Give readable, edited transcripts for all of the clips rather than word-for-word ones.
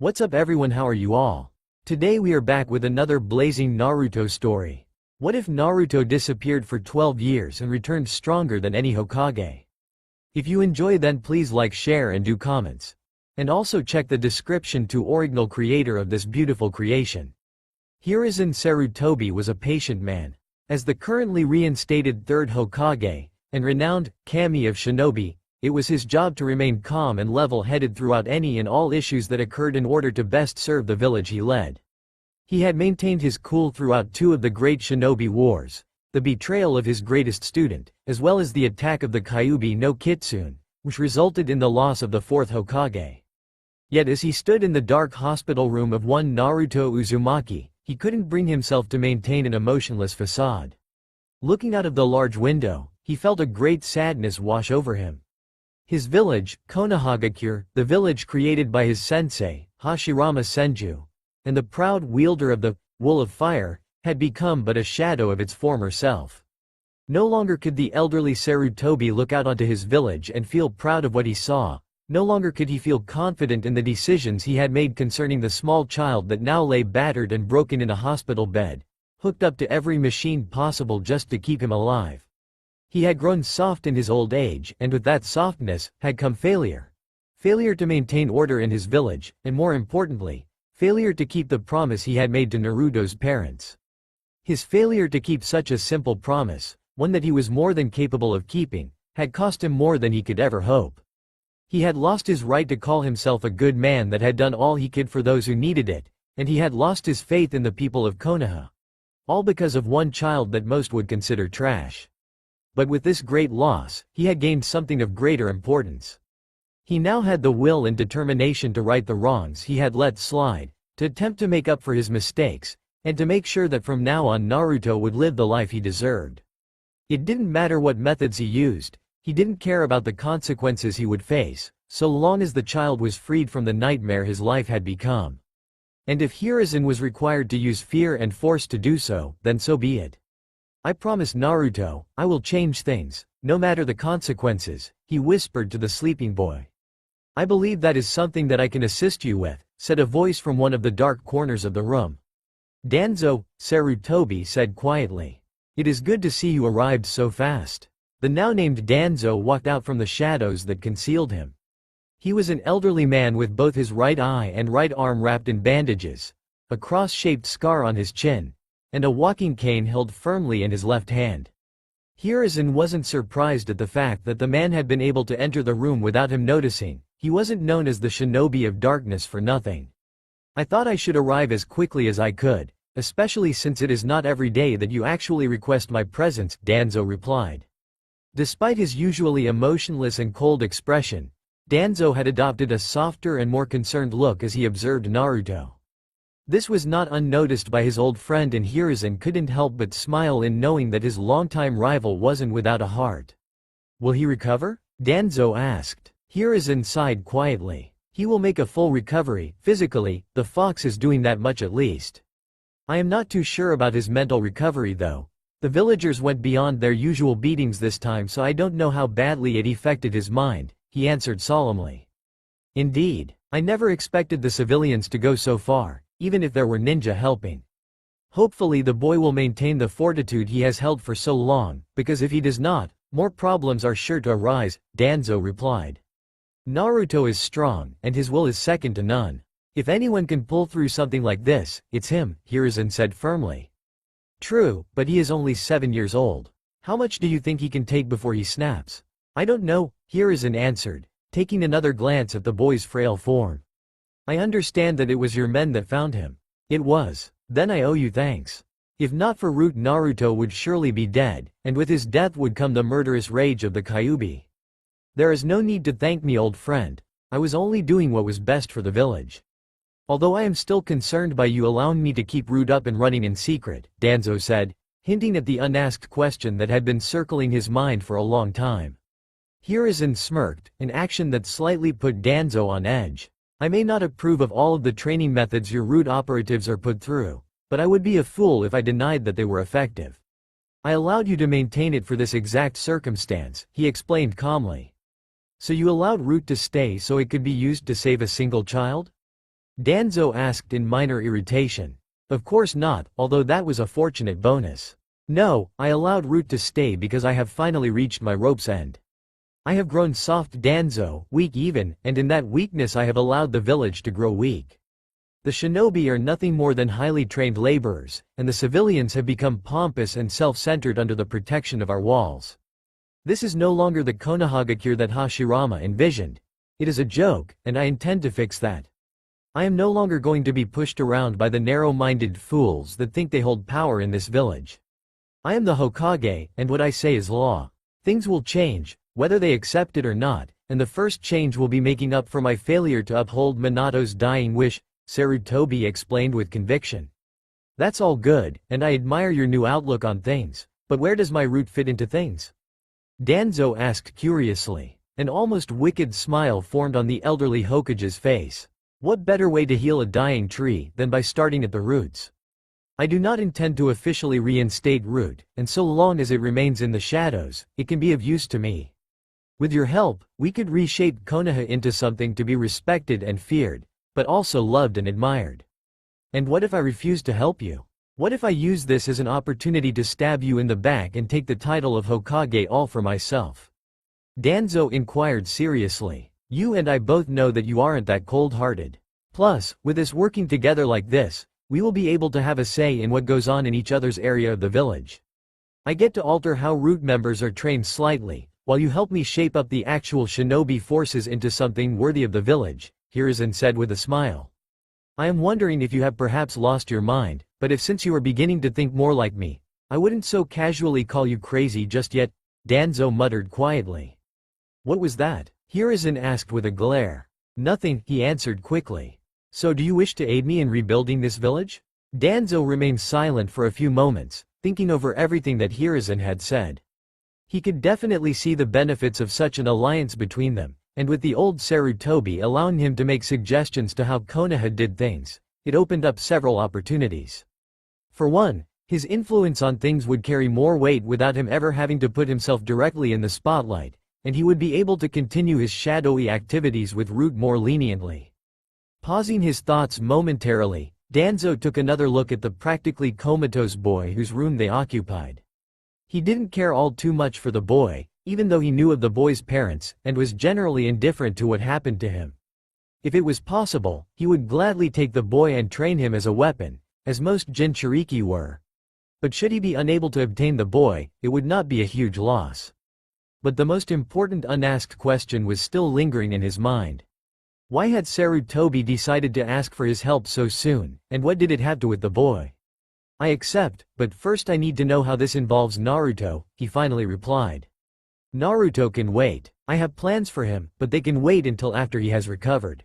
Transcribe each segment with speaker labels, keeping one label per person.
Speaker 1: What's up everyone, how are you all? Today we are back with another blazing Naruto story. What if Naruto disappeared for 12 years and returned stronger than any Hokage? If you enjoy, then please like, share and do comments. And also check the description to original creator of this beautiful creation. Hiruzen Sarutobi was a patient man. As the currently reinstated third Hokage, and renowned kami of shinobi, it was his job to remain calm and level-headed throughout any and all issues that occurred in order to best serve the village he led. He had maintained his cool throughout two of the great shinobi wars, the betrayal of his greatest student, as well as the attack of the Kyuubi no Kitsune, which resulted in the loss of the fourth Hokage. Yet as he stood in the dark hospital room of one Naruto Uzumaki, he couldn't bring himself to maintain an emotionless facade. Looking out of the large window, he felt a great sadness wash over him. His village, Konohagakure, the village created by his sensei, Hashirama Senju, and the proud wielder of the Wool of Fire, had become but a shadow of its former self. No longer could the elderly Sarutobi look out onto his village and feel proud of what he saw. No longer could he feel confident in the decisions he had made concerning the small child that now lay battered and broken in a hospital bed, hooked up to every machine possible just to keep him alive. He had grown soft in his old age, and with that softness had come failure. Failure to maintain order in his village, and more importantly, failure to keep the promise he had made to Naruto's parents. His failure to keep such a simple promise, one that he was more than capable of keeping, had cost him more than he could ever hope. He had lost his right to call himself a good man that had done all he could for those who needed it, and he had lost his faith in the people of Konoha. All because of one child that most would consider trash. But with this great loss, he had gained something of greater importance. He now had the will and determination to right the wrongs he had let slide, to attempt to make up for his mistakes, and to make sure that from now on Naruto would live the life he deserved. It didn't matter what methods he used, he didn't care about the consequences he would face, so long as the child was freed from the nightmare his life had become. And if Hiruzen was required to use fear and force to do so, then so be it. I promise Naruto, I will change things, no matter the consequences, he whispered to the sleeping boy. I believe that is something that I can assist you with, said a voice from one of the dark corners of the room. Danzo, Sarutobi said quietly. It is good to see you arrived so fast. The now named Danzo walked out from the shadows that concealed him. He was an elderly man with both his right eye and right arm wrapped in bandages, a cross-shaped scar on his chin, and a walking cane held firmly in his left hand. Hiruzen wasn't surprised at the fact that the man had been able to enter the room without him noticing. He wasn't known as the Shinobi of Darkness for nothing. I thought I should arrive as quickly as I could, especially since it is not every day that you actually request my presence, Danzo replied. Despite his usually emotionless and cold expression, Danzo had adopted a softer and more concerned look as he observed Naruto. This was not unnoticed by his old friend, and Hiruzen couldn't help but smile in knowing that his longtime rival wasn't without a heart. Will he recover? Danzo asked. Hiruzen sighed quietly. He will make a full recovery, physically, the fox is doing that much at least. I am not too sure about his mental recovery though. The villagers went beyond their usual beatings this time, so I don't know how badly it affected his mind, he answered solemnly. Indeed, I never expected the civilians to go so far, even if there were ninja helping. Hopefully the boy will maintain the fortitude he has held for so long, because if he does not, more problems are sure to arise, Danzo replied. Naruto is strong, and his will is second to none. If anyone can pull through something like this, it's him, Hiruzen said firmly. True, but he is only 7 years old. How much do you think he can take before he snaps? I don't know, Hiruzen answered, taking another glance at the boy's frail form. I understand that it was your men that found him. It was. Then I owe you thanks. If not for Root, Naruto would surely be dead, and with his death would come the murderous rage of the Kyuubi. There is no need to thank me, old friend. I was only doing what was best for the village. Although I am still concerned by you allowing me to keep Root up and running in secret, Danzo said, hinting at the unasked question that had been circling his mind for a long time. Hiruzen smirked, an action that slightly put Danzo on edge. I may not approve of all of the training methods your Root operatives are put through, but I would be a fool if I denied that they were effective. I allowed you to maintain it for this exact circumstance, he explained calmly. So you allowed Root to stay so it could be used to save a single child? Danzo asked in minor irritation. Of course not, although that was a fortunate bonus. No, I allowed Root to stay because I have finally reached my rope's end. I have grown soft Danzo, weak even, and in that weakness I have allowed the village to grow weak. The shinobi are nothing more than highly trained laborers, and the civilians have become pompous and self-centered under the protection of our walls. This is no longer the Konohagakure that Hashirama envisioned. It is a joke, and I intend to fix that. I am no longer going to be pushed around by the narrow-minded fools that think they hold power in this village. I am the Hokage, and what I say is law. Things will change, whether they accept it or not, and the first change will be making up for my failure to uphold Minato's dying wish, Sarutobi explained with conviction. That's all good, and I admire your new outlook on things, but where does my root fit into things? Danzo asked curiously. An almost wicked smile formed on the elderly Hokage's face. What better way to heal a dying tree than by starting at the roots? I do not intend to officially reinstate Root, and so long as it remains in the shadows, it can be of use to me. With your help, we could reshape Konoha into something to be respected and feared, but also loved and admired. And what if I refuse to help you? What if I use this as an opportunity to stab you in the back and take the title of Hokage all for myself? Danzo inquired seriously. You and I both know that you aren't that cold-hearted. Plus, with us working together like this, we will be able to have a say in what goes on in each other's area of the village. I get to alter how Root members are trained slightly, while you help me shape up the actual shinobi forces into something worthy of the village, Hiruzen said with a smile. I am wondering if you have perhaps lost your mind, but if since you are beginning to think more like me, I wouldn't so casually call you crazy just yet, Danzo muttered quietly. What was that? Hiruzen asked with a glare. Nothing, he answered quickly. So do you wish to aid me in rebuilding this village? Danzo remained silent for a few moments, thinking over everything that Hiruzen had said. He could definitely see the benefits of such an alliance between them, and with the old Sarutobi allowing him to make suggestions to how Konoha did things, it opened up several opportunities. For one, his influence on things would carry more weight without him ever having to put himself directly in the spotlight, and he would be able to continue his shadowy activities with Root more leniently. Pausing his thoughts momentarily, Danzo took another look at the practically comatose boy whose room they occupied. He didn't care all too much for the boy, even though he knew of the boy's parents, and was generally indifferent to what happened to him. If it was possible, he would gladly take the boy and train him as a weapon, as most Jinchuriki were. But should he be unable to obtain the boy, it would not be a huge loss. But the most important unasked question was still lingering in his mind. Why had Sarutobi decided to ask for his help so soon, and what did it have to do with the boy? I accept, but first I need to know how this involves Naruto, he finally replied. Naruto can wait. I have plans for him, but they can wait until after he has recovered.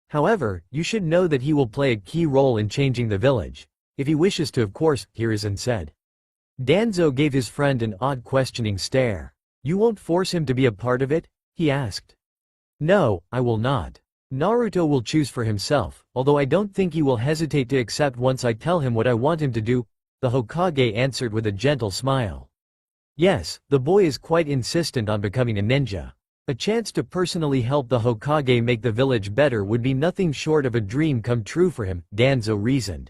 Speaker 1: However, you should know that he will play a key role in changing the village. If he wishes to, of course, Hiruzen said. Danzo gave his friend an odd questioning stare. You won't force him to be a part of it? He asked. No, I will not. Naruto will choose for himself, although I don't think he will hesitate to accept once I tell him what I want him to do, the Hokage answered with a gentle smile. Yes, the boy is quite insistent on becoming a ninja. A chance to personally help the Hokage make the village better would be nothing short of a dream come true for him, Danzo reasoned.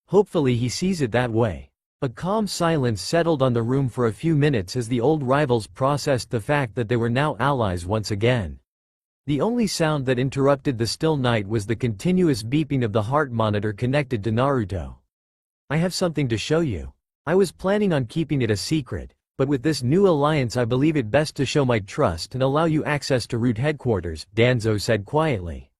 Speaker 1: Hopefully he sees it that way. A calm silence settled on the room for a few minutes as the old rivals processed the fact that they were now allies once again. The only sound that interrupted the still night was the continuous beeping of the heart monitor connected to Naruto. I have something to show you. I was planning on keeping it a secret, but with this new alliance I believe it best to show my trust and allow you access to Root headquarters, Danzo said quietly.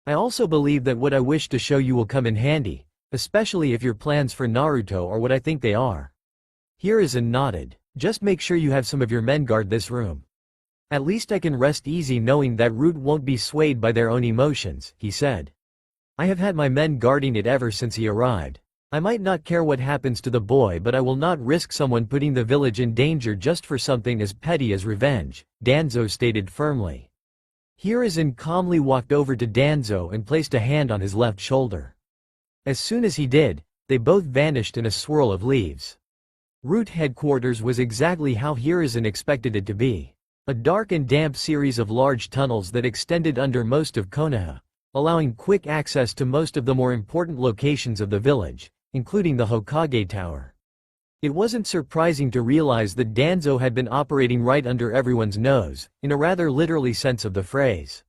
Speaker 1: I also believe that what I wish to show you will come in handy, especially if your plans for Naruto are what I think they are. Hiruzen nodded. Just make sure you have some of your men guard this room. At least I can rest easy knowing that Root won't be swayed by their own emotions, he said. I have had my men guarding it ever since he arrived. I might not care what happens to the boy, but I will not risk someone putting the village in danger just for something as petty as revenge, Danzo stated firmly. Hiruzen calmly walked over to Danzo and placed a hand on his left shoulder. As soon as he did, they both vanished in a swirl of leaves. Root headquarters was exactly how Hiruzen expected it to be. A dark and damp series of large tunnels that extended under most of Konoha. allowing quick access to most of the more important locations of the village, including the Hokage Tower. It wasn't surprising to realize that Danzo had been operating right under everyone's nose, in a rather literally sense of the phrase.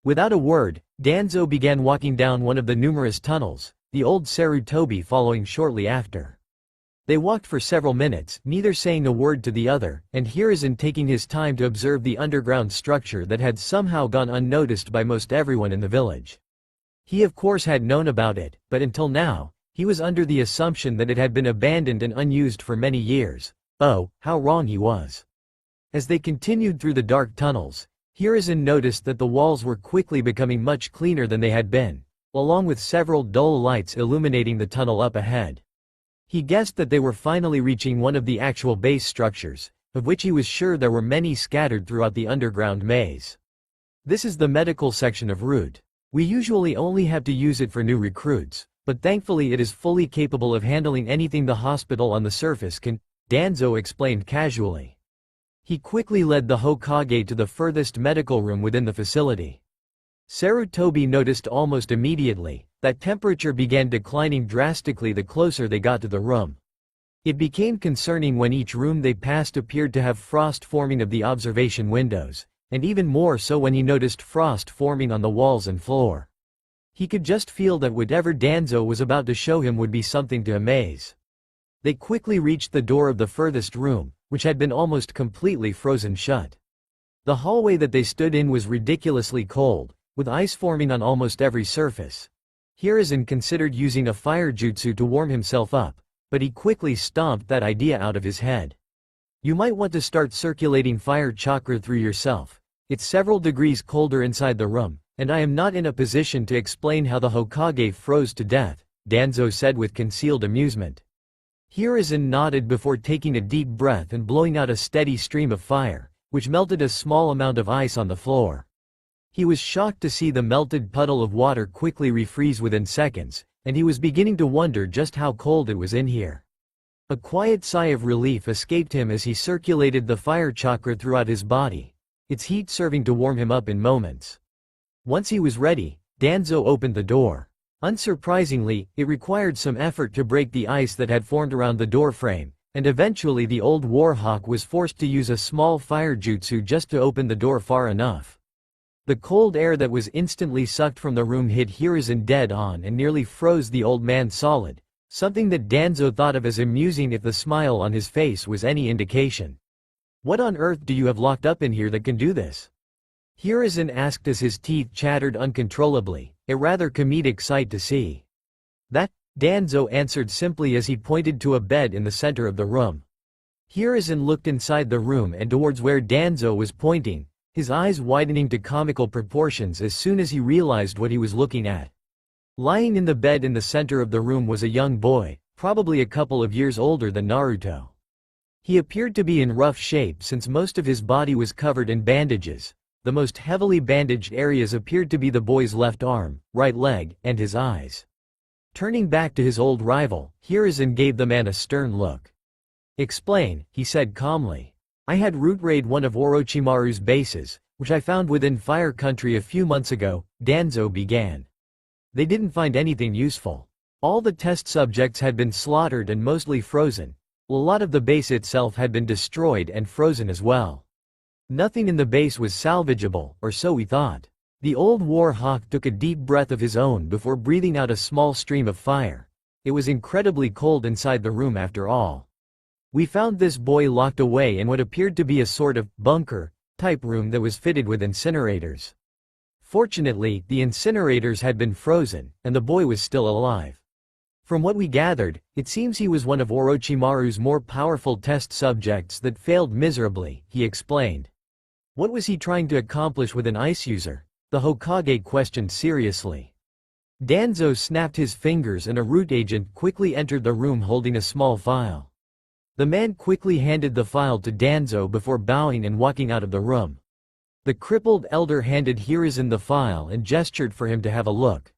Speaker 1: Without a word, Danzo began walking down one of the numerous tunnels, the old Sarutobi following shortly after. They walked for several minutes, neither saying a word to the other, and Hiruzen taking his time to observe the underground structure that had somehow gone unnoticed by most everyone in the village. He of course had known about it, but until now, he was under the assumption that it had been abandoned and unused for many years. Oh, how wrong he was. As they continued through the dark tunnels, Hiruzen noticed that the walls were quickly becoming much cleaner than they had been, along with several dull lights illuminating the tunnel up ahead. He guessed that they were finally reaching one of the actual base structures, of which he was sure there were many scattered throughout the underground maze. This is the medical section of Root. We usually only have to use it for new recruits, but thankfully it is fully capable of handling anything the hospital on the surface can, Danzo explained casually. He quickly led the Hokage to the furthest medical room within the facility. Sarutobi noticed almost immediately that temperature began declining drastically the closer they got to the room. It became concerning when each room they passed appeared to have frost forming of the observation windows, and even more so when he noticed frost forming on the walls and floor. He could just feel that whatever Danzo was about to show him would be something to amaze. They quickly reached the door of the furthest room, which had been almost completely frozen shut. The hallway that they stood in was ridiculously cold, with ice forming on almost every surface. Hiruzen considered using a fire jutsu to warm himself up, but he quickly stomped that idea out of his head. You might want to start circulating fire chakra through yourself. It's several degrees colder inside the room, and I am not in a position to explain how the Hokage froze to death, Danzo said with concealed amusement. Hiruzen nodded before taking a deep breath and blowing out a steady stream of fire, which melted a small amount of ice on the floor. He was shocked to see the melted puddle of water quickly refreeze within seconds, and he was beginning to wonder just how cold it was in here. A quiet sigh of relief escaped him as he circulated the fire chakra throughout his body, its heat serving to warm him up in moments. Once he was ready, Danzo opened the door. Unsurprisingly, it required some effort to break the ice that had formed around the door frame, and eventually the old warhawk was forced to use a small fire jutsu just to open the door far enough. The cold air that was instantly sucked from the room hit Hiruzen dead on and nearly froze the old man solid, something that Danzo thought of as amusing if the smile on his face was any indication. What on earth do you have locked up in here that can do this? Hiruzen asked as his teeth chattered uncontrollably, a rather comedic sight to see. That, Danzo answered simply as he pointed to a bed in the center of the room. Hiruzen looked inside the room and towards where Danzo was pointing, his eyes widening to comical proportions as soon as he realized what he was looking at. Lying in the bed in the center of the room was a young boy, probably a couple of years older than Naruto. He appeared to be in rough shape since most of his body was covered in bandages. The most heavily bandaged areas appeared to be the boy's left arm, right leg, and his eyes. Turning back to his old rival, Hiruzen gave the man a stern look. Explain, he said calmly. I had root raid one of Orochimaru's bases, which I found within Fire Country a few months ago, Danzo began. They didn't find anything useful. All the test subjects had been slaughtered and mostly frozen. A lot of the base itself had been destroyed and frozen as well. Nothing in the base was salvageable, or so we thought. The old war hawk took a deep breath of his own before breathing out a small stream of fire. It was incredibly cold inside the room after all. We found this boy locked away in what appeared to be a sort of bunker-type room that was fitted with incinerators. Fortunately, the incinerators had been frozen, and the boy was still alive. From what we gathered, it seems he was one of Orochimaru's more powerful test subjects that failed miserably, he explained. What was he trying to accomplish with an ice user? The Hokage questioned seriously. Danzo snapped his fingers and a root agent quickly entered the room holding a small file. The man quickly handed the file to Danzo before bowing and walking out of the room. The crippled elder handed Hiruzen the file and gestured for him to have a look.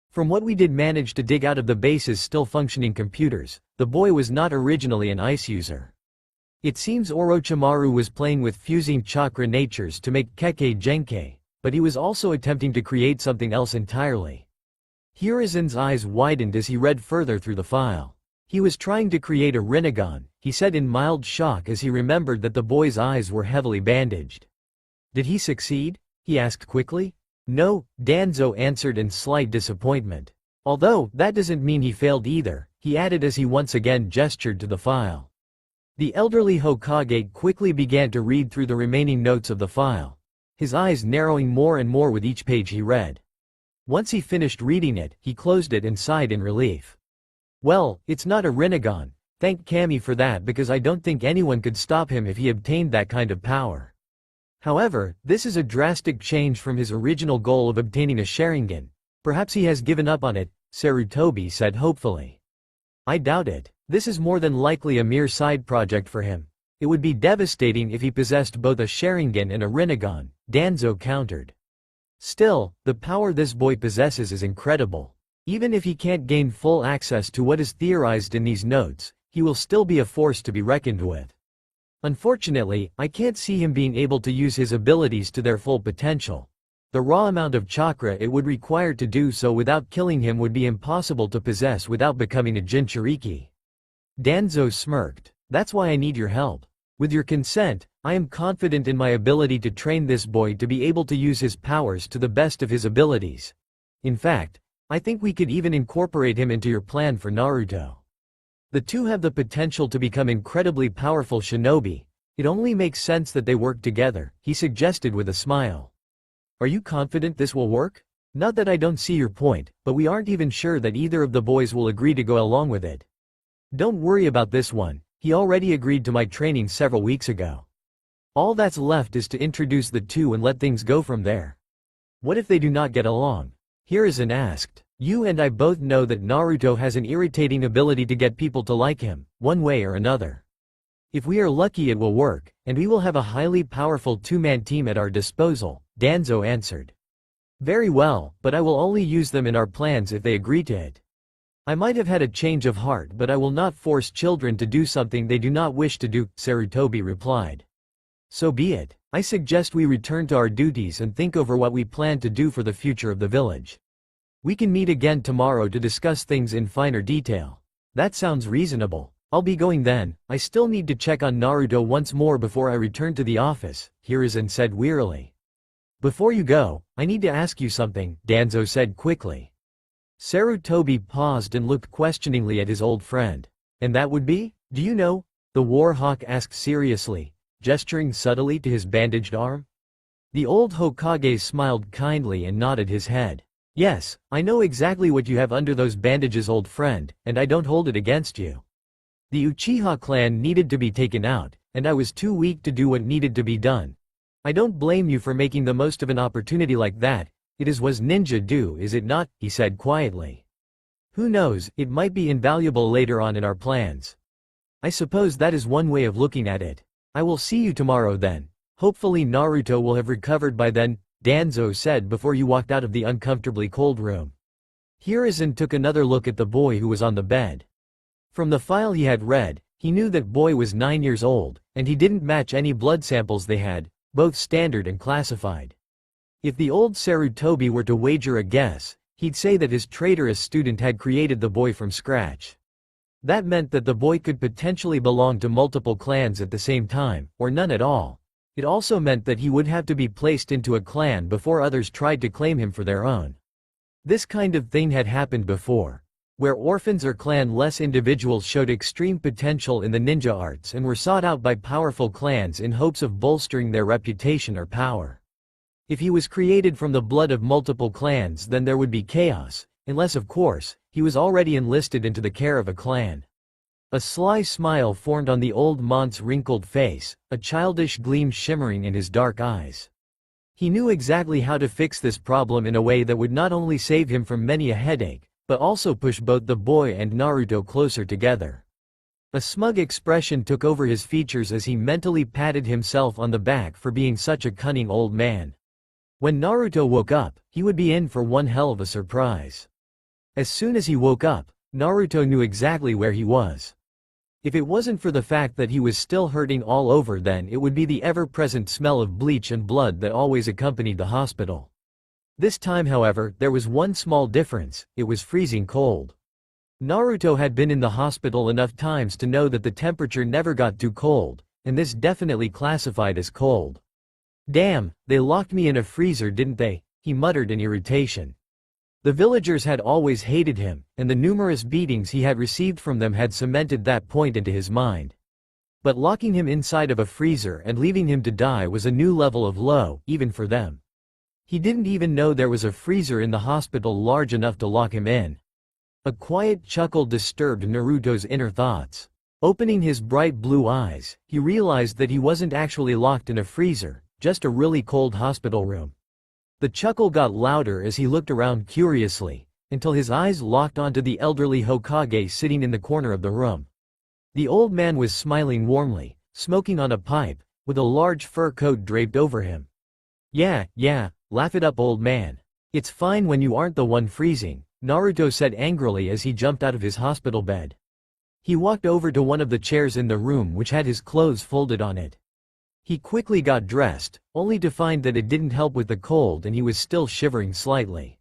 Speaker 1: From what we did manage to dig out of the base's still functioning computers, the boy was not originally an ice user. It seems Orochimaru was playing with fusing chakra natures to make Kekkei Genkai, but he was also attempting to create something else entirely. Hiruzen's eyes widened as he read further through the file. He was trying to create a Rinnegan, he said in mild shock as he remembered that the boy's eyes were heavily bandaged. Did he succeed? He asked quickly. No, Danzo answered in slight disappointment. Although, that doesn't mean he failed either, he added as he once again gestured to the file. The elderly Hokage quickly began to read through the remaining notes of the file, his eyes narrowing more and more with each page he read. Once he finished reading it, he closed it and sighed in relief. Well, it's not a Rinnegan, thank Kami for that because I don't think anyone could stop him if he obtained that kind of power. However, this is a drastic change from his original goal of obtaining a Sharingan. Perhaps he has given up on it, Sarutobi said hopefully. I doubt it. This is more than likely a mere side project for him. It would be devastating if he possessed both a Sharingan and a Rinnegan, Danzo countered. Still, the power this boy possesses is incredible. Even if he can't gain full access to what is theorized in these notes, he will still be a force to be reckoned with. Unfortunately, I can't see him being able to use his abilities to their full potential. The raw amount of chakra it would require to do so without killing him would be impossible to possess without becoming a Jinchuriki. Danzo smirked. That's why I need your help. With your consent, I am confident in my ability to train this boy to be able to use his powers to the best of his abilities. In fact, I think we could even incorporate him into your plan for Naruto. The two have the potential to become incredibly powerful shinobi. It only makes sense that they work together, he suggested with a smile. Are you confident this will work? Not that I don't see your point, but we aren't even sure that either of the boys will agree to go along with it. Don't worry about this one, he already agreed to my training several weeks ago. All that's left is to introduce the two and let things go from there. What if they do not get along? Hiruzen asked. You and I both know that Naruto has an irritating ability to get people to like him, one way or another. If we are lucky it will work, and we will have a highly powerful two-man team at our disposal, Danzo answered. Very well, but I will only use them in our plans if they agree to it. I might have had a change of heart but I will not force children to do something they do not wish to do, Sarutobi replied. So be it. I suggest we return to our duties and think over what we plan to do for the future of the village. We can meet again tomorrow to discuss things in finer detail. That sounds reasonable. I'll be going then. I still need to check on Naruto once more before I return to the office, Hiruzen said wearily. Before you go, I need to ask you something, Danzo said quickly. Sarutobi paused and looked questioningly at his old friend. And that would be? Do you know? The war hawk asked seriously, gesturing subtly to his bandaged arm. The old Hokage smiled kindly and nodded his head. Yes, I know exactly what you have under those bandages, old friend, and I don't hold it against you. The Uchiha clan needed to be taken out, and I was too weak to do what needed to be done. I don't blame you for making the most of an opportunity like that. It is what ninja do, is it not? He said quietly. Who knows, it might be invaluable later on in our plans. I suppose that is one way of looking at it. I will see you tomorrow then. Hopefully Naruto will have recovered by then, Danzo said before he walked out of the uncomfortably cold room. Hiruzen took another look at the boy who was on the bed. From the file he had read, he knew that boy was 9 years old, and he didn't match any blood samples they had, both standard and classified. If the old Sarutobi were to wager a guess, he'd say that his traitorous student had created the boy from scratch. That meant that the boy could potentially belong to multiple clans at the same time, or none at all. It also meant that he would have to be placed into a clan before others tried to claim him for their own. This kind of thing had happened before, where orphans or clan-less individuals showed extreme potential in the ninja arts and were sought out by powerful clans in hopes of bolstering their reputation or power. If he was created from the blood of multiple clans, then there would be chaos, unless of course, he was already enlisted into the care of a clan. A sly smile formed on the old mont's wrinkled face, a childish gleam shimmering in his dark eyes. He knew exactly how to fix this problem in a way that would not only save him from many a headache, but also push both the boy and Naruto closer together. A smug expression took over his features as he mentally patted himself on the back for being such a cunning old man. When Naruto woke up, he would be in for one hell of a surprise. As soon as he woke up, Naruto knew exactly where he was. If it wasn't for the fact that he was still hurting all over, then it would be the ever-present smell of bleach and blood that always accompanied the hospital. This time, however, there was one small difference: it was freezing cold. Naruto had been in the hospital enough times to know that the temperature never got too cold, and this definitely classified as cold. "Damn, they locked me in a freezer, didn't they?" he muttered in irritation. The villagers had always hated him, and the numerous beatings he had received from them had cemented that point into his mind. But locking him inside of a freezer and leaving him to die was a new level of low, even for them. He didn't even know there was a freezer in the hospital large enough to lock him in. A quiet chuckle disturbed Naruto's inner thoughts. Opening his bright blue eyes, he realized that he wasn't actually locked in a freezer, just a really cold hospital room. The chuckle got louder as he looked around curiously, until his eyes locked onto the elderly Hokage sitting in the corner of the room. The old man was smiling warmly, smoking on a pipe, with a large fur coat draped over him. Yeah, laugh it up, old man. It's fine when you aren't the one freezing," Naruto said angrily as he jumped out of his hospital bed. He walked over to one of the chairs in the room which had his clothes folded on it. He quickly got dressed, only to find that it didn't help with the cold and he was still shivering slightly.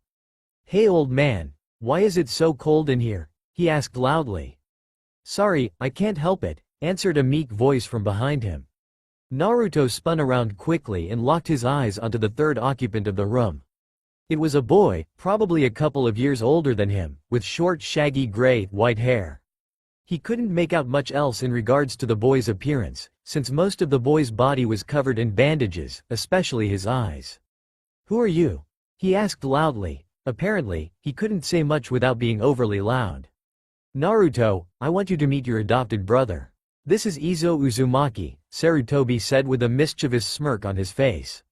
Speaker 1: "Hey old man, why is it so cold in here?" he asked loudly. "Sorry, I can't help it," answered a meek voice from behind him. Naruto spun around quickly and locked his eyes onto the third occupant of the room. It was a boy, probably a couple of years older than him, with short shaggy gray-white hair. He couldn't make out much else in regards to the boy's appearance, since most of the boy's body was covered in bandages, especially his eyes. "Who are you?" he asked loudly. Apparently, he couldn't say much without being overly loud. "Naruto, I want you to meet your adopted brother. This is Izo Uzumaki," Sarutobi said with a mischievous smirk on his face.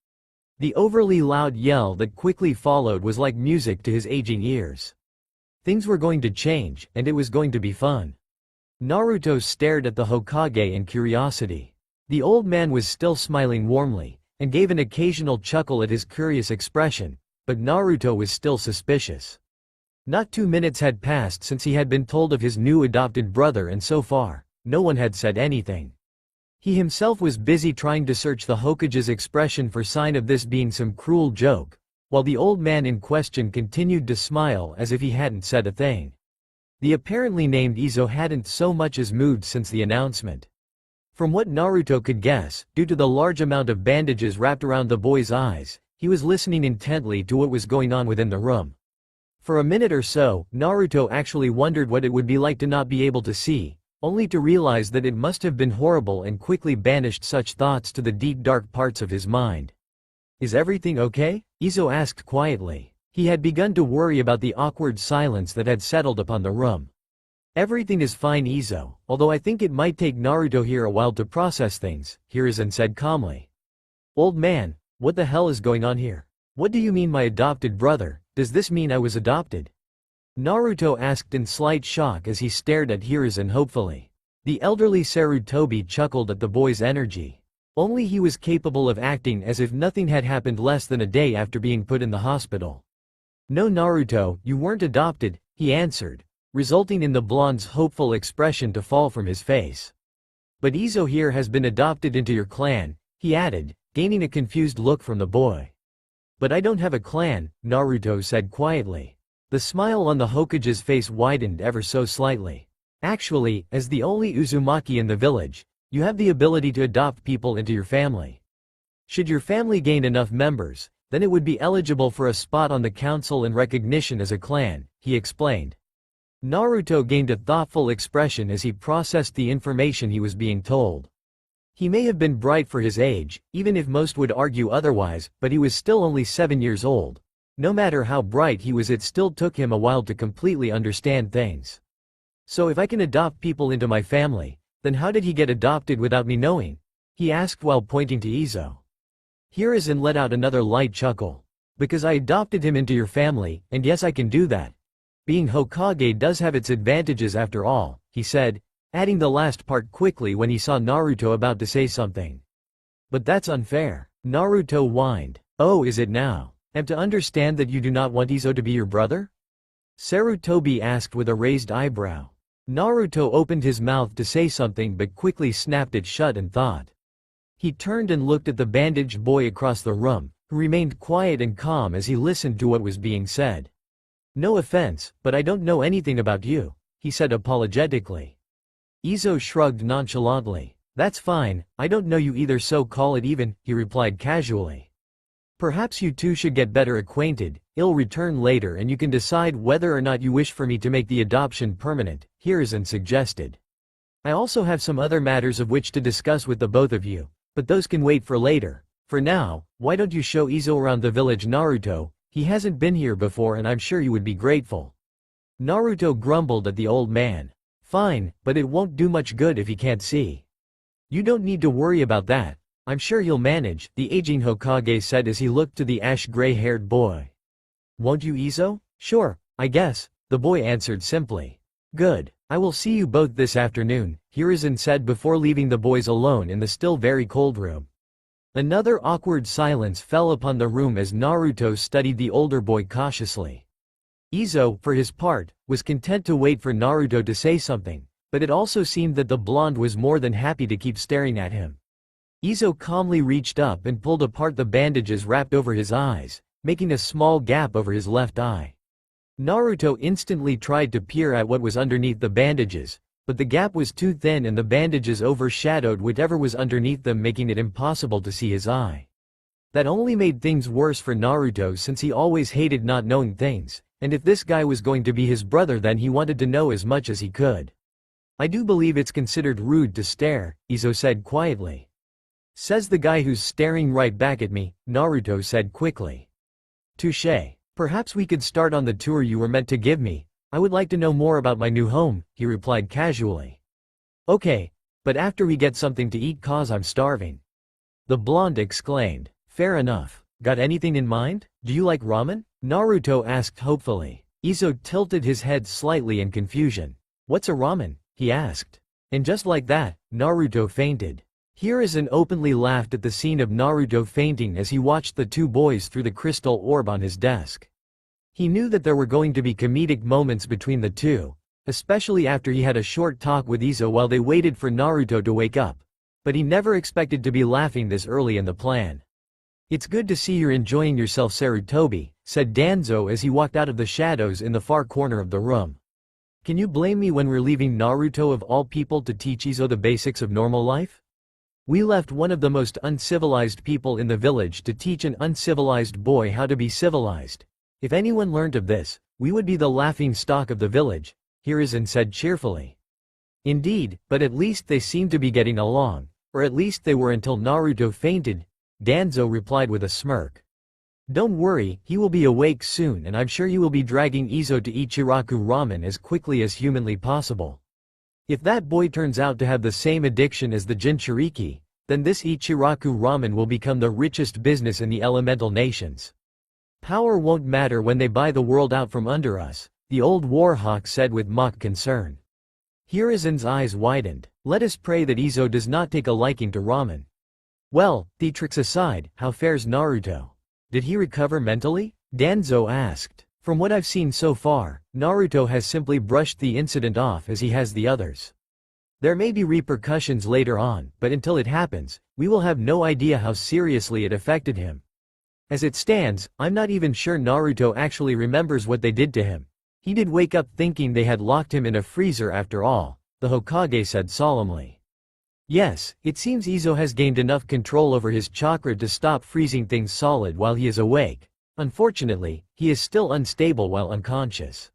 Speaker 1: The overly loud yell that quickly followed was like music to his aging ears. Things were going to change, and it was going to be fun. Naruto stared at the Hokage in curiosity. The old man was still smiling warmly, and gave an occasional chuckle at his curious expression, but Naruto was still suspicious. Not 2 minutes had passed since he had been told of his new adopted brother, and so far, no one had said anything. He himself was busy trying to search the Hokage's expression for sign of this being some cruel joke, while the old man in question continued to smile as if he hadn't said a thing. The apparently named Izo hadn't so much as moved since the announcement. From what Naruto could guess, due to the large amount of bandages wrapped around the boy's eyes, he was listening intently to what was going on within the room. For a minute or so, Naruto actually wondered what it would be like to not be able to see, only to realize that it must have been horrible, and quickly banished such thoughts to the deep dark parts of his mind. "Is everything okay?" Izo asked quietly. He had begun to worry about the awkward silence that had settled upon the room. "Everything is fine, Izo, although I think it might take Naruto here a while to process things," Hiruzen said calmly. "Old man, what the hell is going on here? What do you mean my adopted brother? Does this mean I was adopted?" Naruto asked in slight shock as he stared at Hiruzen hopefully. The elderly Sarutobi chuckled at the boy's energy. Only he was capable of acting as if nothing had happened less than a day after being put in the hospital. "No, Naruto, you weren't adopted," he answered, resulting in the blonde's hopeful expression to fall from his face. "But Izo here has been adopted into your clan," he added, gaining a confused look from the boy. "But I don't have a clan," Naruto said quietly. The smile on the Hokage's face widened ever so slightly. "Actually, as the only Uzumaki in the village, you have the ability to adopt people into your family. Should your family gain enough members, then it would be eligible for a spot on the council and recognition as a clan," he explained. Naruto gained a thoughtful expression as he processed the information he was being told. He may have been bright for his age, even if most would argue otherwise, but he was still only 7 years old. No matter how bright he was, it still took him a while to completely understand things. "So if I can adopt people into my family, then how did he get adopted without me knowing?" he asked while pointing to Izo. Hiruzen let out another light chuckle. "Because I adopted him into your family, and yes, I can do that. Being Hokage does have its advantages after all," he said, adding the last part quickly when he saw Naruto about to say something. "But that's unfair," Naruto whined. "Oh, is it now? Am to understand that you do not want Izo to be your brother?" Sarutobi asked with a raised eyebrow. Naruto opened his mouth to say something but quickly snapped it shut and thought. He turned and looked at the bandaged boy across the room, who remained quiet and calm as he listened to what was being said. "No offense, but I don't know anything about you," he said apologetically. Izo shrugged nonchalantly. "That's fine, I don't know you either, so call it even," he replied casually. "Perhaps you two should get better acquainted. I'll return later and you can decide whether or not you wish for me to make the adoption permanent," Hiruzen suggested. "I also have some other matters of which to discuss with the both of you, but those can wait for later. For now, why don't you show Izo around the village, Naruto? He hasn't been here before and I'm sure you would be grateful." Naruto grumbled at the old man. "Fine, but it won't do much good if he can't see." "You don't need to worry about that. I'm sure he'll manage," the aging Hokage said as he looked to the ash-gray-haired boy. "Won't you, Izo?" "Sure, I guess," the boy answered simply. "Good. I will see you both this afternoon," Hiruzen said before leaving the boys alone in the still very cold room. Another awkward silence fell upon the room as Naruto studied the older boy cautiously. Izo, for his part, was content to wait for Naruto to say something, but it also seemed that the blonde was more than happy to keep staring at him. Izo calmly reached up and pulled apart the bandages wrapped over his eyes, making a small gap over his left eye. Naruto instantly tried to peer at what was underneath the bandages, but the gap was too thin and the bandages overshadowed whatever was underneath them, making it impossible to see his eye. That only made things worse for Naruto since he always hated not knowing things, and if this guy was going to be his brother then he wanted to know as much as he could. "I do believe it's considered rude to stare," Izo said quietly. "Says the guy who's staring right back at me," Naruto said quickly. "Touché. Perhaps we could start on the tour you were meant to give me. I would like to know more about my new home," he replied casually. "Okay, but after we get something to eat cause I'm starving," the blonde exclaimed. "Fair enough. Got anything in mind? Do you like ramen?" Naruto asked hopefully. Izo tilted his head slightly in confusion. "What's a ramen?" he asked. And just like that, Naruto fainted. Hiruzen openly laughed at the scene of Naruto fainting as he watched the two boys through the crystal orb on his desk. He knew that there were going to be comedic moments between the two, especially after he had a short talk with Izo while they waited for Naruto to wake up. But he never expected to be laughing this early in the plan. "It's good to see you're enjoying yourself, Sarutobi," said Danzo as he walked out of the shadows in the far corner of the room. "Can you blame me when we're leaving Naruto of all people to teach Izo the basics of normal life? We left one of the most uncivilized people in the village to teach an uncivilized boy how to be civilized. If anyone learned of this, we would be the laughing stock of the village," Hiruzen said cheerfully. "Indeed, but at least they seem to be getting along, or at least they were until Naruto fainted," Danzo replied with a smirk. "Don't worry, he will be awake soon and I'm sure you will be dragging Izo to Ichiraku ramen as quickly as humanly possible. If that boy turns out to have the same addiction as the Jinchuriki, then this Ichiraku ramen will become the richest business in the elemental nations. Power won't matter when they buy the world out from under us," the old warhawk said with mock concern. Hiruzen's eyes widened. "Let us pray that Izo does not take a liking to ramen." "Well, theatrics aside, how fares Naruto? Did he recover mentally?" Danzo asked. "From what I've seen so far, Naruto has simply brushed the incident off as he has the others. There may be repercussions later on, but until it happens, we will have no idea how seriously it affected him. As it stands, I'm not even sure Naruto actually remembers what they did to him. He did wake up thinking they had locked him in a freezer after all," the Hokage said solemnly. "Yes, it seems Izo has gained enough control over his chakra to stop freezing things solid while he is awake. Unfortunately, he is still unstable while unconscious.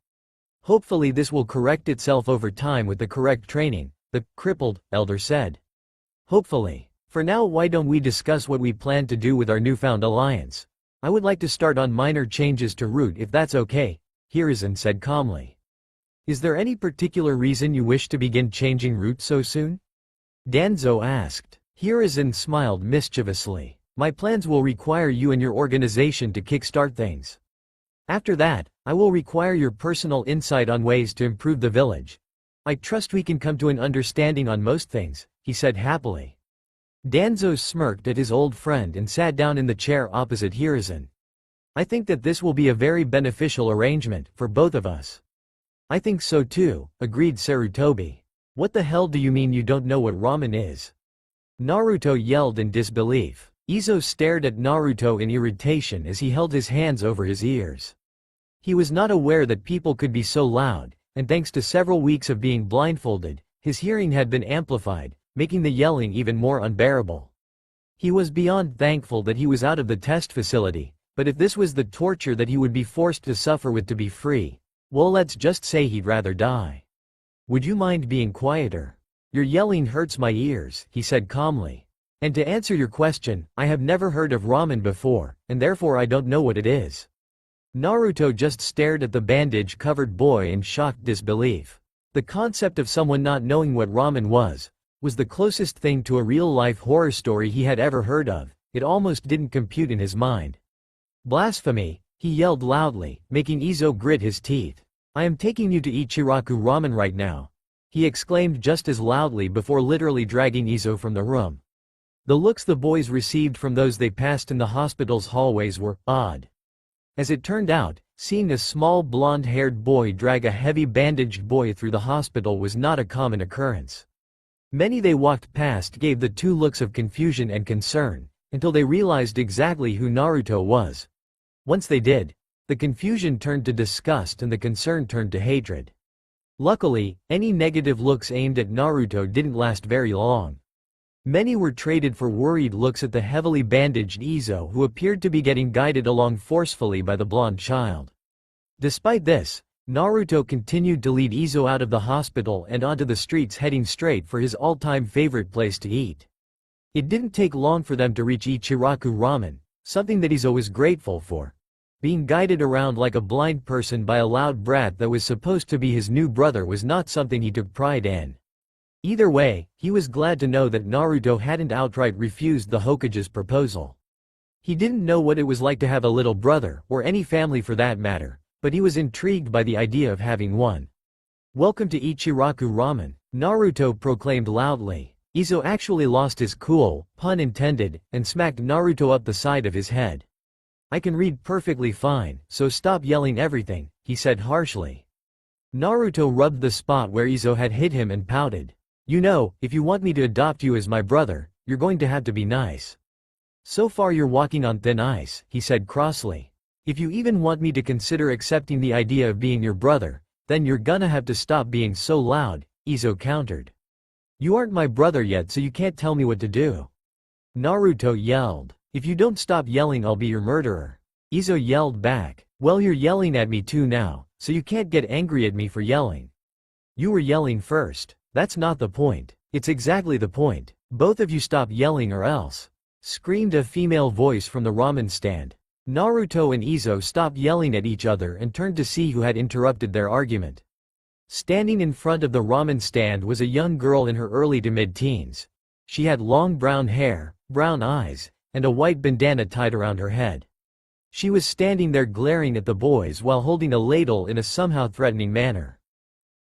Speaker 1: Hopefully this will correct itself over time with the correct training," the crippled elder said. "Hopefully. For now, why don't we discuss what we plan to do with our newfound alliance? I would like to start on minor changes to route if that's okay," Hiruzen said calmly. "Is there any particular reason you wish to begin changing route so soon?" Danzo asked. Hiruzen smiled mischievously. "My plans will require you and your organization to kickstart things. After that, I will require your personal insight on ways to improve the village. I trust we can come to an understanding on most things," he said happily. Danzo smirked at his old friend and sat down in the chair opposite Hiruzen. "I think that this will be a very beneficial arrangement for both of us. I think so too, agreed Sarutobi. What the hell do you mean you don't know what ramen is? Naruto yelled in disbelief. Izo stared at Naruto in irritation as he held his hands over his ears. He was not aware that people could be so loud, and thanks to several weeks of being blindfolded, his hearing had been amplified, making the yelling even more unbearable. He was beyond thankful that he was out of the test facility, but if this was the torture that he would be forced to suffer with to be free, well, let's just say he'd rather die. Would you mind being quieter? Your yelling hurts my ears, he said calmly. And to answer your question, I have never heard of ramen before, and therefore I don't know what it is. Naruto just stared at the bandage-covered boy in shocked disbelief. The concept of someone not knowing what ramen was the closest thing to a real-life horror story he had ever heard of. It almost didn't compute in his mind. Blasphemy, he yelled loudly, making Izo grit his teeth. I am taking you to Ichiraku ramen right now, he exclaimed just as loudly before literally dragging Izo from the room. The looks the boys received from those they passed in the hospital's hallways were odd. As it turned out, seeing a small blonde-haired boy drag a heavy bandaged boy through the hospital was not a common occurrence. Many they walked past gave the two looks of confusion and concern, until they realized exactly who Naruto was. Once they did, the confusion turned to disgust and the concern turned to hatred. Luckily, any negative looks aimed at Naruto didn't last very long. Many were traded for worried looks at the heavily bandaged Izo, who appeared to be getting guided along forcefully by the blonde child. Despite this, Naruto continued to lead Izo out of the hospital and onto the streets, heading straight for his all-time favorite place to eat. It didn't take long for them to reach Ichiraku ramen, something that Izo was grateful for. Being guided around like a blind person by a loud brat that was supposed to be his new brother was not something he took pride in. Either way, he was glad to know that Naruto hadn't outright refused the Hokage's proposal. He didn't know what it was like to have a little brother, or any family for that matter, but he was intrigued by the idea of having one. Welcome to Ichiraku ramen, Naruto proclaimed loudly. Izo actually lost his cool, pun intended, and smacked Naruto up the side of his head. I can read perfectly fine, so stop yelling everything, he said harshly. Naruto rubbed the spot where Izo had hit him and pouted. You know, if you want me to adopt you as my brother, you're going to have to be nice. So far you're walking on thin ice, he said crossly. If you even want me to consider accepting the idea of being your brother, then you're gonna have to stop being so loud, Izo countered. You aren't my brother yet, so you can't tell me what to do. Naruto yelled. If you don't stop yelling, I'll be your murderer. Izo yelled back. Well, you're yelling at me too now, so you can't get angry at me for yelling. You were yelling first. That's not the point. It's exactly the point. Both of you stop yelling or else, screamed a female voice from the ramen stand. Naruto and Izo stopped yelling at each other and turned to see who had interrupted their argument. Standing in front of the ramen stand was a young girl in her early to mid-teens. She had long brown hair, brown eyes, and a white bandana tied around her head. She was standing there glaring at the boys while holding a ladle in a somehow threatening manner.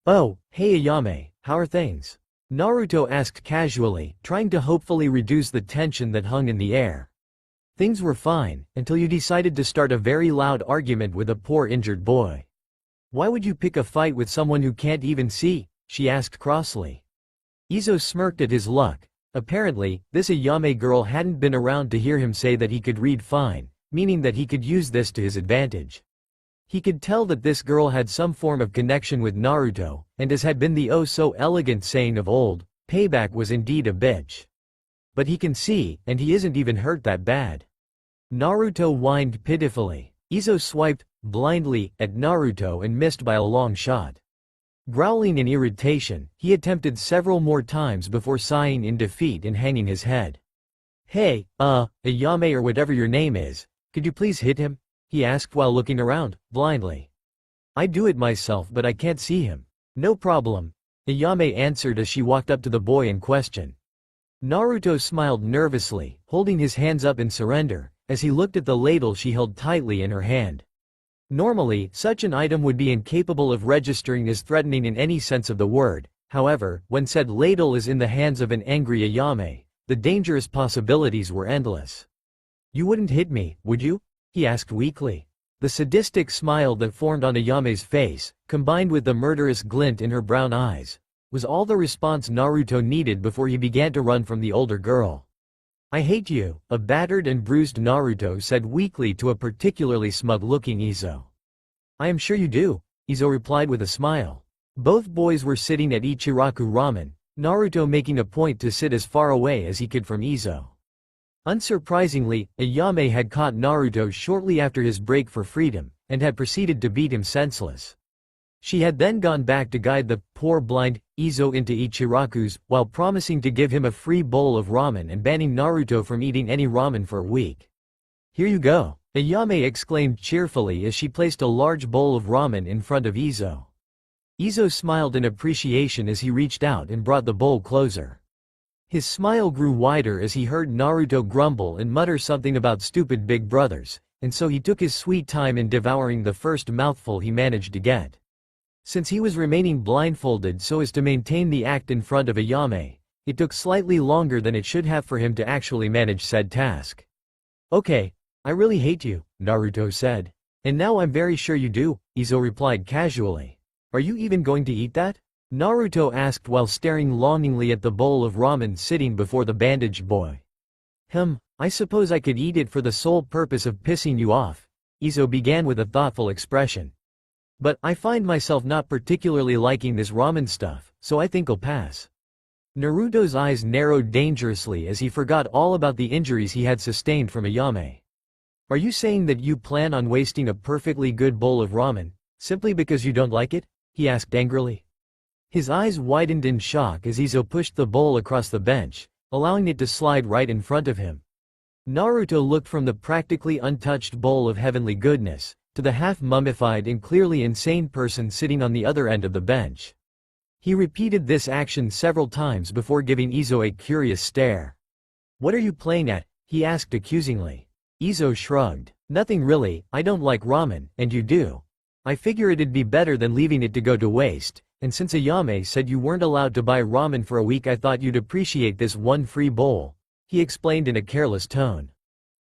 Speaker 1: Oh, hey Ayame, how are things? Naruto asked casually, trying to hopefully reduce the tension that hung in the air. Things were fine, until you decided to start a very loud argument with a poor injured boy. Why would you pick a fight with someone who can't even see? She asked crossly. Izo smirked at his luck. Apparently, this Ayame girl hadn't been around to hear him say that he could read fine, meaning that he could use this to his advantage. He could tell that this girl had some form of connection with Naruto, and as had been the oh-so-elegant saying of old, payback was indeed a bitch. But he can see, and he isn't even hurt that bad. Naruto whined pitifully. Izo swiped, blindly, at Naruto and missed by a long shot. Growling in irritation, he attempted several more times before sighing in defeat and hanging his head. Hey, Ayame or whatever your name is, could you please hit him? He asked while looking around, blindly. I'd do it myself, but I can't see him. No problem, Ayame answered as she walked up to the boy in question. Naruto smiled nervously, holding his hands up in surrender, as he looked at the ladle she held tightly in her hand. Normally, such an item would be incapable of registering as threatening in any sense of the word. However, when said ladle is in the hands of an angry Ayame, the dangerous possibilities were endless. You wouldn't hit me, would you? He asked weakly. The sadistic smile that formed on Ayame's face, combined with the murderous glint in her brown eyes, was all the response Naruto needed before he began to run from the older girl. "I hate you," a battered and bruised Naruto said weakly to a particularly smug-looking Izo. "I am sure you do," Izo replied with a smile. Both boys were sitting at Ichiraku Ramen, Naruto making a point to sit as far away as he could from Izo. Unsurprisingly, Ayame had caught Naruto shortly after his break for freedom, and had proceeded to beat him senseless. She had then gone back to guide the poor blind Izo into Ichiraku's, while promising to give him a free bowl of ramen and banning Naruto from eating any ramen for a week. "Here you go," Ayame exclaimed cheerfully as she placed a large bowl of ramen in front of Izo. Izo smiled in appreciation as he reached out and brought the bowl closer. His smile grew wider as he heard Naruto grumble and mutter something about stupid big brothers, and so he took his sweet time in devouring the first mouthful he managed to get. Since he was remaining blindfolded so as to maintain the act in front of Ayame, it took slightly longer than it should have for him to actually manage said task. "Okay, I really hate you," Naruto said. "And now I'm very sure you do," Izo replied casually. "Are you even going to eat that?" Naruto asked while staring longingly at the bowl of ramen sitting before the bandaged boy. I suppose I could eat it for the sole purpose of pissing you off," Izo began with a thoughtful expression. "But I find myself not particularly liking this ramen stuff, so I think I'll pass." Naruto's eyes narrowed dangerously as he forgot all about the injuries he had sustained from Ayame. "Are you saying that you plan on wasting a perfectly good bowl of ramen, simply because you don't like it?" he asked angrily. His eyes widened in shock as Izo pushed the bowl across the bench, allowing it to slide right in front of him. Naruto looked from the practically untouched bowl of heavenly goodness, to the half-mummified and clearly insane person sitting on the other end of the bench. He repeated this action several times before giving Izo a curious stare. "What are you playing at?" he asked accusingly. Izo shrugged. "Nothing really, I don't like ramen, and you do. I figure it'd be better than leaving it to go to waste. And since Ayame said you weren't allowed to buy ramen for a week, I thought you'd appreciate this one free bowl," he explained in a careless tone.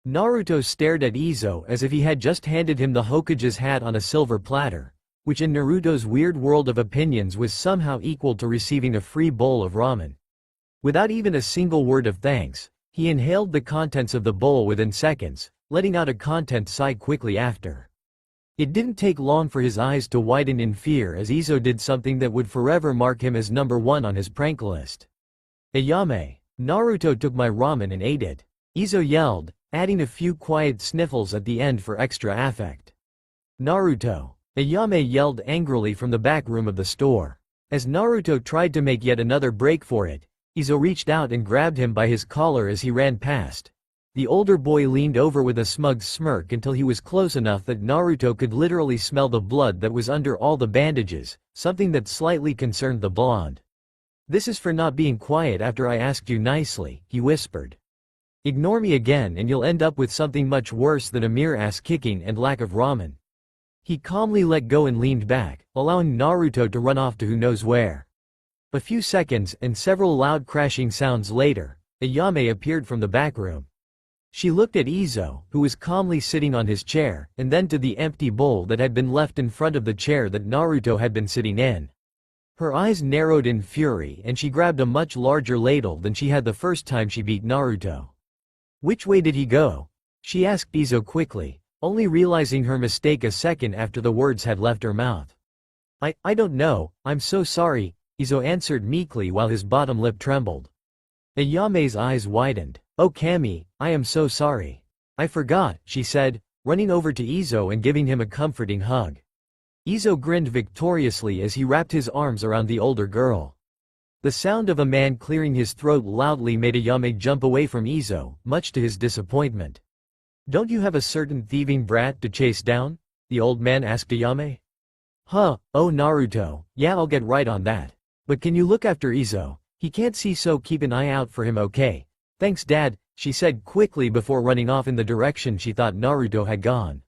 Speaker 1: Naruto stared at Izo as if he had just handed him the Hokage's hat on a silver platter, which in Naruto's weird world of opinions was somehow equal to receiving a free bowl of ramen. Without even a single word of thanks, he inhaled the contents of the bowl within seconds, letting out a content sigh quickly after. It didn't take long for his eyes to widen in fear as Izo did something that would forever mark him as number one on his prank list. "Ayame, Naruto took my ramen and ate it," Izo yelled, adding a few quiet sniffles at the end for extra affect. "Naruto!" Ayame yelled angrily from the back room of the store. As Naruto tried to make yet another break for it, Izo reached out and grabbed him by his collar as he ran past. The older boy leaned over with a smug smirk until he was close enough that Naruto could literally smell the blood that was under all the bandages, something that slightly concerned the blonde. "This is for not being quiet after I asked you nicely," he whispered. "Ignore me again and you'll end up with something much worse than a mere ass-kicking and lack of ramen." He calmly let go and leaned back, allowing Naruto to run off to who knows where. A few seconds and several loud crashing sounds later, Ayame appeared from the back room. She looked at Izo, who was calmly sitting on his chair, and then to the empty bowl that had been left in front of the chair that Naruto had been sitting in. Her eyes narrowed in fury and she grabbed a much larger ladle than she had the first time she beat Naruto. "Which way did he go?" she asked Izo quickly, only realizing her mistake a second after the words had left her mouth. I don't know, I'm so sorry," Izo answered meekly while his bottom lip trembled. Ayame's eyes widened. "Oh Kami, I am so sorry. I forgot," she said, running over to Izo and giving him a comforting hug. Izo grinned victoriously as he wrapped his arms around the older girl. The sound of a man clearing his throat loudly made Ayame jump away from Izo, much to his disappointment. "Don't you have a certain thieving brat to chase down?" the old man asked Ayame. Oh Naruto, yeah, I'll get right on that. But can you look after Izo? He can't see, so keep an eye out for him, okay? Thanks Dad," she said quickly before running off in the direction she thought Naruto had gone.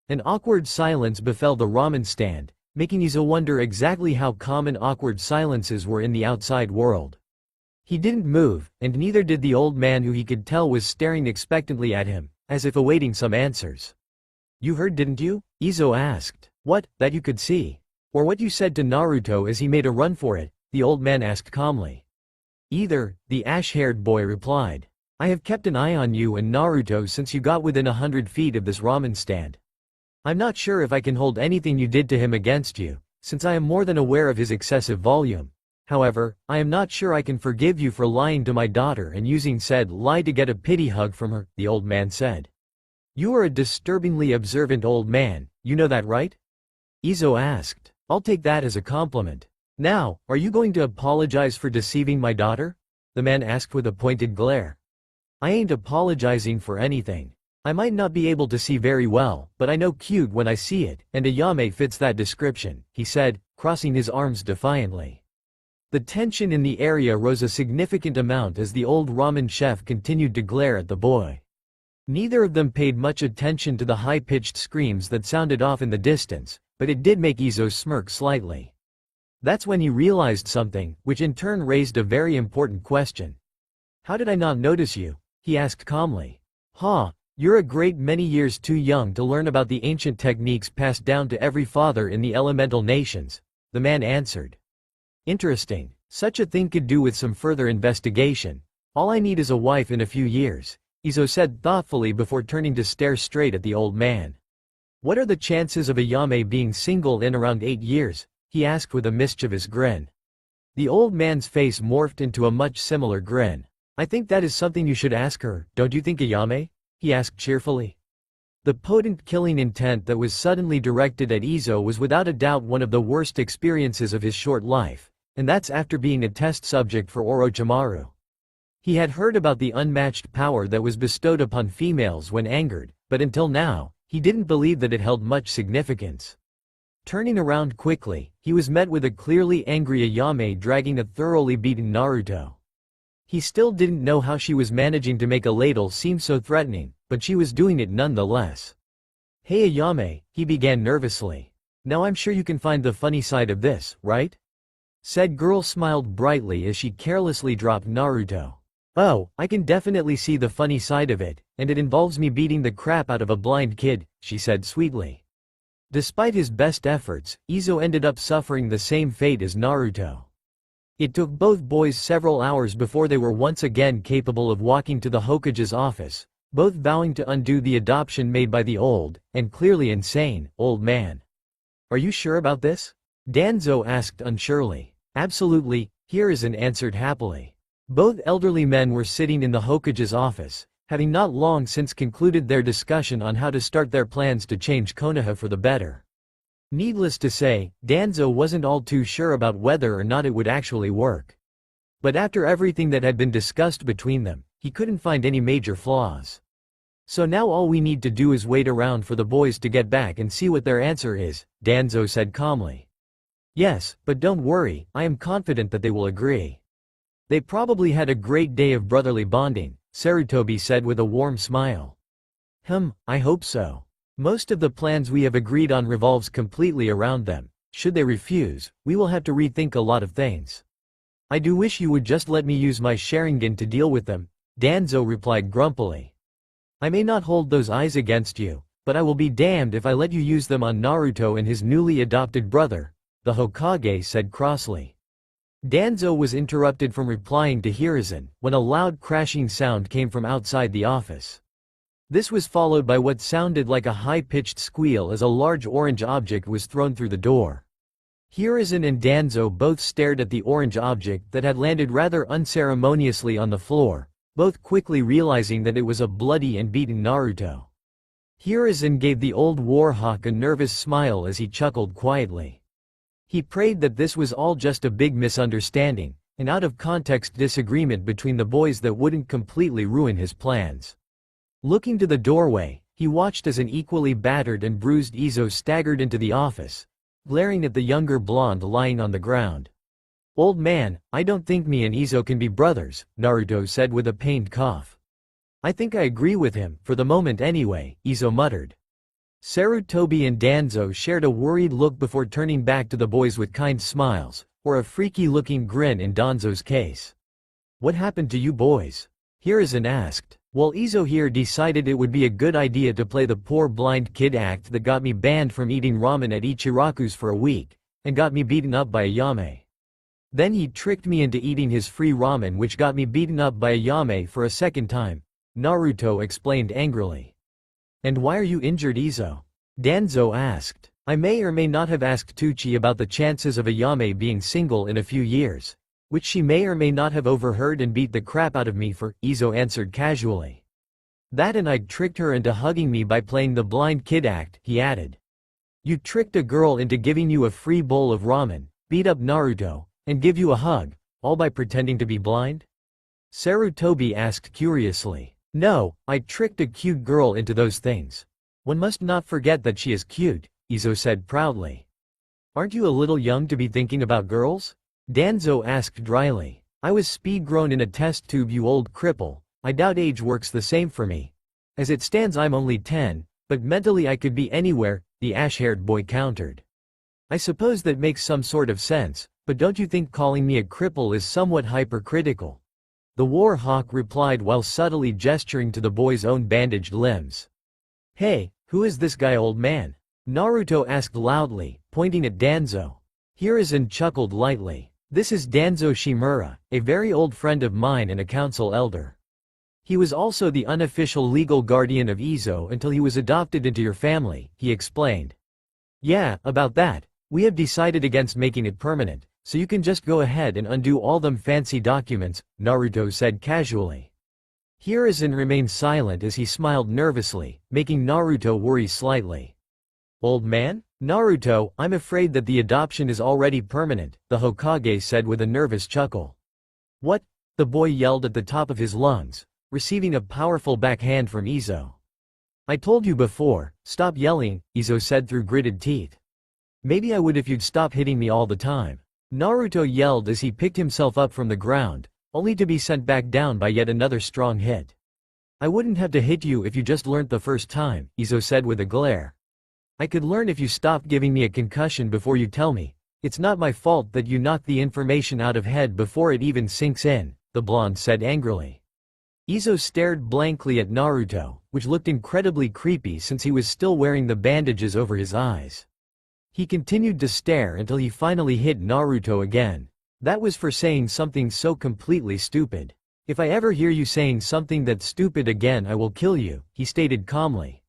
Speaker 1: An awkward silence befell the ramen stand, making Izo wonder exactly how common awkward silences were in the outside world. He didn't move, and neither did the old man, who he could tell was staring expectantly at him, as if awaiting some answers. You heard, didn't you? Izo asked. What, that you could see? Or what you said to Naruto as he made a run for it? The old man asked calmly. Either, the ash-haired boy replied. I have kept an eye on you and Naruto since you got within 100 feet of this ramen stand. I'm not sure if I can hold anything you did to him against you, since I am more than aware of his excessive volume. However, I am not sure I can forgive you for lying to my daughter and using said lie to get a pity hug from her, the old man said. You are a disturbingly observant old man, you know that, right? Izo asked. I'll take that as a compliment. Now, are you going to apologize for deceiving my daughter? The man asked with a pointed glare. I ain't apologizing for anything. I might not be able to see very well, but I know cute when I see it, and Ayame fits that description, he said, crossing his arms defiantly. The tension in the area rose a significant amount as the old ramen chef continued to glare at the boy. Neither of them paid much attention to the high-pitched screams that sounded off in the distance, but it did make Izo smirk slightly. That's when he realized something, which in turn raised a very important question. How did I not notice you? He asked calmly. You're a great many years too young to learn about the ancient techniques passed down to every father in the elemental nations, the man answered. Interesting, such a thing could do with some further investigation. All I need is a wife in a few years, Izo said thoughtfully before turning to stare straight at the old man. What are the chances of Ayame being single in around 8 years? He asked with a mischievous grin. The old man's face morphed into a much similar grin. I think that is something you should ask her, don't you think, Ayame? He asked cheerfully. The potent killing intent that was suddenly directed at Izo was without a doubt one of the worst experiences of his short life, and that's after being a test subject for Orochimaru. He had heard about the unmatched power that was bestowed upon females when angered, but until now, he didn't believe that it held much significance. Turning around quickly, he was met with a clearly angry Ayame dragging a thoroughly beaten Naruto. He still didn't know how she was managing to make a ladle seem so threatening, but she was doing it nonetheless. Hey Ayame, he began nervously. Now I'm sure you can find the funny side of this, right? Said girl smiled brightly as she carelessly dropped Naruto. Oh, I can definitely see the funny side of it, and it involves me beating the crap out of a blind kid, she said sweetly. Despite his best efforts, Izo ended up suffering the same fate as Naruto. It took both boys several hours before they were once again capable of walking to the Hokage's office, both vowing to undo the adoption made by the old, and clearly insane, old man. Are you sure about this? Danzo asked unsurely. Absolutely, Hiruzen answered happily. Both elderly men were sitting in the Hokage's office, having not long since concluded their discussion on how to start their plans to change Konoha for the better. Needless to say, Danzo wasn't all too sure about whether or not it would actually work. But after everything that had been discussed between them, he couldn't find any major flaws. So now all we need to do is wait around for the boys to get back and see what their answer is, Danzo said calmly. Yes, but don't worry, I am confident that they will agree. They probably had a great day of brotherly bonding, Sarutobi said with a warm smile. I hope so. Most of the plans we have agreed on revolves completely around them. Should they refuse, we will have to rethink a lot of things. I do wish you would just let me use my Sharingan to deal with them, Danzo replied grumpily. I may not hold those eyes against you, but I will be damned if I let you use them on Naruto and his newly adopted brother, the Hokage said crossly. Danzo was interrupted from replying to Hiruzen when a loud crashing sound came from outside the office. This was followed by what sounded like a high-pitched squeal as a large orange object was thrown through the door. Hiruzen and Danzo both stared at the orange object that had landed rather unceremoniously on the floor, both quickly realizing that it was a bloody and beaten Naruto. Hiruzen gave the old warhawk a nervous smile as he chuckled quietly. He prayed that this was all just a big misunderstanding, an out-of-context disagreement between the boys that wouldn't completely ruin his plans. Looking to the doorway, he watched as an equally battered and bruised Izo staggered into the office, glaring at the younger blonde lying on the ground. Old man, I don't think me and Izo can be brothers, Naruto said with a pained cough. I think I agree with him, for the moment anyway, Izo muttered. Sarutobi and Danzo shared a worried look before turning back to the boys with kind smiles, or a freaky-looking grin in Danzo's case. What happened to you boys? Hiruzen asked. Well, Izo here decided it would be a good idea to play the poor blind kid act that got me banned from eating ramen at Ichiraku's for a week, and got me beaten up by a Yame. Then he tricked me into eating his free ramen, which got me beaten up by a Yame for a second time, Naruto explained angrily. And why are you injured, Izo? Danzo asked. I may or may not have asked Tucci about the chances of a Yame being single in a few years, which she may or may not have overheard and beat the crap out of me for, Izo answered casually. That and I'd tricked her into hugging me by playing the blind kid act, he added. You tricked a girl into giving you a free bowl of ramen, beat up Naruto, and give you a hug, all by pretending to be blind? Sarutobi asked curiously. No, I tricked a cute girl into those things. One must not forget that she is cute, Izo said proudly. Aren't you a little young to be thinking about girls? Danzo asked dryly. I was speed-grown in a test tube, you old cripple. I doubt age works the same for me. As it stands I'm only 10, but mentally I could be anywhere, the ash-haired boy countered. I suppose that makes some sort of sense, but don't you think calling me a cripple is somewhat hypercritical? The war hawk replied while subtly gesturing to the boy's own bandaged limbs. Hey, who is this guy, old man? Naruto asked loudly, pointing at Danzo. Hiruzen chuckled lightly. This is Danzo Shimura, a very old friend of mine and a council elder. He was also the unofficial legal guardian of Izo until he was adopted into your family, he explained. Yeah, about that. We have decided against making it permanent, so you can just go ahead and undo all them fancy documents, Naruto said casually. Hiruzen remained silent as he smiled nervously, making Naruto worry slightly. Old man? Naruto, I'm afraid that the adoption is already permanent, the Hokage said with a nervous chuckle. What? The boy yelled at the top of his lungs, receiving a powerful backhand from Izo. I told you before, stop yelling, Izo said through gritted teeth. Maybe I would if you'd stop hitting me all the time. Naruto yelled as he picked himself up from the ground, only to be sent back down by yet another strong hit. I wouldn't have to hit you if you just learnt the first time, Izo said with a glare. I could learn if you stopped giving me a concussion before you tell me. It's not my fault that you knock the information out of head before it even sinks in, the blonde said angrily. Izo stared blankly at Naruto, which looked incredibly creepy since he was still wearing the bandages over his eyes. He continued to stare until he finally hit Naruto again. That was for saying something so completely stupid. If I ever hear you saying something that's stupid again I will kill you, he stated calmly.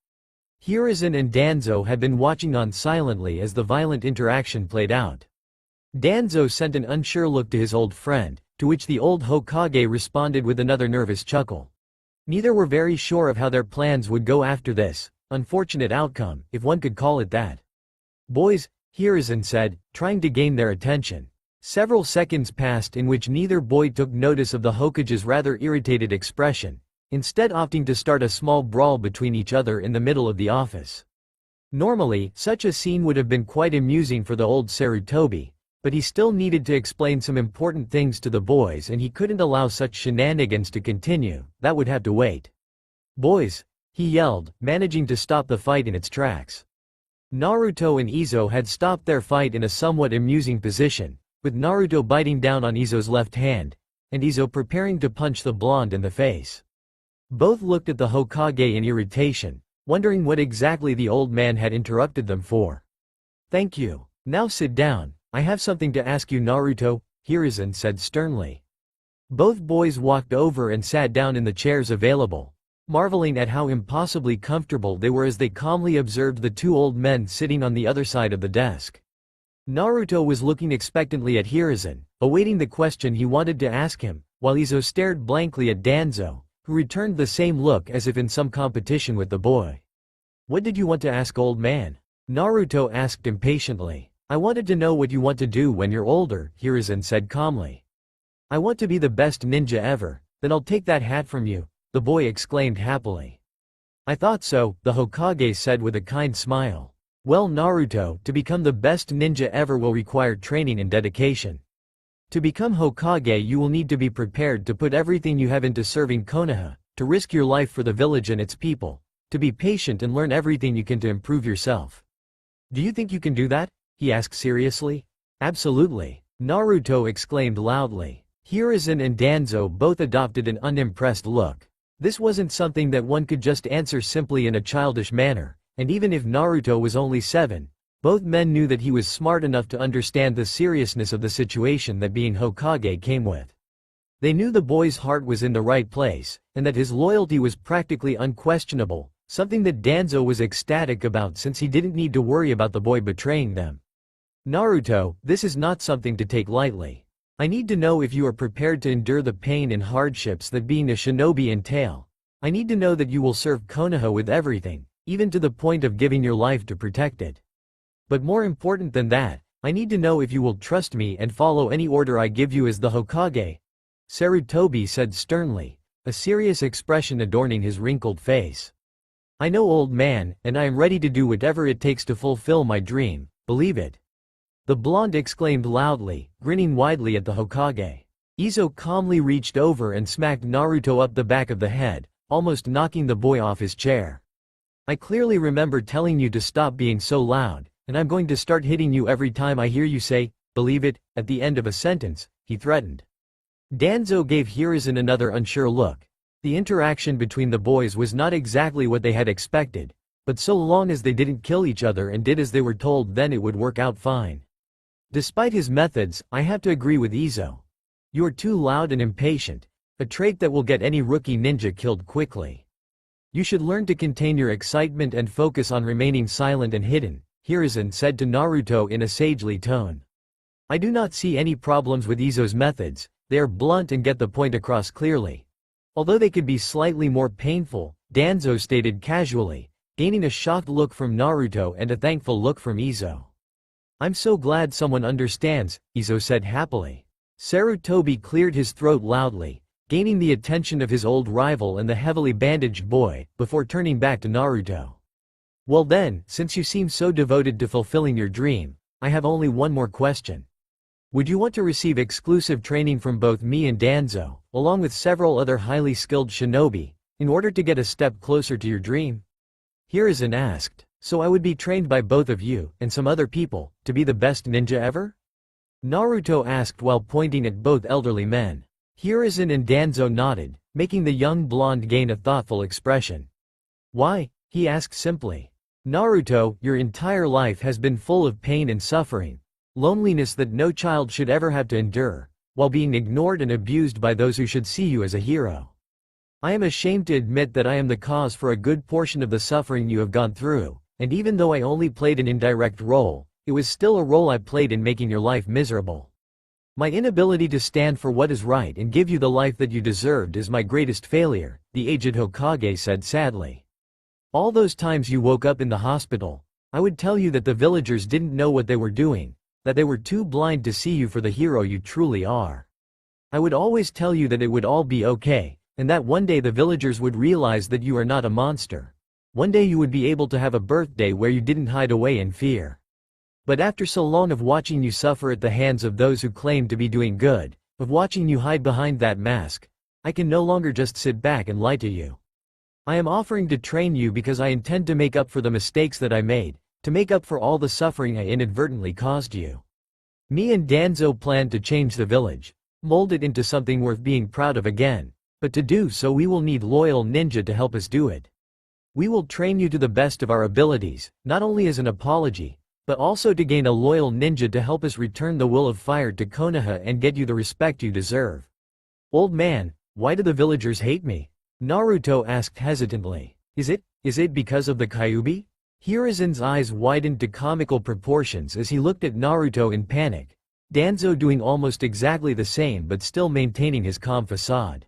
Speaker 1: Hiruzen and Danzo had been watching on silently as the violent interaction played out. Danzo sent an unsure look to his old friend, to which the old Hokage responded with another nervous chuckle. Neither were very sure of how their plans would go after this unfortunate outcome, if one could call it that. Boys, Hiruzen said, trying to gain their attention. Several seconds passed in which neither boy took notice of the Hokage's rather irritated expression, instead opting to start a small brawl between each other in the middle of the office. Normally, such a scene would have been quite amusing for the old Sarutobi, but he still needed to explain some important things to the boys and he couldn't allow such shenanigans to continue. That would have to wait. Boys, he yelled, managing to stop the fight in its tracks. Naruto and Izo had stopped their fight in a somewhat amusing position, with Naruto biting down on Izo's left hand, and Izo preparing to punch the blonde in the face. Both looked at the Hokage in irritation, wondering what exactly the old man had interrupted them for. Thank you. Now sit down, I have something to ask you, Naruto, Hiruzen said sternly. Both boys walked over and sat down in the chairs available, marveling at how impossibly comfortable they were as they calmly observed the two old men sitting on the other side of the desk. Naruto was looking expectantly at Hiruzen, awaiting the question he wanted to ask him, while Izo stared blankly at Danzo, who returned the same look as if in some competition with the boy. What did you want to ask, old man? Naruto asked impatiently. I wanted to know what you want to do when you're older, Hiruzen said calmly. I want to be the best ninja ever, then I'll take that hat from you, the boy exclaimed happily. I thought so, the Hokage said with a kind smile. Well, Naruto, to become the best ninja ever will require training and dedication. To become Hokage you will need to be prepared to put everything you have into serving Konoha, to risk your life for the village and its people, to be patient and learn everything you can to improve yourself. Do you think you can do that? He asked seriously. Absolutely, Naruto exclaimed loudly. Hiruzen and Danzo both adopted an unimpressed look. This wasn't something that one could just answer simply in a childish manner, and even if Naruto was only 7, both men knew that he was smart enough to understand the seriousness of the situation that being Hokage came with. They knew the boy's heart was in the right place, and that his loyalty was practically unquestionable, something that Danzo was ecstatic about since he didn't need to worry about the boy betraying them. Naruto, this is not something to take lightly. I need to know if you are prepared to endure the pain and hardships that being a shinobi entail. I need to know that you will serve Konoha with everything, even to the point of giving your life to protect it. But more important than that, I need to know if you will trust me and follow any order I give you as the Hokage. Sarutobi said sternly, a serious expression adorning his wrinkled face. I know, old man, and I am ready to do whatever it takes to fulfill my dream, believe it. The blonde exclaimed loudly, grinning widely at the Hokage. Izo calmly reached over and smacked Naruto up the back of the head, almost knocking the boy off his chair. I clearly remember telling you to stop being so loud, and I'm going to start hitting you every time I hear you say, believe it, at the end of a sentence, he threatened. Danzo gave Hiruzen another unsure look. The interaction between the boys was not exactly what they had expected, but so long as they didn't kill each other and did as they were told, then it would work out fine. Despite his methods, I have to agree with Izo. You are too loud and impatient, a trait that will get any rookie ninja killed quickly. You should learn to contain your excitement and focus on remaining silent and hidden, Hiruzen said to Naruto in a sagely tone. I do not see any problems with Izo's methods, they are blunt and get the point across clearly. Although they could be slightly more painful, Danzo stated casually, gaining a shocked look from Naruto and a thankful look from Izo. I'm so glad someone understands, Izo said happily. Sarutobi cleared his throat loudly, gaining the attention of his old rival and the heavily bandaged boy, before turning back to Naruto. Well then, since you seem so devoted to fulfilling your dream, I have only one more question. Would you want to receive exclusive training from both me and Danzo, along with several other highly skilled shinobi, in order to get a step closer to your dream? Hiruzen asked. So I would be trained by both of you, and some other people, to be the best ninja ever? Naruto asked while pointing at both elderly men. Hiruzen and Danzo nodded, making the young blonde gain a thoughtful expression. Why? He asked simply. Naruto, your entire life has been full of pain and suffering, loneliness that no child should ever have to endure, while being ignored and abused by those who should see you as a hero. I am ashamed to admit that I am the cause for a good portion of the suffering you have gone through. And even though I only played an indirect role, it was still a role I played in making your life miserable. My inability to stand for what is right and give you the life that you deserved is my greatest failure, the aged Hokage said sadly. All those times you woke up in the hospital, I would tell you that the villagers didn't know what they were doing, that they were too blind to see you for the hero you truly are. I would always tell you that it would all be okay, and that one day the villagers would realize that you are not a monster. One day you would be able to have a birthday where you didn't hide away in fear. But after so long of watching you suffer at the hands of those who claim to be doing good, of watching you hide behind that mask, I can no longer just sit back and lie to you. I am offering to train you because I intend to make up for the mistakes that I made, to make up for all the suffering I inadvertently caused you. Me and Danzo plan to change the village, mold it into something worth being proud of again, but to do so we will need loyal ninja to help us do it. We will train you to the best of our abilities, not only as an apology, but also to gain a loyal ninja to help us return the will of fire to Konoha and get you the respect you deserve. Old man, why do the villagers hate me? Naruto asked hesitantly. Is it because of the Kyuubi? Hiruzen's eyes widened to comical proportions as he looked at Naruto in panic, Danzo doing almost exactly the same but still maintaining his calm facade.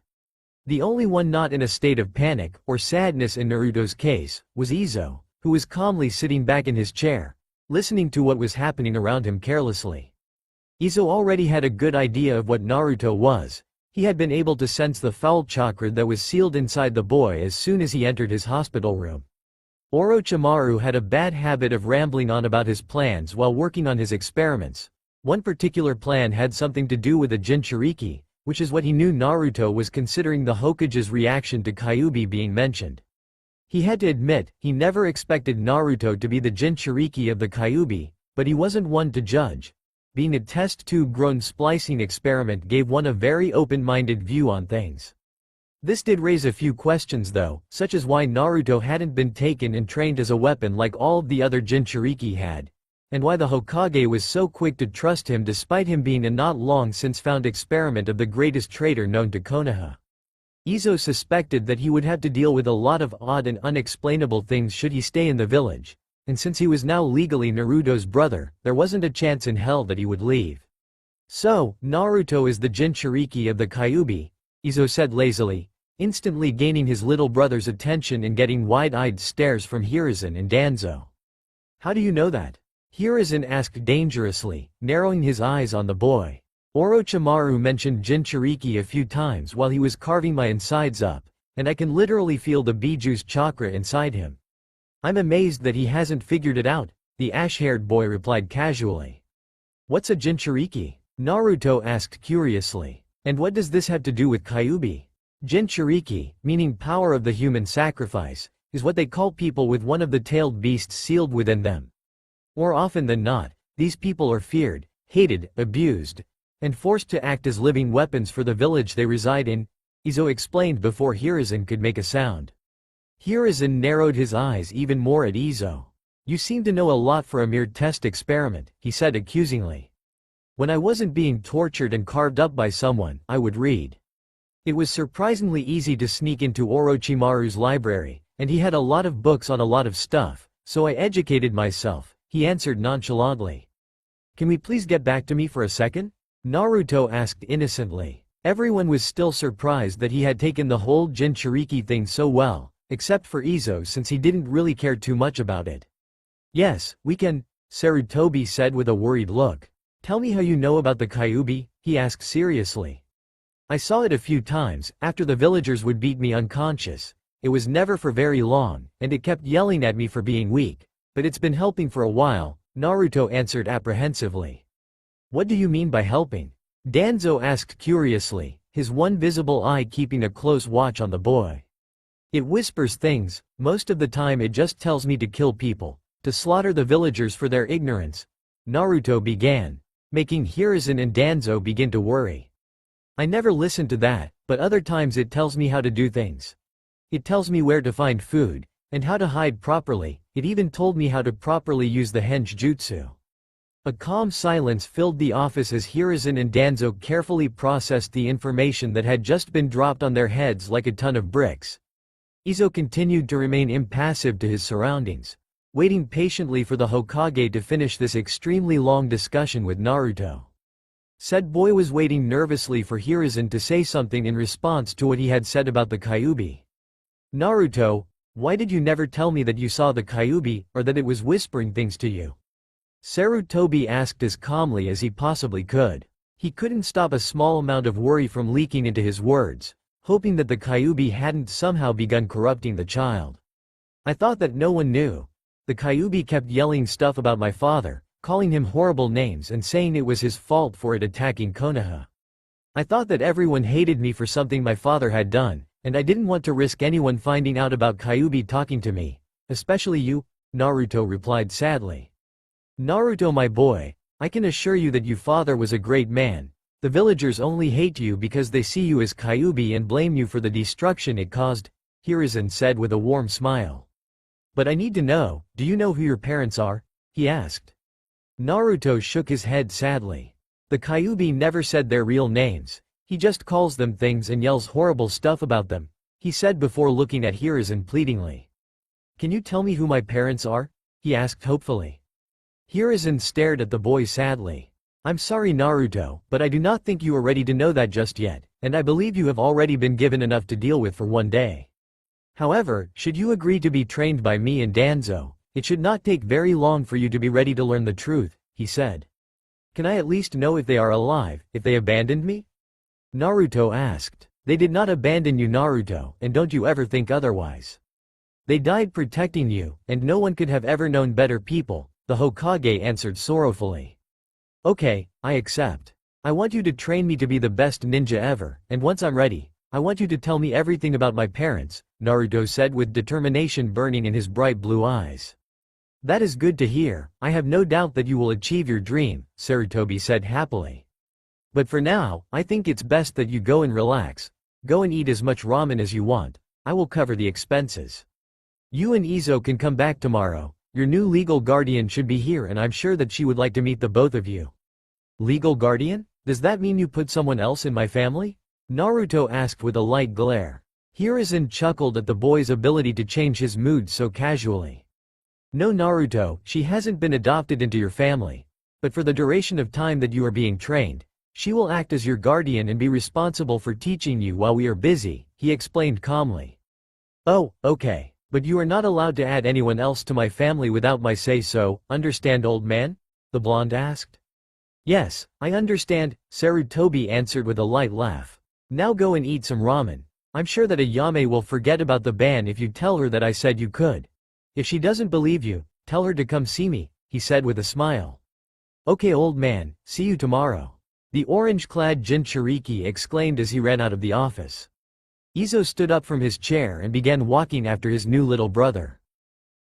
Speaker 1: The only one not in a state of panic or sadness in Naruto's case was Izo, who was calmly sitting back in his chair, listening to what was happening around him carelessly. Izo already had a good idea of what Naruto was. He had been able to sense the foul chakra that was sealed inside the boy as soon as he entered his hospital room. Orochimaru had a bad habit of rambling on about his plans while working on his experiments. One particular plan had something to do with a Jinchuriki, which is what he knew Naruto was considering the Hokage's reaction to Kyuubi being mentioned. He had to admit, he never expected Naruto to be the Jinchuriki of the Kyuubi, but he wasn't one to judge. Being a test tube grown splicing experiment gave one a very open-minded view on things. This did raise a few questions though, such as why Naruto hadn't been taken and trained as a weapon like all of the other Jinchuriki had, and why the Hokage was so quick to trust him despite him being a not long since found experiment of the greatest traitor known to Konoha. Izo suspected that he would have to deal with a lot of odd and unexplainable things should he stay in the village, and since he was now legally Naruto's brother, there wasn't a chance in hell that he would leave. So, Naruto is the Jinchuriki of the Kyuubi, Izo said lazily, instantly gaining his little brother's attention and getting wide-eyed stares from Hiruzen and Danzo. How do you know that? Hiruzen asked dangerously, narrowing his eyes on the boy. Orochimaru mentioned Jinchuriki a few times while he was carving my insides up, and I can literally feel the Biju's chakra inside him. I'm amazed that he hasn't figured it out, the ash-haired boy replied casually. What's a Jinchuriki? Naruto asked curiously. And what does this have to do with Kyuubi? Jinchuriki, meaning power of the human sacrifice, is what they call people with one of the tailed beasts sealed within them. More often than not, these people are feared, hated, abused, and forced to act as living weapons for the village they reside in, Izo explained before Hiruzen could make a sound. Hiruzen narrowed his eyes even more at Izo. You seem to know a lot for a mere test experiment, he said accusingly. When I wasn't being tortured and carved up by someone, I would read. It was surprisingly easy to sneak into Orochimaru's library, and he had a lot of books on a lot of stuff, so I educated myself, he answered nonchalantly. Can we please get back to me for a second? Naruto asked innocently. Everyone was still surprised that he had taken the whole Jinchuriki thing so well, except for Izo since he didn't really care too much about it. Yes, we can, Sarutobi said with a worried look. Tell me how you know about the Kyuubi, he asked seriously. I saw it a few times, after the villagers would beat me unconscious. It was never for very long, and it kept yelling at me for being weak. But it's been helping for a while, Naruto answered apprehensively. What do you mean by helping? Danzo asked curiously, his one visible eye keeping a close watch on the boy. It whispers things, most of the time it just tells me to kill people, to slaughter the villagers for their ignorance, Naruto began, making Hiruzen and Danzo begin to worry. I never listen to that, but other times it tells me how to do things. It tells me where to find food, and how to hide properly. It even told me how to properly use the henge jutsu. A calm silence filled the office as Hiruzen and Danzo carefully processed the information that had just been dropped on their heads like a ton of bricks. Izo continued to remain impassive to his surroundings, waiting patiently for the Hokage to finish this extremely long discussion with Naruto. Said boy was waiting nervously for Hiruzen to say something in response to what he had said about the Kyuubi. Naruto, why did you never tell me that you saw the Kyuubi, or that it was whispering things to you? Sarutobi asked as calmly as he possibly could. He couldn't stop a small amount of worry from leaking into his words, hoping that the Kyuubi hadn't somehow begun corrupting the child. I thought that no one knew. The Kyuubi kept yelling stuff about my father, calling him horrible names and saying it was his fault for it attacking Konoha. I thought that everyone hated me for something my father had done, and I didn't want to risk anyone finding out about Kyuubi talking to me, especially you, Naruto replied sadly. Naruto my boy, I can assure you that your father was a great man. The villagers only hate you because they see you as Kyuubi and blame you for the destruction it caused, Hiruzen said with a warm smile. But I need to know, do you know who your parents are? He asked. Naruto shook his head sadly. The Kyuubi never said their real names, he just calls them things and yells horrible stuff about them, he said before looking at Hiruzen pleadingly. Can you tell me who my parents are? He asked hopefully. Hiruzen stared at the boy sadly. I'm sorry Naruto, but I do not think you are ready to know that just yet, and I believe you have already been given enough to deal with for one day. However, should you agree to be trained by me and Danzo, it should not take very long for you to be ready to learn the truth, he said. Can I at least know if they are alive, if they abandoned me? Naruto asked. They did not abandon you Naruto, and don't you ever think otherwise. They died protecting you, and no one could have ever known better people, the Hokage answered sorrowfully. Okay, I accept. I want you to train me to be the best ninja ever, and once I'm ready, I want you to tell me everything about my parents, Naruto said with determination burning in his bright blue eyes. That is good to hear, I have no doubt that you will achieve your dream, Sarutobi said happily. But for now, I think it's best that you go and relax. Go and eat as much ramen as you want. I will cover the expenses. You and Izo can come back tomorrow. Your new legal guardian should be here and I'm sure that she would like to meet the both of you. Legal guardian? Does that mean you put someone else in my family? Naruto asked with a light glare. Hiruzen chuckled at the boy's ability to change his mood so casually. No, Naruto, she hasn't been adopted into your family. But for the duration of time that you are being trained, she will act as your guardian and be responsible for teaching you while we are busy, he explained calmly. Oh, okay. But you are not allowed to add anyone else to my family without my say-so, understand, old man? The blonde asked. Yes, I understand, Sarutobi answered with a light laugh. Now go and eat some ramen. I'm sure that Ayame will forget about the ban if you tell her that I said you could. If she doesn't believe you, tell her to come see me, he said with a smile. Okay, old man, see you tomorrow. The orange-clad Jinchuriki exclaimed as he ran out of the office. Izo stood up from his chair and began walking after his new little brother.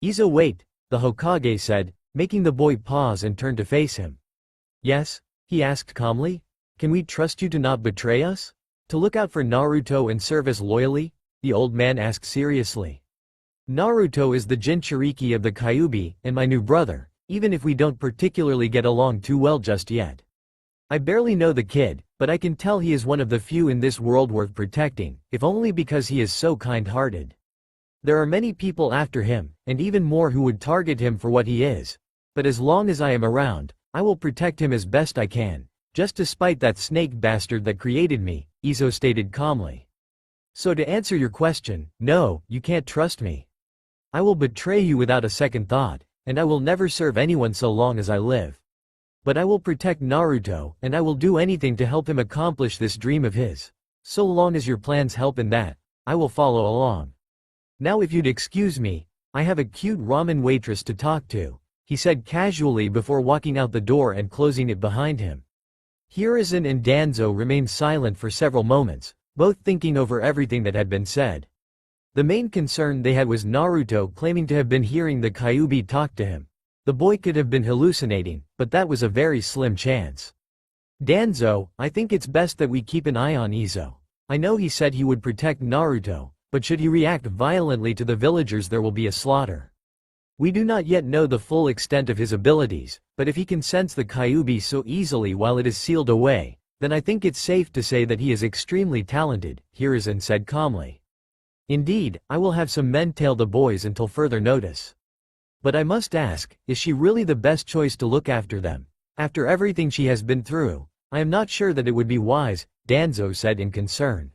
Speaker 1: Izo, wait, the Hokage said, making the boy pause and turn to face him. Yes? He asked calmly. Can we trust you to not betray us? To look out for Naruto and serve us loyally? The old man asked seriously. Naruto is the Jinchuriki of the Kyuubi, and my new brother, even if we don't particularly get along too well just yet. I barely know the kid, but I can tell he is one of the few in this world worth protecting, if only because he is so kind-hearted. There are many people after him, and even more who would target him for what he is. But as long as I am around, I will protect him as best I can, just despite that snake bastard that created me, Izo stated calmly. So to answer your question, no, you can't trust me. I will betray you without a second thought, and I will never serve anyone so long as I live. But I will protect Naruto, and I will do anything to help him accomplish this dream of his. So long as your plans help in that, I will follow along. Now if you'd excuse me, I have a cute ramen waitress to talk to, he said casually before walking out the door and closing it behind him. Hiruzen and Danzo remained silent for several moments, both thinking over everything that had been said. The main concern they had was Naruto claiming to have been hearing the Kyuubi talk to him. The boy could have been hallucinating, but that was a very slim chance. Danzo, I think it's best that we keep an eye on Izo. I know he said he would protect Naruto, but should he react violently to the villagers there will be a slaughter. We do not yet know the full extent of his abilities, but if he can sense the Kyuubi so easily while it is sealed away, then I think it's safe to say that he is extremely talented, Hiruzen said calmly. Indeed, I will have some men tail the boys until further notice. But I must ask, is she really the best choice to look after them? After everything she has been through, I am not sure that it would be wise, Danzo said in concern.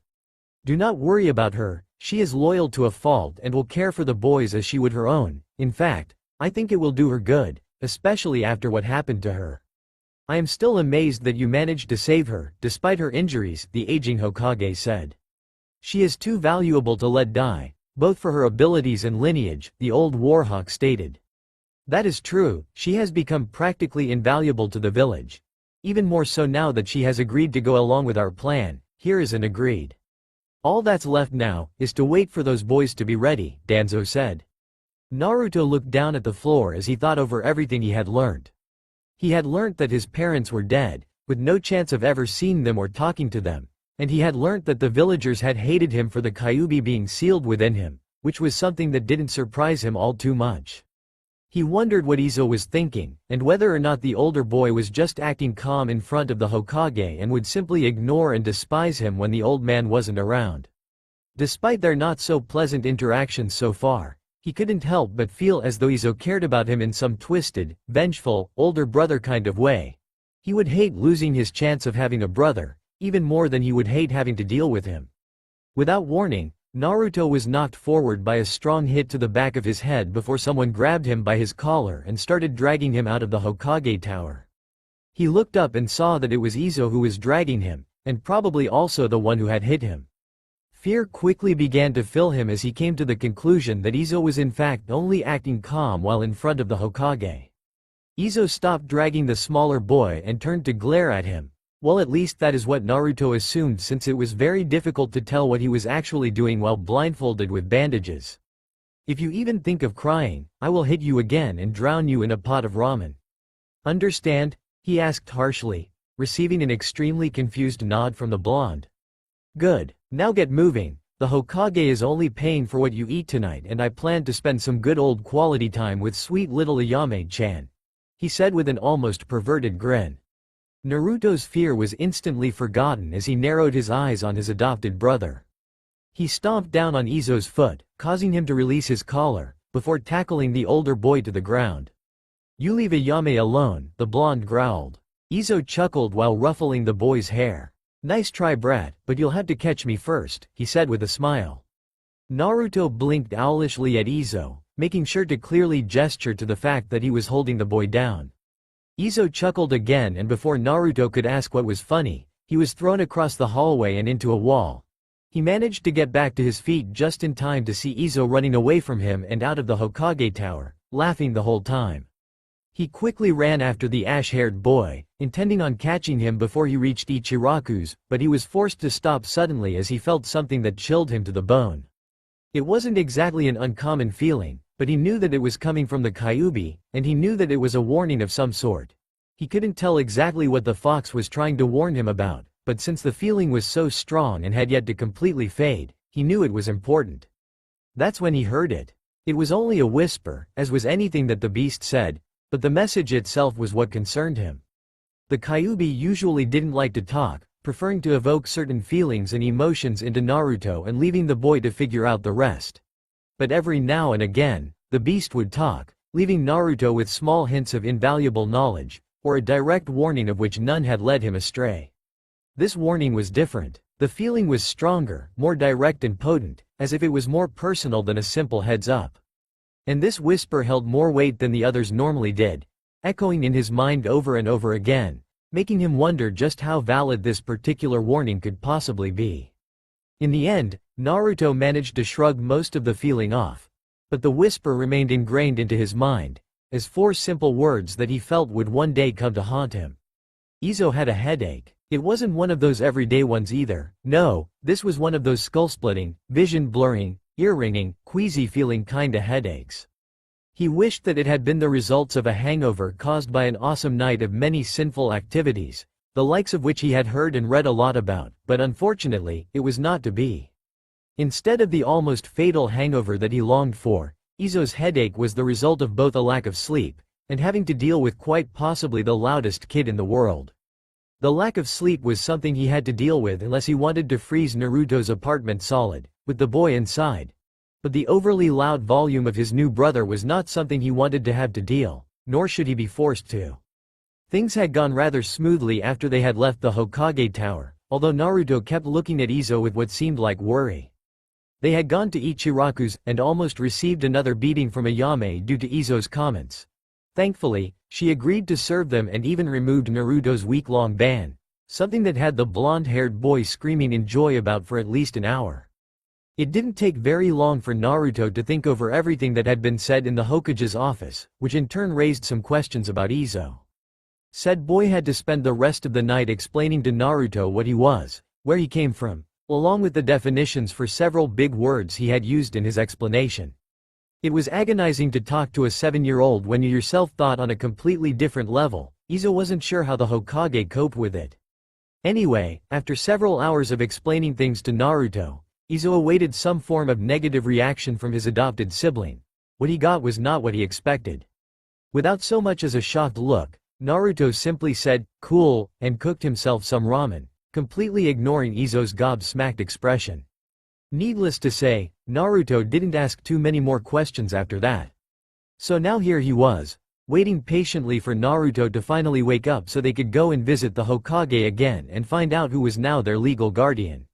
Speaker 1: Do not worry about her, she is loyal to a fault and will care for the boys as she would her own. In fact, I think it will do her good, especially after what happened to her. I am still amazed that you managed to save her, despite her injuries, the aging Hokage said. She is too valuable to let die, both for her abilities and lineage, the old Warhawk stated. That is true, she has become practically invaluable to the village. Even more so now that she has agreed to go along with our plan, Hiruzen agreed. All that's left now, is to wait for those boys to be ready, Danzo said. Naruto looked down at the floor as he thought over everything he had learned. He had learnt that his parents were dead, with no chance of ever seeing them or talking to them, and he had learnt that the villagers had hated him for the Kyuubi being sealed within him, which was something that didn't surprise him all too much. He wondered what Izo was thinking, and whether or not the older boy was just acting calm in front of the Hokage and would simply ignore and despise him when the old man wasn't around. Despite their not so pleasant interactions so far, he couldn't help but feel as though Izo cared about him in some twisted, vengeful, older brother kind of way. He would hate losing his chance of having a brother, even more than he would hate having to deal with him. Without warning, Naruto was knocked forward by a strong hit to the back of his head before someone grabbed him by his collar and started dragging him out of the Hokage tower. He looked up and saw that it was Izo who was dragging him, and probably also the one who had hit him. Fear quickly began to fill him as he came to the conclusion that Izo was in fact only acting calm while in front of the Hokage. Izo stopped dragging the smaller boy and turned to glare at him. Well, at least that is what Naruto assumed, since it was very difficult to tell what he was actually doing while blindfolded with bandages. If you even think of crying, I will hit you again and drown you in a pot of ramen. Understand? He asked harshly, receiving an extremely confused nod from the blonde. Good, Now get moving, the Hokage is only paying for what you eat tonight and I plan to spend some good old quality time with sweet little Ayame-chan," he said with an almost perverted grin. Naruto's fear was instantly forgotten as he narrowed his eyes on his adopted brother. He stomped down on Izo's foot, causing him to release his collar, before tackling the older boy to the ground. "You leave Ayame alone," the blonde growled. Izo chuckled while ruffling the boy's hair. "Nice try, brat, but you'll have to catch me first," he said with a smile. Naruto blinked owlishly at Izo, making sure to clearly gesture to the fact that he was holding the boy down. Izo chuckled again, and before Naruto could ask what was funny, he was thrown across the hallway and into a wall. He managed to get back to his feet just in time to see Izo running away from him and out of the Hokage tower, laughing the whole time. He quickly ran after the ash-haired boy, intending on catching him before he reached Ichiraku's, but he was forced to stop suddenly as he felt something that chilled him to the bone. It wasn't exactly an uncommon feeling, but he knew that it was coming from the Kyuubi, and he knew that it was a warning of some sort. He couldn't tell exactly what the fox was trying to warn him about, but since the feeling was so strong and had yet to completely fade, he knew it was important. That's when he heard it. It was only a whisper, as was anything that the beast said, but the message itself was what concerned him. The Kyuubi usually didn't like to talk, preferring to evoke certain feelings and emotions into Naruto and leaving the boy to figure out the rest. But every now and again, the beast would talk, leaving Naruto with small hints of invaluable knowledge, or a direct warning of which none had led him astray. This warning was different. The feeling was stronger, more direct and potent, as if it was more personal than a simple heads-up. And this whisper held more weight than the others normally did, echoing in his mind over and over again, making him wonder just how valid this particular warning could possibly be. In the end, Naruto managed to shrug most of the feeling off, but the whisper remained ingrained into his mind, as 4 simple words that he felt would one day come to haunt him. Izo had a headache. It wasn't one of those everyday ones either. No, this was one of those skull-splitting, vision-blurring, ear-ringing, queasy-feeling kinda headaches. He wished that it had been the results of a hangover caused by an awesome night of many sinful activities, the likes of which he had heard and read a lot about, but unfortunately, it was not to be. Instead of the almost fatal hangover that he longed for, Izo's headache was the result of both a lack of sleep, and having to deal with quite possibly the loudest kid in the world. The lack of sleep was something he had to deal with unless he wanted to freeze Naruto's apartment solid, with the boy inside. But the overly loud volume of his new brother was not something he wanted to have to deal, nor should he be forced to. Things had gone rather smoothly after they had left the Hokage tower, although Naruto kept looking at Izo with what seemed like worry. They had gone to Ichiraku's and almost received another beating from Ayame due to Izo's comments. Thankfully, she agreed to serve them and even removed Naruto's week-long ban, something that had the blonde-haired boy screaming in joy about for at least an hour. It didn't take very long for Naruto to think over everything that had been said in the Hokage's office, which in turn raised some questions about Izo. Said boy had to spend the rest of the night explaining to Naruto what he was, where he came from, along with the definitions for several big words he had used in his explanation. It was agonizing to talk to a 7-year-old when you yourself thought on a completely different level. Izo wasn't sure how the Hokage coped with it. Anyway, after several hours of explaining things to Naruto, Izo awaited some form of negative reaction from his adopted sibling. What he got was not what he expected. Without so much as a shocked look, Naruto simply said, "Cool," and cooked himself some ramen, completely ignoring Izo's gobsmacked expression. Needless to say, Naruto didn't ask too many more questions after that. So now here he was, waiting patiently for Naruto to finally wake up so they could go and visit the Hokage again and find out who was now their legal guardian.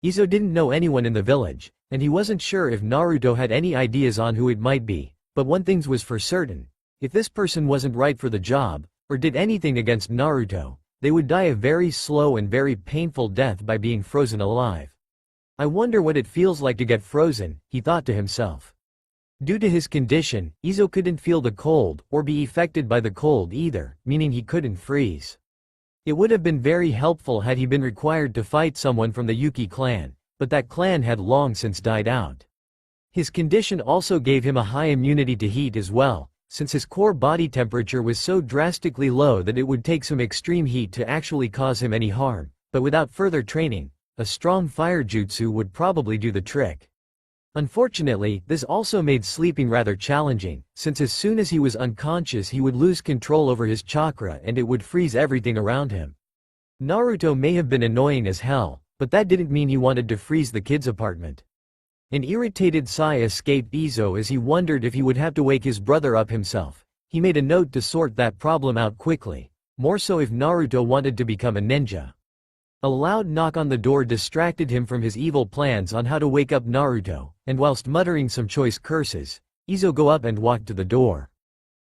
Speaker 1: Izo didn't know anyone in the village, and he wasn't sure if Naruto had any ideas on who it might be, but one thing was for certain: if this person wasn't right for the job, or did anything against Naruto, they would die a very slow and very painful death by being frozen alive. I wonder what it feels like to get frozen, he thought to himself. Due to his condition, Izo couldn't feel the cold, or be affected by the cold either, meaning he couldn't freeze. It would have been very helpful had he been required to fight someone from the Yuki clan, but that clan had long since died out. His condition also gave him a high immunity to heat as well, since his core body temperature was so drastically low that it would take some extreme heat to actually cause him any harm, but without further training, a strong fire jutsu would probably do the trick. Unfortunately, this also made sleeping rather challenging, since as soon as he was unconscious he would lose control over his chakra and it would freeze everything around him. Naruto may have been annoying as hell, but that didn't mean he wanted to freeze the kid's apartment. An irritated sigh escaped Izo as he wondered if he would have to wake his brother up himself. He made a note to sort that problem out quickly, more so if Naruto wanted to become a ninja. A loud knock on the door distracted him from his evil plans on how to wake up Naruto, and whilst muttering some choice curses, Izo got up and walked to the door.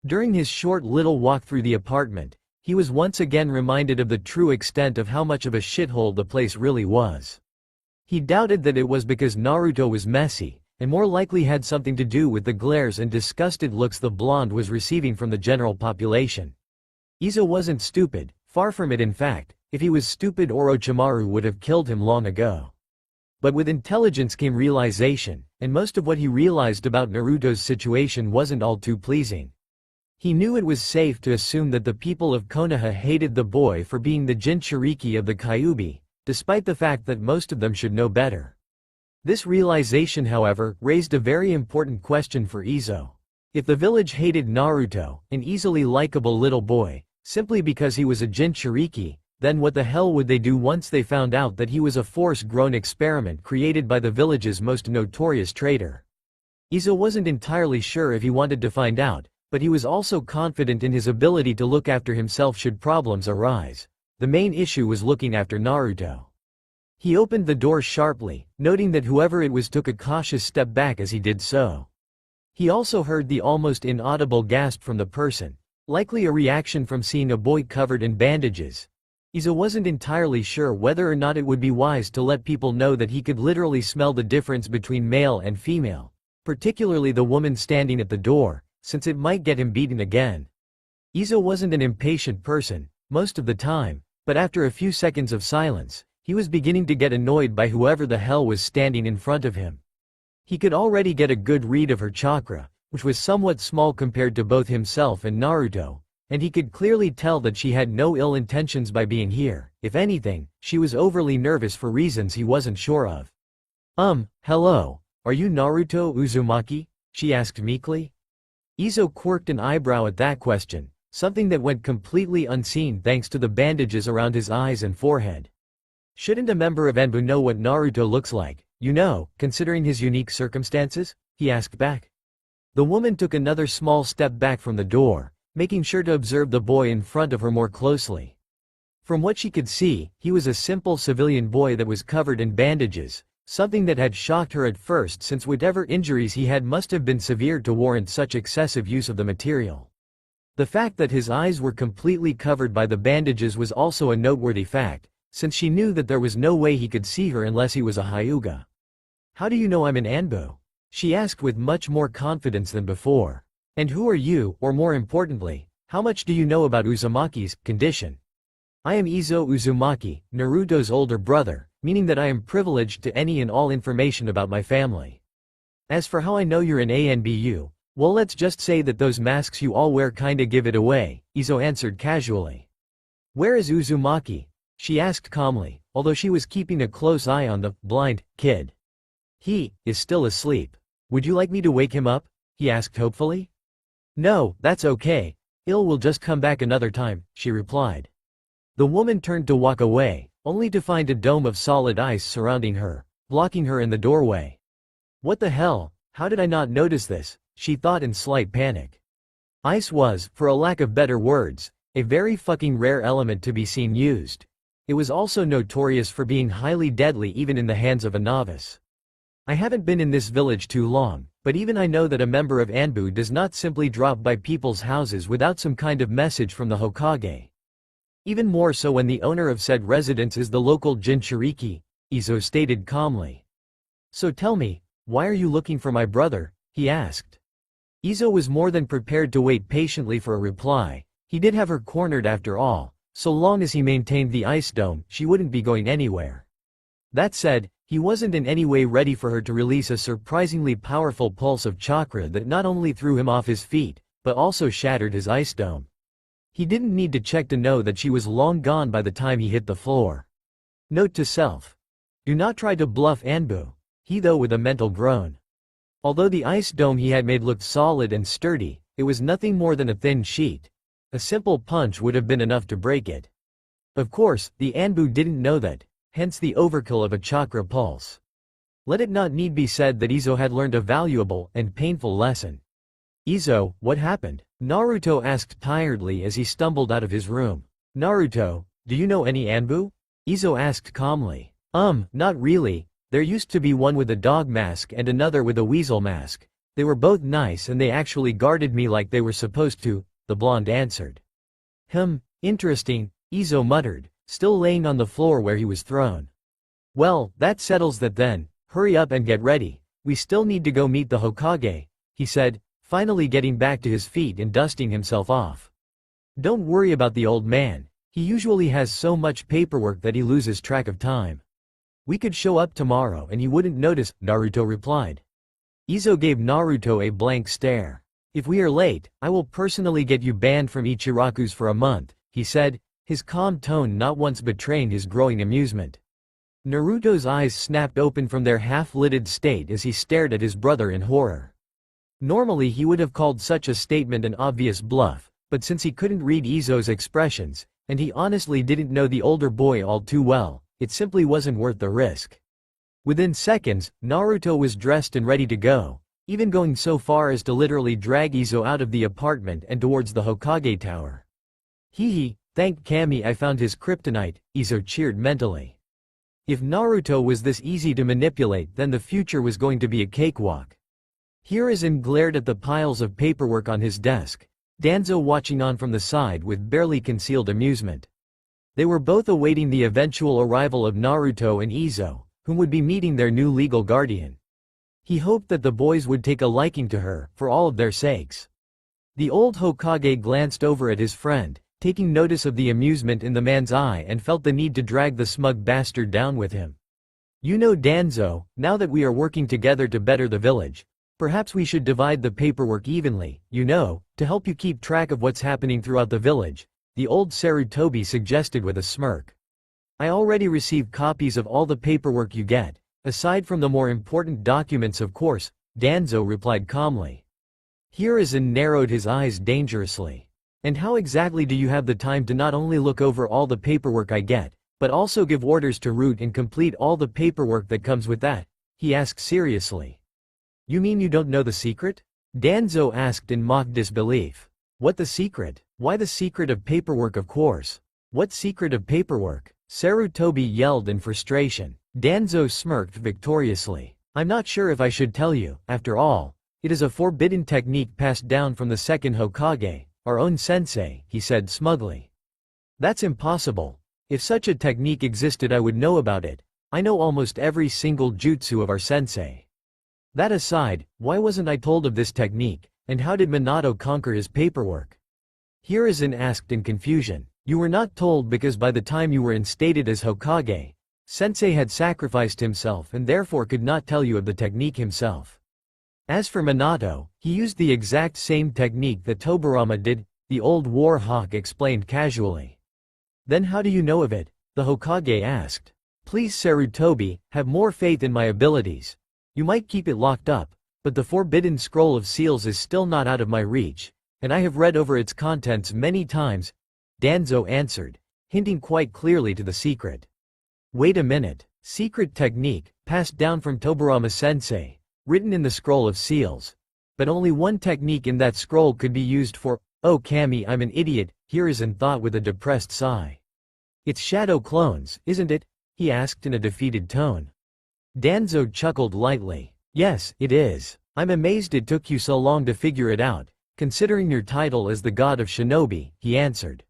Speaker 1: During his short little walk through the apartment, he was once again reminded of the true extent of how much of a shithole the place really was. He doubted that it was because Naruto was messy, and more likely had something to do with the glares and disgusted looks the blonde was receiving from the general population. Izo wasn't stupid, far from it in fact. If he was stupid, Orochimaru would have killed him long ago. But with intelligence came realization, and most of what he realized about Naruto's situation wasn't all too pleasing. He knew it was safe to assume that the people of Konoha hated the boy for being the Jinchuriki of the Kyuubi, despite the fact that most of them should know better. This realization, however, raised a very important question for Izo. If the village hated Naruto, an easily likable little boy, simply because he was a Jinchuriki, then what the hell would they do once they found out that he was a force-grown experiment created by the village's most notorious traitor? Izo wasn't entirely sure if he wanted to find out, but he was also confident in his ability to look after himself should problems arise. The main issue was looking after Naruto. He opened the door sharply, noting that whoever it was took a cautious step back as he did so. He also heard the almost inaudible gasp from the person, likely a reaction from seeing a boy covered in bandages. Izo wasn't entirely sure whether or not it would be wise to let people know that he could literally smell the difference between male and female, particularly the woman standing at the door, since it might get him beaten again. Izo wasn't an impatient person, most of the time, but after a few seconds of silence, he was beginning to get annoyed by whoever the hell was standing in front of him. He could already get a good read of her chakra, which was somewhat small compared to both himself and Naruto, and he could clearly tell that she had no ill intentions by being here. If anything, she was overly nervous for reasons he wasn't sure of. Hello, are you Naruto Uzumaki? She asked meekly. Izo quirked an eyebrow at that question, something that went completely unseen thanks to the bandages around his eyes and forehead. Shouldn't a member of Enbu know what Naruto looks like, considering his unique circumstances? He asked back. The woman took another small step back from the door, making sure to observe the boy in front of her more closely. From what she could see, he was a simple civilian boy that was covered in bandages, something that had shocked her at first since whatever injuries he had must have been severe to warrant such excessive use of the material. The fact that his eyes were completely covered by the bandages was also a noteworthy fact, since she knew that there was no way he could see her unless he was a Hyuga. "How do you know I'm an Anbu?" she asked with much more confidence than before. "And who are you, or more importantly, how much do you know about Uzumaki's condition?" "I am Izo Uzumaki, Naruto's older brother, meaning that I am privileged to any and all information about my family. As for how I know you're an ANBU, well, let's just say that those masks you all wear kinda give it away," Izo answered casually. "Where is Uzumaki?" she asked calmly, although she was keeping a close eye on the blind kid. "He is still asleep. Would you like me to wake him up?" he asked hopefully. "No, that's okay. Will just come back another time," she replied. The woman turned to walk away, only to find a dome of solid ice surrounding her, blocking her in the doorway. "What the hell? How did I not notice this?" she thought in slight panic. Ice was, for a lack of better words, a very fucking rare element to be seen used. It was also notorious for being highly deadly even in the hands of a novice. "I haven't been in this village too long, but even I know that a member of Anbu does not simply drop by people's houses without some kind of message from the Hokage. Even more so when the owner of said residence is the local Jinchuriki," Izo stated calmly. "So tell me, why are you looking for my brother?" he asked. Izo was more than prepared to wait patiently for a reply. He did have her cornered after all. So long as he maintained the ice dome, she wouldn't be going anywhere. That said, he wasn't in any way ready for her to release a surprisingly powerful pulse of chakra that not only threw him off his feet, but also shattered his ice dome. He didn't need to check to know that she was long gone by the time he hit the floor. Note to self: Do not try to bluff Anbu. He though with a mental groan. Although the ice dome he had made looked solid and sturdy, it was nothing more than a thin sheet. A simple punch would have been enough to break it. Of course, the Anbu didn't know that, hence the overkill of a chakra pulse. Let it not need be said that Izo had learned a valuable and painful lesson. Izo, what happened? Naruto asked tiredly as he stumbled out of his room. Naruto, do you know any Anbu? Izo asked calmly. Not really. There used to be one with a dog mask and another with a weasel mask. They were both nice and they actually guarded me like they were supposed to, the blonde answered. Interesting, Izo muttered, still laying on the floor where he was thrown. Well, that settles that then, hurry up and get ready, we still need to go meet the Hokage, he said, finally getting back to his feet and dusting himself off. Don't worry about the old man, he usually has so much paperwork that he loses track of time. We could show up tomorrow and you wouldn't notice, Naruto replied. Izo gave Naruto a blank stare. If we are late, I will personally get you banned from Ichiraku's for a month, he said, his calm tone not once betraying his growing amusement. Naruto's eyes snapped open from their half-lidded state as he stared at his brother in horror. Normally he would have called such a statement an obvious bluff, but since he couldn't read Izo's expressions, and he honestly didn't know the older boy all too well, it simply wasn't worth the risk. Within seconds, Naruto was dressed and ready to go, even going so far as to literally drag Izo out of the apartment and towards the Hokage tower. Hee, thank Kami I found his kryptonite, Izo cheered mentally. If Naruto was this easy to manipulate, then the future was going to be a cakewalk. Hiruzen glared at the piles of paperwork on his desk, Danzo watching on from the side with barely concealed amusement. They were both awaiting the eventual arrival of Naruto and Izo, whom would be meeting their new legal guardian. He hoped that the boys would take a liking to her, for all of their sakes. The old Hokage glanced over at his friend, taking notice of the amusement in the man's eye and felt the need to drag the smug bastard down with him. You know Danzo, now that we are working together to better the village, perhaps we should divide the paperwork evenly, to help you keep track of what's happening throughout the village, the old Sarutobi suggested with a smirk. I already received copies of all the paperwork you get, aside from the more important documents of course, Danzo replied calmly. Hiruzen narrowed his eyes dangerously. And how exactly do you have the time to not only look over all the paperwork I get, but also give orders to root and complete all the paperwork that comes with that? He asked seriously. You mean you don't know the secret? Danzo asked in mock disbelief. What the secret? Why the secret of paperwork of course. What secret of paperwork? Sarutobi yelled in frustration. Danzo smirked victoriously. I'm not sure if I should tell you, after all, it is a forbidden technique passed down from the second Hokage, our own sensei, he said smugly. That's impossible. If such a technique existed I would know about it. I know almost every single jutsu of our sensei. That aside, why wasn't I told of this technique, and how did Minato conquer his paperwork? Hiruzen asked in confusion. You were not told because by the time you were instated as Hokage, Sensei had sacrificed himself and therefore could not tell you of the technique himself. As for Minato, he used the exact same technique that Tobirama did, the old war hawk explained casually. Then how do you know of it? The Hokage asked. Please Sarutobi, have more faith in my abilities. You might keep it locked up, but the forbidden scroll of seals is still not out of my reach, and I have read over its contents many times, Danzo answered, hinting quite clearly to the secret. Wait a minute, secret technique, passed down from Tobirama sensei, written in the scroll of seals. But only one technique in that scroll could be used for, oh Kami I'm an idiot, Hiruzen thought with a depressed sigh. It's shadow clones, isn't it? He asked in a defeated tone. Danzo chuckled lightly. Yes, it is. I'm amazed it took you so long to figure it out, considering your title as the god of shinobi, he answered.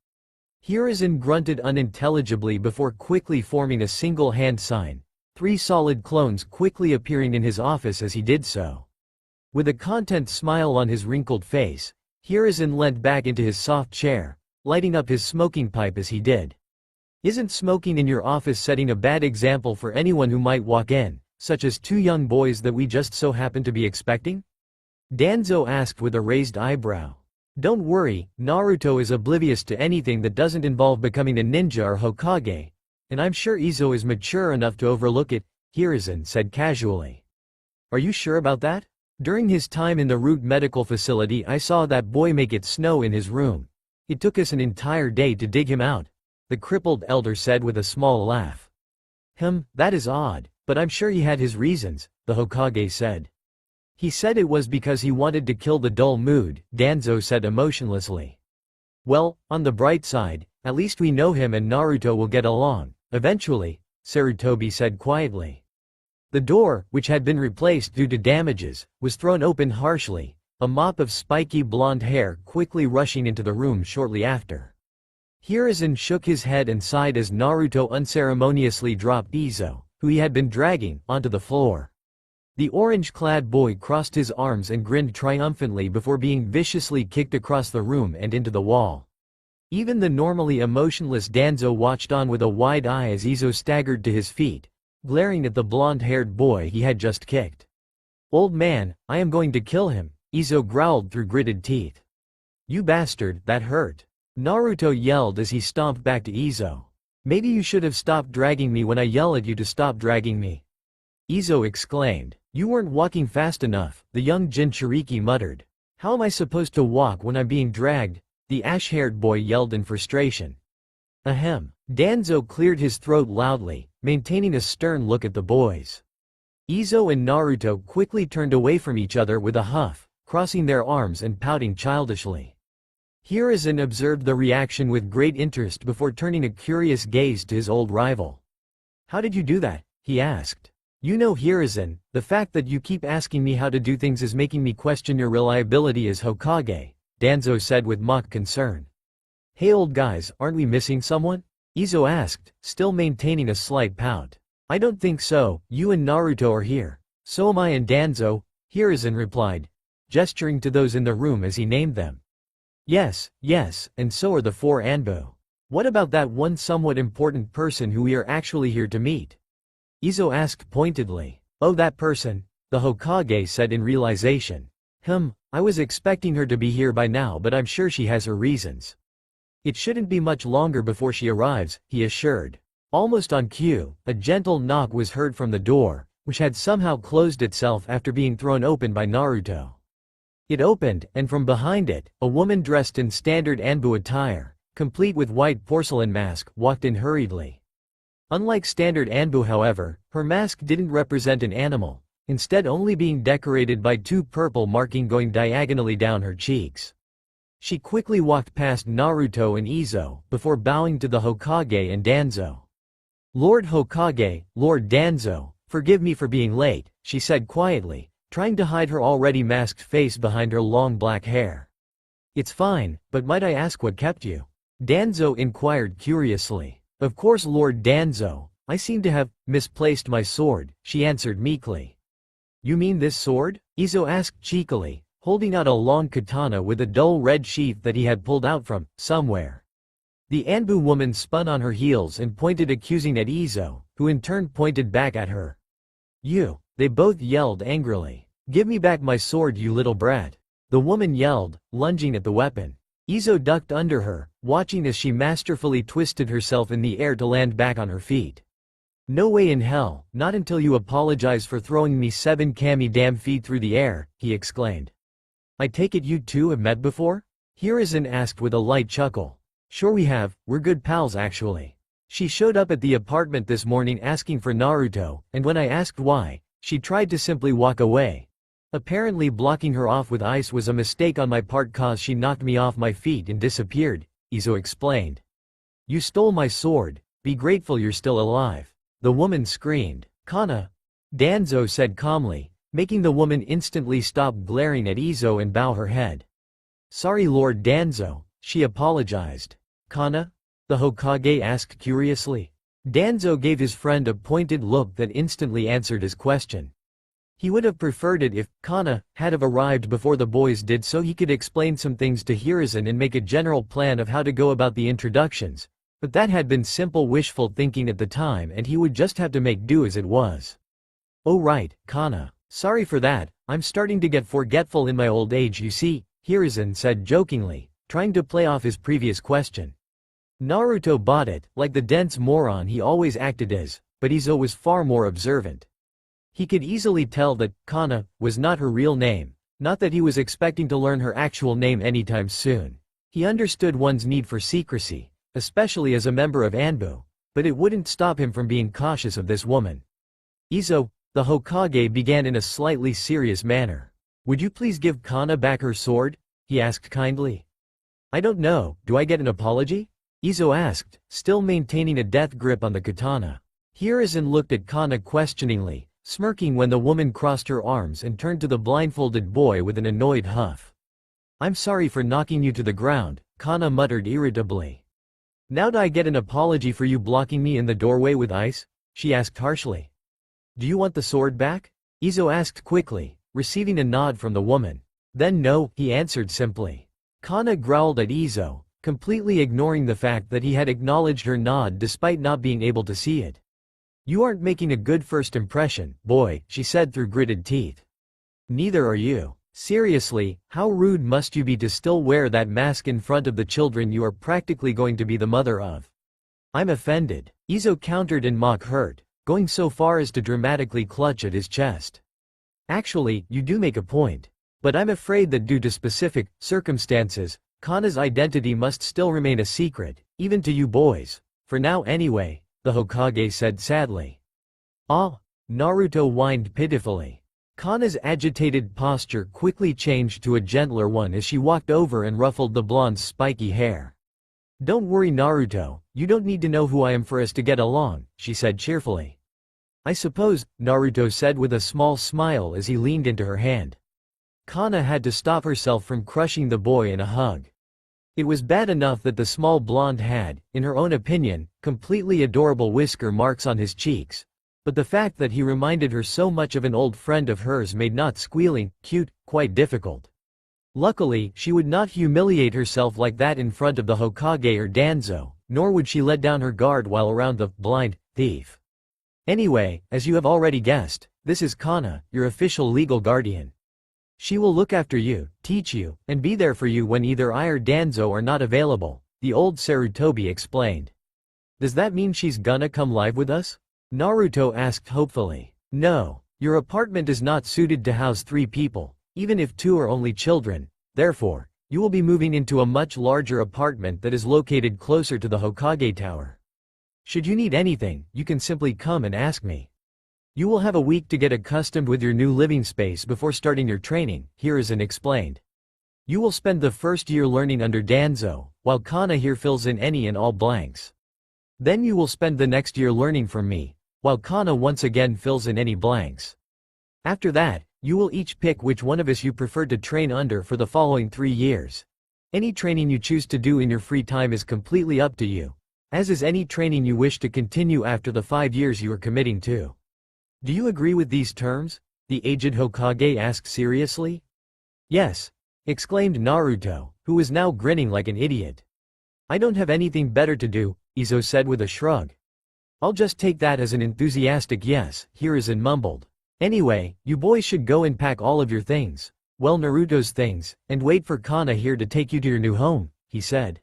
Speaker 1: Hiruzen grunted unintelligibly before quickly forming a single hand sign, 3 solid clones quickly appearing in his office as he did so. With a content smile on his wrinkled face, Hiruzen leant back into his soft chair, lighting up his smoking pipe as he did. Isn't smoking in your office setting a bad example for anyone who might walk in, such as 2 young boys that we just so happen to be expecting? Danzo asked with a raised eyebrow. Don't worry, Naruto is oblivious to anything that doesn't involve becoming a ninja or Hokage, And I'm sure Izo is mature enough to overlook it, Hiruzen said casually. Are you sure about that? During his time in the Root Medical Facility I saw that boy make it snow in his room. It took us an entire day to dig him out, the crippled elder said with a small laugh. That is odd, but I'm sure he had his reasons, the Hokage said. He said it was because he wanted to kill the dull mood, Danzo said emotionlessly. Well, on the bright side, at least we know him and Naruto will get along, eventually, Sarutobi said quietly. The door, which had been replaced due to damages, was thrown open harshly, a mop of spiky blonde hair quickly rushing into the room shortly after. Hiruzen shook his head and sighed as Naruto unceremoniously dropped Izo, who he had been dragging, onto the floor. The orange-clad boy crossed his arms and grinned triumphantly before being viciously kicked across the room and into the wall. Even the normally emotionless Danzo watched on with a wide eye as Izo staggered to his feet, glaring at the blonde-haired boy he had just kicked. Old man, I am going to kill him, Izo growled through gritted teeth. You bastard, that hurt. Naruto yelled as he stomped back to Izo. Maybe you should have stopped dragging me when I yell at you to stop dragging me. Izo exclaimed. You weren't walking fast enough, the young Jinchuriki muttered. How am I supposed to walk when I'm being dragged? The ash-haired boy yelled in frustration. Ahem. Danzo cleared his throat loudly, maintaining a stern look at the boys. Izo and Naruto quickly turned away from each other with a huff, crossing their arms and pouting childishly. Hiruzen observed the reaction with great interest before turning a curious gaze to his old rival. How did you do that? He asked. You know Hiruzen, the fact that you keep asking me how to do things is making me question your reliability as Hokage, Danzo said with mock concern. Hey old guys, aren't we missing someone? Izo asked, still maintaining a slight pout. I don't think so, you and Naruto are here. So am I and Danzo, Hiruzen replied, gesturing to those in the room as he named them. Yes, and so are the 4 Anbu. What about that one somewhat important person who we are actually here to meet? Izo asked pointedly. Oh, that person, the Hokage said in realization. I was expecting her to be here by now, but I'm sure she has her reasons. It shouldn't be much longer before she arrives, he assured. Almost on cue, a gentle knock was heard from the door, which had somehow closed itself after being thrown open by Naruto. It opened, and from behind it, a woman dressed in standard Anbu attire, complete with white porcelain mask, walked in hurriedly. Unlike standard Anbu however, her mask didn't represent an animal, instead only being decorated by 2 purple markings going diagonally down her cheeks. She quickly walked past Naruto and Izo, before bowing to the Hokage and Danzo. Lord Hokage, Lord Danzo, forgive me for being late, she said quietly, trying to hide her already masked face behind her long black hair. It's fine, but might I ask what kept you? Danzo inquired curiously. Of course Lord Danzo, I seem to have misplaced my sword, she answered meekly. You mean this sword? Izo asked cheekily, holding out a long katana with a dull red sheath that he had pulled out from somewhere. The Anbu woman spun on her heels and pointed accusing at Izo, who in turn pointed back at her. You! They both yelled angrily. Give me back my sword, you little brat! The woman yelled, lunging at the weapon. Izo ducked under her, watching as she masterfully twisted herself in the air to land back on her feet. No way in hell, not until you apologize for throwing me 7 kami damn feet through the air, he exclaimed. I take it you two have met before? Hiruzen asked with a light chuckle. Sure we have, we're good pals actually. She showed up at the apartment this morning asking for Naruto, and when I asked why, she tried to simply walk away. Apparently blocking her off with ice was a mistake on my part cause she knocked me off my feet and disappeared, Izo explained. You stole my sword, be grateful you're still alive. The woman screamed. Kana. Danzo said calmly, making the woman instantly stop glaring at Izo and bow her head. Sorry Lord Danzo, she apologized. Kana? The Hokage asked curiously. Danzo gave his friend a pointed look that instantly answered his question. He would have preferred it if Kana had have arrived before the boys did so he could explain some things to Hiruzen and make a general plan of how to go about the introductions, but that had been simple wishful thinking at the time and he would just have to make do as it was. Oh right, Kana. Sorry for that, I'm starting to get forgetful in my old age you see, Hiruzen said jokingly, trying to play off his previous question. Naruto bought it, like the dense moron he always acted as, but Izo was far more observant. He could easily tell that Kana was not her real name, not that he was expecting to learn her actual name anytime soon. He understood one's need for secrecy, especially as a member of Anbu, but it wouldn't stop him from being cautious of this woman. Izo, the Hokage, began in a slightly serious manner. "Would you please give Kana back her sword?" he asked kindly. "I don't know, do I get an apology?" Izo asked, still maintaining a death grip on the katana. Hiruzen looked at Kana questioningly, smirking when the woman crossed her arms and turned to the blindfolded boy with an annoyed huff. "I'm sorry for knocking you to the ground," Kana muttered irritably. "Now do I get an apology for you blocking me in the doorway with ice?" she asked harshly. "Do you want the sword back?" Izo asked quickly, receiving a nod from the woman. "Then no," he answered simply. Kana growled at Izo, completely ignoring the fact that he had acknowledged her nod despite not being able to see it. "You aren't making a good first impression, boy," she said through gritted teeth. "Neither are you. Seriously, how rude must you be to still wear that mask in front of the children you are practically going to be the mother of?" "I'm offended," Izo countered in mock hurt, going so far as to dramatically clutch at his chest. "Actually, you do make a point. But I'm afraid that due to specific circumstances, Kana's identity must still remain a secret, even to you boys. For now anyway," the Hokage said sadly. "Ah," Naruto whined pitifully. Kana's agitated posture quickly changed to a gentler one as she walked over and ruffled the blonde's spiky hair. "Don't worry Naruto, you don't need to know who I am for us to get along," she said cheerfully. "I suppose," Naruto said with a small smile as he leaned into her hand. Kana had to stop herself from crushing the boy in a hug. It was bad enough that the small blonde had, in her own opinion, completely adorable whisker marks on his cheeks, but the fact that he reminded her so much of an old friend of hers made not squealing cute quite difficult. Luckily, she would not humiliate herself like that in front of the Hokage or Danzo, nor would she let down her guard while around the blind thief. "Anyway, as you have already guessed, this is Kana, your official legal guardian. She will look after you, teach you, and be there for you when either I or Danzo are not available," the old Sarutobi explained. "Does that mean she's gonna come live with us?" Naruto asked hopefully. "No, your apartment is not suited to house 3 people, even if 2 are only children, therefore, you will be moving into a much larger apartment that is located closer to the Hokage Tower. Should you need anything, you can simply come and ask me. You will have a week to get accustomed with your new living space before starting your training," Hiruzen explained. "You will spend the first year learning under Danzo, while Kana here fills in any and all blanks. Then you will spend the next year learning from me, while Kana once again fills in any blanks. After that, you will each pick which one of us you prefer to train under for the following 3 years. Any training you choose to do in your free time is completely up to you, as is any training you wish to continue after the 5 years you are committing to. Do you agree with these terms?" the aged Hokage asked seriously. "Yes," exclaimed Naruto, who was now grinning like an idiot. "I don't have anything better to do," Izo said with a shrug. "I'll just take that as an enthusiastic yes," Hiruzen mumbled. "Anyway, you boys should go and pack all of your things, well Naruto's things, and wait for Kana here to take you to your new home," he said.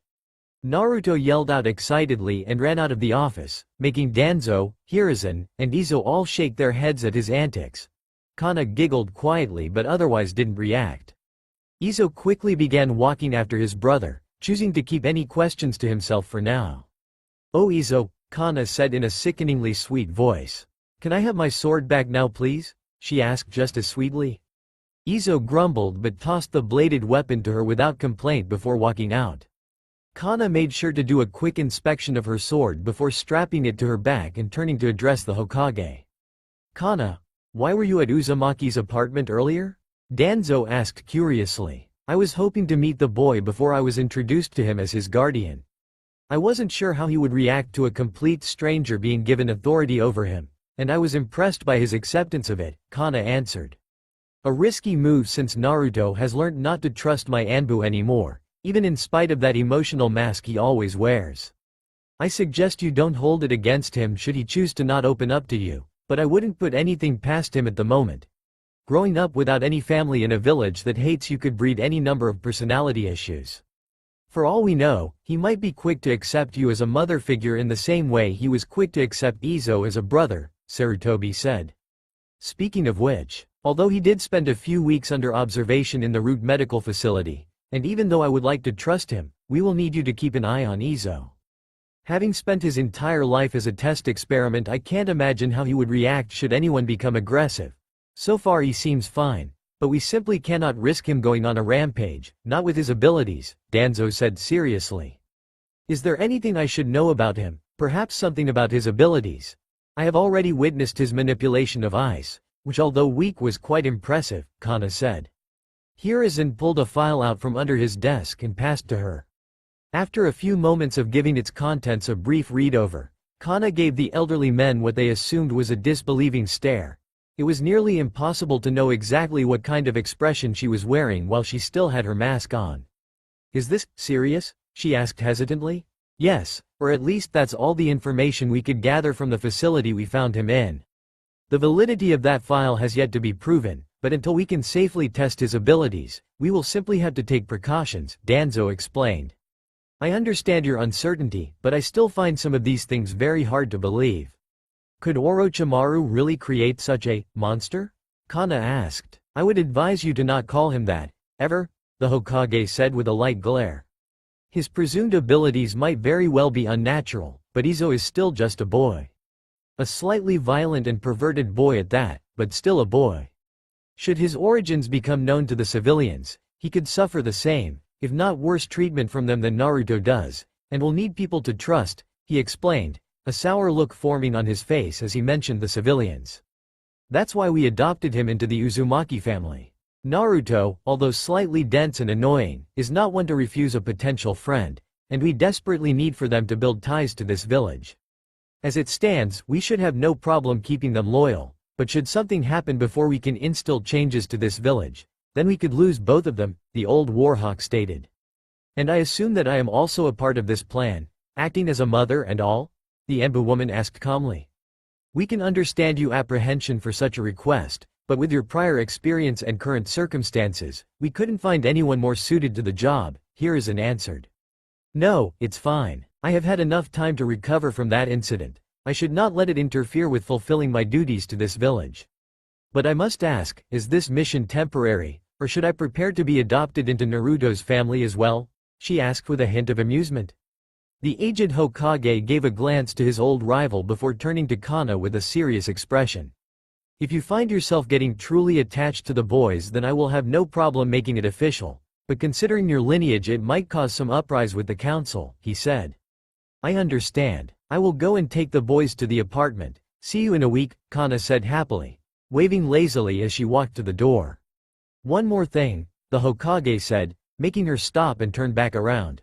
Speaker 1: Naruto yelled out excitedly and ran out of the office, making Danzo, Hiruzen, and Izo all shake their heads at his antics. Kana giggled quietly but otherwise didn't react. Izo quickly began walking after his brother, choosing to keep any questions to himself for now. "Oh Izo," Kana said in a sickeningly sweet voice. "Can I have my sword back now please?" she asked just as sweetly. Izo grumbled but tossed the bladed weapon to her without complaint before walking out. Kana made sure to do a quick inspection of her sword before strapping it to her back and turning to address the Hokage. "Kana, why were you at Uzumaki's apartment earlier?" Danzo asked curiously. "I was hoping to meet the boy before I was introduced to him as his guardian. I wasn't sure how he would react to a complete stranger being given authority over him, and I was impressed by his acceptance of it," Kana answered. "A risky move since Naruto has learned not to trust my Anbu anymore, even in spite of that emotional mask he always wears. I suggest you don't hold it against him should he choose to not open up to you, but I wouldn't put anything past him at the moment. Growing up without any family in a village that hates you could breed any number of personality issues. For all we know, he might be quick to accept you as a mother figure in the same way he was quick to accept Izo as a brother, Sarutobi said. Speaking of which, although he did spend a few weeks under observation in the Root Medical Facility, and even though I would like to trust him, we will need you to keep an eye on Izo. Having spent his entire life as a test experiment, I can't imagine how he would react should anyone become aggressive. So far he seems fine, but we simply cannot risk him going on a rampage, not with his abilities, Danzo said seriously. Is there anything I should know about him, perhaps something about his abilities? I have already witnessed his manipulation of ice, which although weak was quite impressive, Kana said. Hiruzen pulled a file out from under his desk and passed to her. After a few moments of giving its contents a brief read-over, Kana gave the elderly men what they assumed was a disbelieving stare. It was nearly impossible to know exactly what kind of expression she was wearing while she still had her mask on. Is this serious? She asked hesitantly. Yes, or at least that's all the information we could gather from the facility we found him in. The validity of that file has yet to be proven, but until we can safely test his abilities, we will simply have to take precautions, Danzo explained. I understand your uncertainty, but I still find some of these things very hard to believe. Could Orochimaru really create such a monster? Kana asked. I would advise you to not call him that, ever, the Hokage said with a light glare. His presumed abilities might very well be unnatural, but Izo is still just a boy. A slightly violent and perverted boy at that, but still a boy. Should his origins become known to the civilians, he could suffer the same, if not worse treatment from them than Naruto does, and will need people to trust, he explained, a sour look forming on his face as he mentioned the civilians. That's why we adopted him into the Uzumaki family. Naruto, although slightly dense and annoying, is not one to refuse a potential friend, and we desperately need for them to build ties to this village. As it stands, we should have no problem keeping them loyal, but should something happen before we can instill changes to this village, then we could lose both of them, the old warhawk stated. And I assume that I am also a part of this plan, acting as a mother and all? The Embu woman asked calmly. We can understand your apprehension for such a request, but with your prior experience and current circumstances, we couldn't find anyone more suited to the job, Hiruzen answered. No, it's fine. I have had enough time to recover from that incident. I should not let it interfere with fulfilling my duties to this village. But I must ask, is this mission temporary, or should I prepare to be adopted into Naruto's family as well? She asked with a hint of amusement. The aged Hokage gave a glance to his old rival before turning to Kana with a serious expression. If you find yourself getting truly attached to the boys, then I will have no problem making it official, but considering your lineage it might cause some uprise with the council, he said. I understand. I will go and take the boys to the apartment. See you in a week, Kana said happily, waving lazily as she walked to the door. One more thing, the Hokage said, making her stop and turn back around.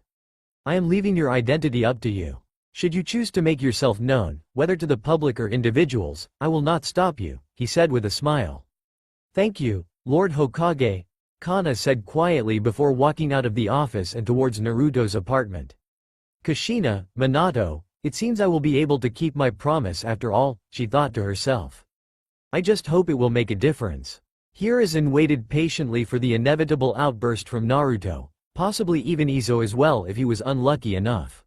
Speaker 1: I am leaving your identity up to you. Should you choose to make yourself known, whether to the public or individuals, I will not stop you, he said with a smile. Thank you, Lord Hokage, Kana said quietly before walking out of the office and towards Naruto's apartment. Kushina, Minato, it seems I will be able to keep my promise after all, she thought to herself. I just hope it will make a difference. Hiruzen waited patiently for the inevitable outburst from Naruto, possibly even Izo as well if he was unlucky enough.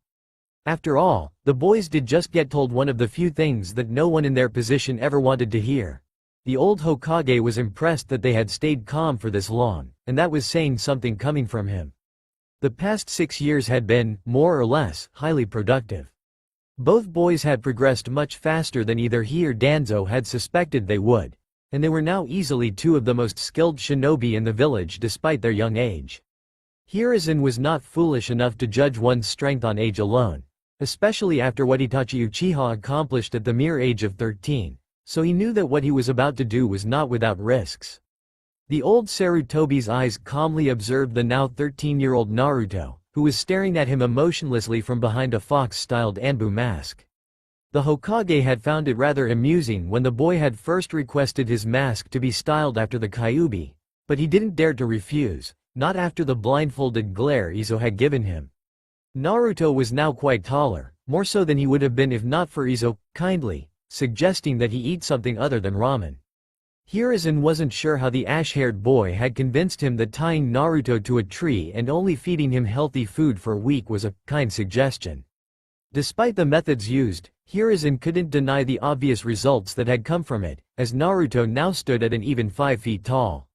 Speaker 1: After all, the boys did just get told one of the few things that no one in their position ever wanted to hear. The old Hokage was impressed that they had stayed calm for this long, and that was saying something coming from him. The past 6 years had been, more or less, highly productive. Both boys had progressed much faster than either he or Danzo had suspected they would, and they were now easily two of the most skilled shinobi in the village despite their young age. Hiruzen was not foolish enough to judge one's strength on age alone, especially after what Itachi Uchiha accomplished at the mere age of 13, so he knew that what he was about to do was not without risks. The old Sarutobi's eyes calmly observed the now 13-year-old Naruto, who was staring at him emotionlessly from behind a fox-styled Anbu mask. The Hokage had found it rather amusing when the boy had first requested his mask to be styled after the Kyuubi, but he didn't dare to refuse, not after the blindfolded glare Izo had given him. Naruto was now quite taller, more so than he would have been if not for Izo, kindly, suggesting that he eat something other than ramen. Hiruzen wasn't sure how the ash-haired boy had convinced him that tying Naruto to a tree and only feeding him healthy food for a week was a kind suggestion. Despite the methods used, Hiruzen couldn't deny the obvious results that had come from it, as Naruto now stood at an even 5 feet tall.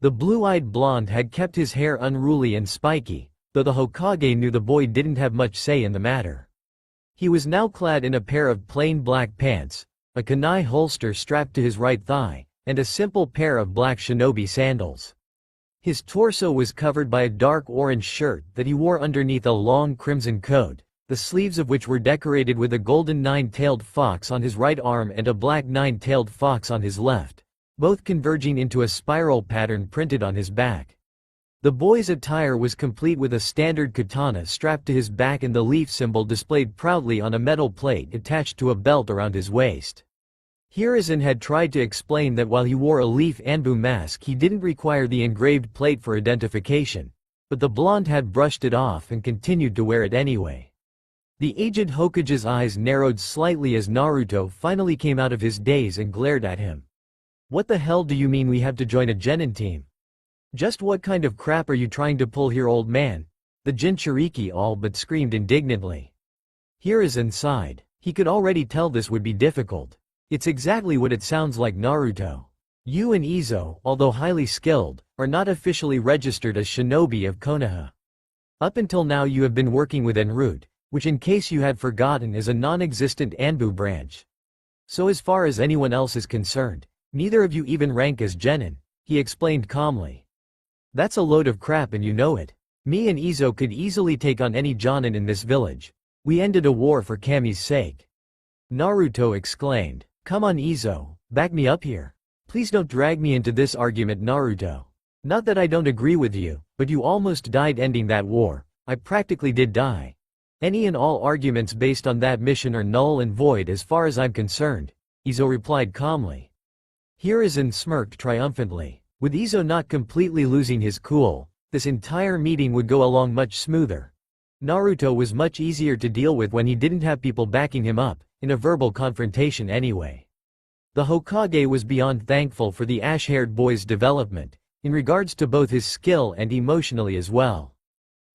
Speaker 1: The blue-eyed blonde had kept his hair unruly and spiky, though the Hokage knew the boy didn't have much say in the matter. He was now clad in a pair of plain black pants, a kunai holster strapped to his right thigh, and a simple pair of black shinobi sandals. His torso was covered by a dark orange shirt that he wore underneath a long crimson coat, the sleeves of which were decorated with a golden nine-tailed fox on his right arm and a black nine-tailed fox on his left, both converging into a spiral pattern printed on his back. The boy's attire was complete with a standard katana strapped to his back and the leaf symbol displayed proudly on a metal plate attached to a belt around his waist. Hiruzen had tried to explain that while he wore a leaf Anbu mask he didn't require the engraved plate for identification, but the blonde had brushed it off and continued to wear it anyway. The aged Hokage's eyes narrowed slightly as Naruto finally came out of his daze and glared at him. "What the hell do you mean we have to join a genin team? Just what kind of crap are you trying to pull here, old man?" The Jinchuriki all but screamed indignantly. Hiruzen sighed. He could already tell this would be difficult. It's exactly what it sounds like, Naruto. You and Izo, although highly skilled, are not officially registered as shinobi of Konoha. Up until now you have been working with en route, which in case you had forgotten is a non-existent Anbu branch. So as far as anyone else is concerned, neither of you even rank as genin, he explained calmly. That's a load of crap and you know it. Me and Izo could easily take on any jonin in this village. We ended a war for Kami's sake. Naruto exclaimed. Come on Izo, back me up here. Please don't drag me into this argument, Naruto. Not that I don't agree with you, but you almost died ending that war. I practically did die. Any and all arguments based on that mission are null and void as far as I'm concerned, Izo replied calmly. Hiruzen smirked triumphantly. With Izo not completely losing his cool, this entire meeting would go along much smoother. Naruto was much easier to deal with when he didn't have people backing him up, in a verbal confrontation anyway. The Hokage was beyond thankful for the ash-haired boy's development, in regards to both his skill and emotionally as well.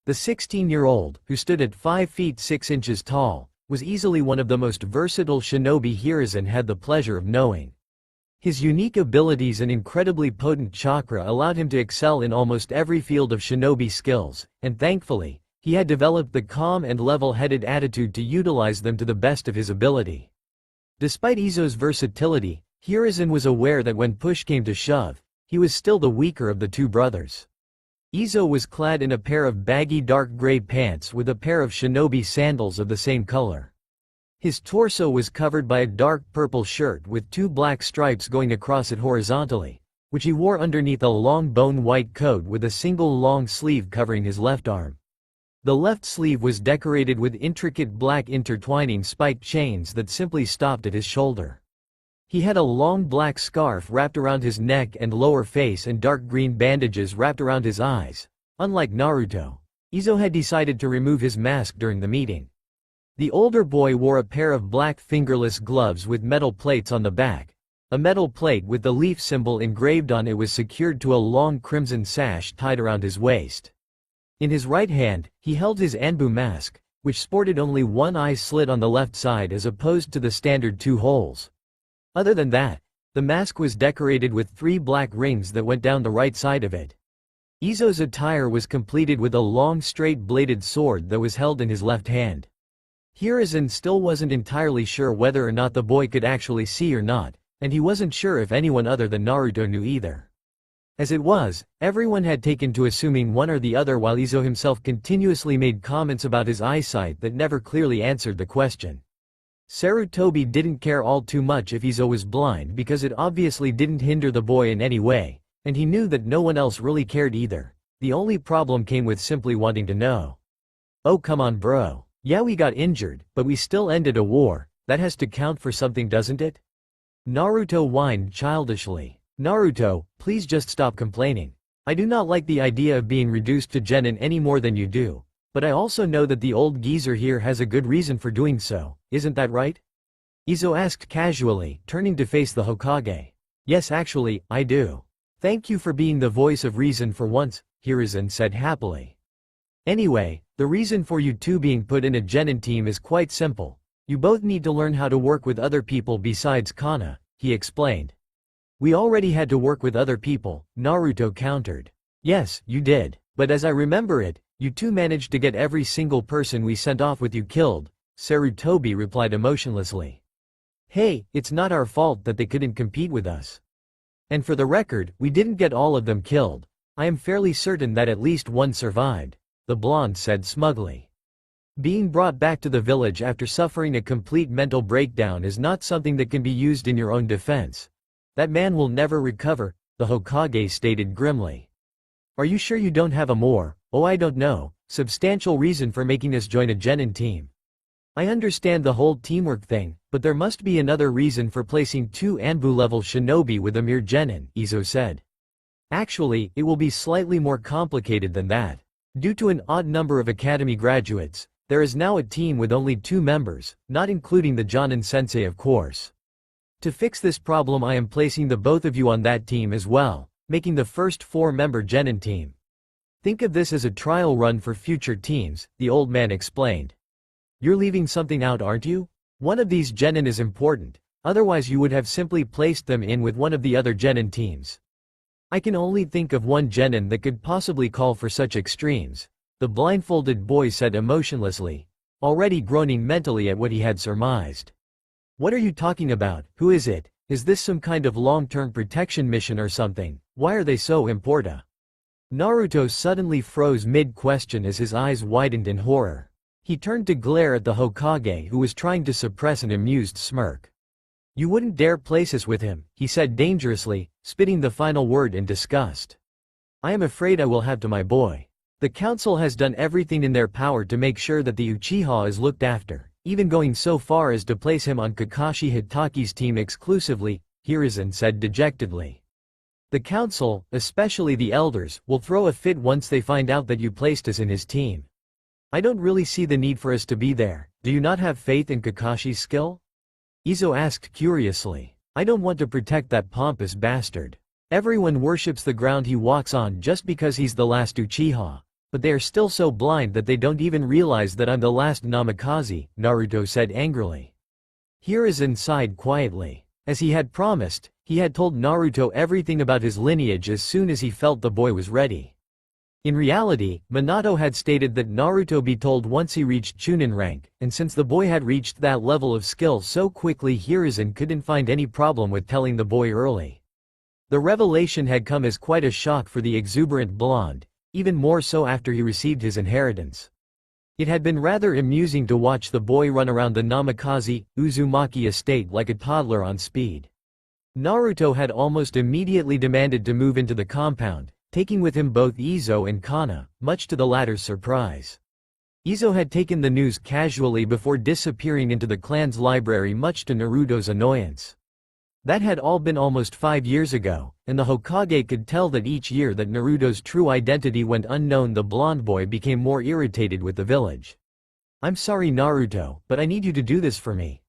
Speaker 1: The 16-year-old, who stood at 5 feet 6 inches tall, was easily one of the most versatile shinobi Hiruzen had the pleasure of knowing. His unique abilities and incredibly potent chakra allowed him to excel in almost every field of shinobi skills, and thankfully, he had developed the calm and level-headed attitude to utilize them to the best of his ability. Despite Izo's versatility, Hiruzen was aware that when push came to shove, he was still the weaker of the two brothers. Izo was clad in a pair of baggy dark gray pants with a pair of shinobi sandals of the same color. His torso was covered by a dark purple shirt with 2 black stripes going across it horizontally, which he wore underneath a long bone white coat with a single long sleeve covering his left arm. The left sleeve was decorated with intricate black intertwining spiked chains that simply stopped at his shoulder. He had a long black scarf wrapped around his neck and lower face and dark green bandages wrapped around his eyes. Unlike Naruto, Izo had decided to remove his mask during the meeting. The older boy wore a pair of black fingerless gloves with metal plates on the back. A metal plate with the leaf symbol engraved on it was secured to a long crimson sash tied around his waist. In his right hand, he held his Anbu mask, which sported only one eye slit on the left side as opposed to the standard 2 holes. Other than that, the mask was decorated with 3 black rings that went down the right side of it. Izo's attire was completed with a long straight-bladed sword that was held in his left hand. Hiruzen still wasn't entirely sure whether or not the boy could actually see or not, and he wasn't sure if anyone other than Naruto knew either. As it was, everyone had taken to assuming one or the other while Izo himself continuously made comments about his eyesight that never clearly answered the question. Sarutobi didn't care all too much if Izo was blind because it obviously didn't hinder the boy in any way, and he knew that no one else really cared either. The only problem came with simply wanting to know. Oh come on bro. Yeah we got injured, but we still ended a war, that has to count for something doesn't it? Naruto whined childishly. Naruto, please just stop complaining. I do not like the idea of being reduced to genin any more than you do, but I also know that the old geezer here has a good reason for doing so, isn't that right? Izo asked casually, turning to face the Hokage. Yes, actually, I do. Thank you for being the voice of reason for once, Hiruzen said happily. Anyway, the reason for you two being put in a genin team is quite simple. You both need to learn how to work with other people besides Kana, he explained. We already had to work with other people, Naruto countered. Yes, you did, but as I remember it, you two managed to get every single person we sent off with you killed, Sarutobi replied emotionlessly. Hey, it's not our fault that they couldn't compete with us. And for the record, we didn't get all of them killed. I am fairly certain that at least one survived, the blonde said smugly. Being brought back to the village after suffering a complete mental breakdown is not something that can be used in your own defense. That man will never recover, the Hokage stated grimly. Are you sure you don't have a more, I don't know, substantial reason for making us join a genin team? I understand the whole teamwork thing, but there must be another reason for placing two Anbu-level shinobi with a mere genin, Izo said. Actually, it will be slightly more complicated than that. Due to an odd number of academy graduates, there is now a team with only 2 members, not including the Jonin sensei of course. To fix this problem I am placing the both of you on that team as well, making the first 4-member genin team. Think of this as a trial run for future teams, the old man explained. You're leaving something out, aren't you? One of these genin is important, otherwise you would have simply placed them in with one of the other genin teams. I can only think of one genin that could possibly call for such extremes, the blindfolded boy said emotionlessly, already groaning mentally at what he had surmised. What are you talking about? Who is it? Is this some kind of long-term protection mission or something? Why are they so important? Naruto suddenly froze mid-question as his eyes widened in horror. He turned to glare at the Hokage who was trying to suppress an amused smirk. You wouldn't dare place us with him, he said dangerously, spitting the final word in disgust. I am afraid I will have to my boy. The council has done everything in their power to make sure that the Uchiha is looked after, even going so far as to place him on Kakashi Hitaki's team exclusively, Hiruzen said dejectedly. The council, especially the elders, will throw a fit once they find out that you placed us in his team. I don't really see the need for us to be there. Do you not have faith in Kakashi's skill? Izo asked curiously. I don't want to protect that pompous bastard. Everyone worships the ground he walks on just because he's the last Uchiha, but they are still so blind that they don't even realize that I'm the last Namikaze, Naruto said angrily. Hiruzen sighed quietly. As he had promised, he had told Naruto everything about his lineage as soon as he felt the boy was ready. In reality, Minato had stated that Naruto be told once he reached Chunin rank, and since the boy had reached that level of skill so quickly Hiruzen couldn't find any problem with telling the boy early. The revelation had come as quite a shock for the exuberant blonde, even more so after he received his inheritance. It had been rather amusing to watch the boy run around the Namikaze, Uzumaki estate like a toddler on speed. Naruto had almost immediately demanded to move into the compound, taking with him both Izo and Kana, much to the latter's surprise. Izo had taken the news casually before disappearing into the clan's library much to Naruto's annoyance. That had all been almost 5 years ago, and the Hokage could tell that each year that Naruto's true identity went unknown the blonde boy became more irritated with the village. I'm sorry Naruto, but I need you to do this for me.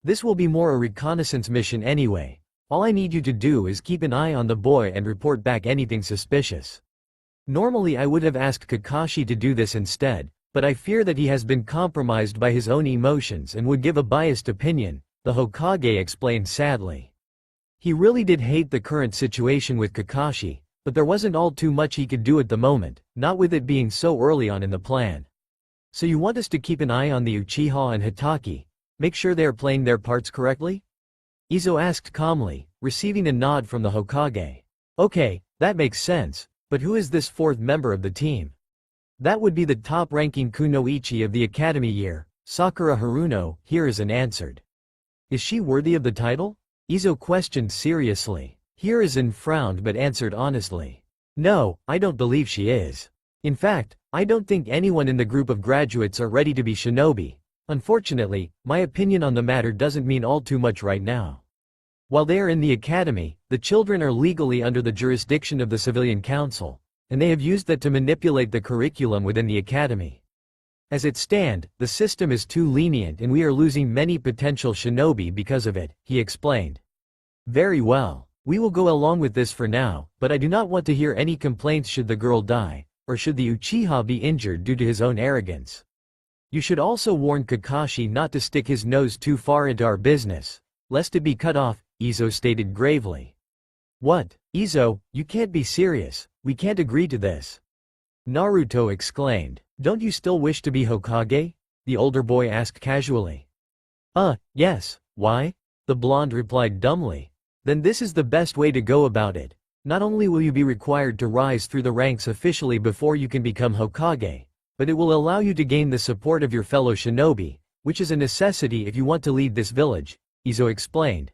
Speaker 1: This will be more a reconnaissance mission anyway. All I need you to do is keep an eye on the boy and report back anything suspicious. Normally I would have asked Kakashi to do this instead, but I fear that he has been compromised by his own emotions and would give a biased opinion, the Hokage explained sadly. He really did hate the current situation with Kakashi, but there wasn't all too much he could do at the moment, not with it being so early on in the plan. So you want us to keep an eye on the Uchiha and Hitaki, make sure they are playing their parts correctly? Izo asked calmly, receiving a nod from the Hokage. Okay, that makes sense, but who is this 4th member of the team? That would be the top-ranking kunoichi of the academy year, Sakura Haruno, Hiruzen answered. Is she worthy of the title? Izo questioned seriously. Hiruzen frowned but answered honestly. No, I don't believe she is. In fact, I don't think anyone in the group of graduates are ready to be shinobi. Unfortunately, my opinion on the matter doesn't mean all too much right now. While they are in the academy, the children are legally under the jurisdiction of the civilian council, and they have used that to manipulate the curriculum within the academy. As it stands, the system is too lenient and we are losing many potential shinobi because of it, he explained. Very well. We will go along with this for now, but I do not want to hear any complaints should the girl die, or should the Uchiha be injured due to his own arrogance. You should also warn Kakashi not to stick his nose too far into our business, lest it be cut off, Izo stated gravely. What, Izo, you can't be serious, we can't agree to this. Naruto exclaimed. Don't you still wish to be Hokage? The older boy asked casually. Yes, why? The blonde replied dumbly. Then this is the best way to go about it. Not only will you be required to rise through the ranks officially before you can become Hokage, but it will allow you to gain the support of your fellow shinobi, which is a necessity if you want to lead this village, Izo explained.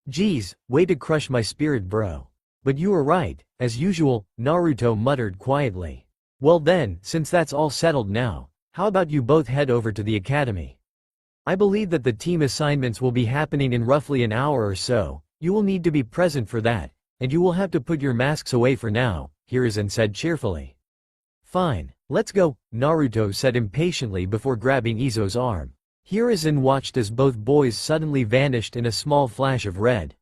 Speaker 1: Geez, way to crush my spirit, bro. But you were right, as usual, Naruto muttered quietly. Well then, since that's all settled now, how about you both head over to the academy? I believe that the team assignments will be happening in roughly an hour or so. You will need to be present for that, and you will have to put your masks away for now, Hiruzen said cheerfully. Fine, let's go, Naruto said impatiently before grabbing Izo's arm. Hiruzen watched as both boys suddenly vanished in a small flash of red.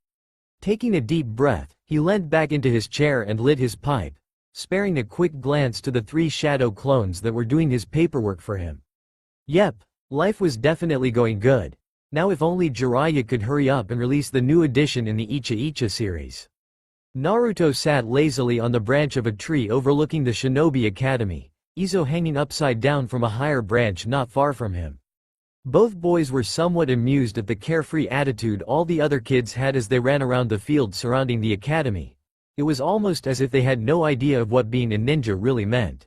Speaker 1: Taking a deep breath, he leant back into his chair and lit his pipe, sparing a quick glance to the 3 shadow clones that were doing his paperwork for him. Yep, life was definitely going good. Now if only Jiraiya could hurry up and release the new edition in the Icha Icha series. Naruto sat lazily on the branch of a tree overlooking the Shinobi Academy, Izo hanging upside down from a higher branch not far from him. Both boys were somewhat amused at the carefree attitude all the other kids had as they ran around the field surrounding the academy. It was almost as if they had no idea of what being a ninja really meant.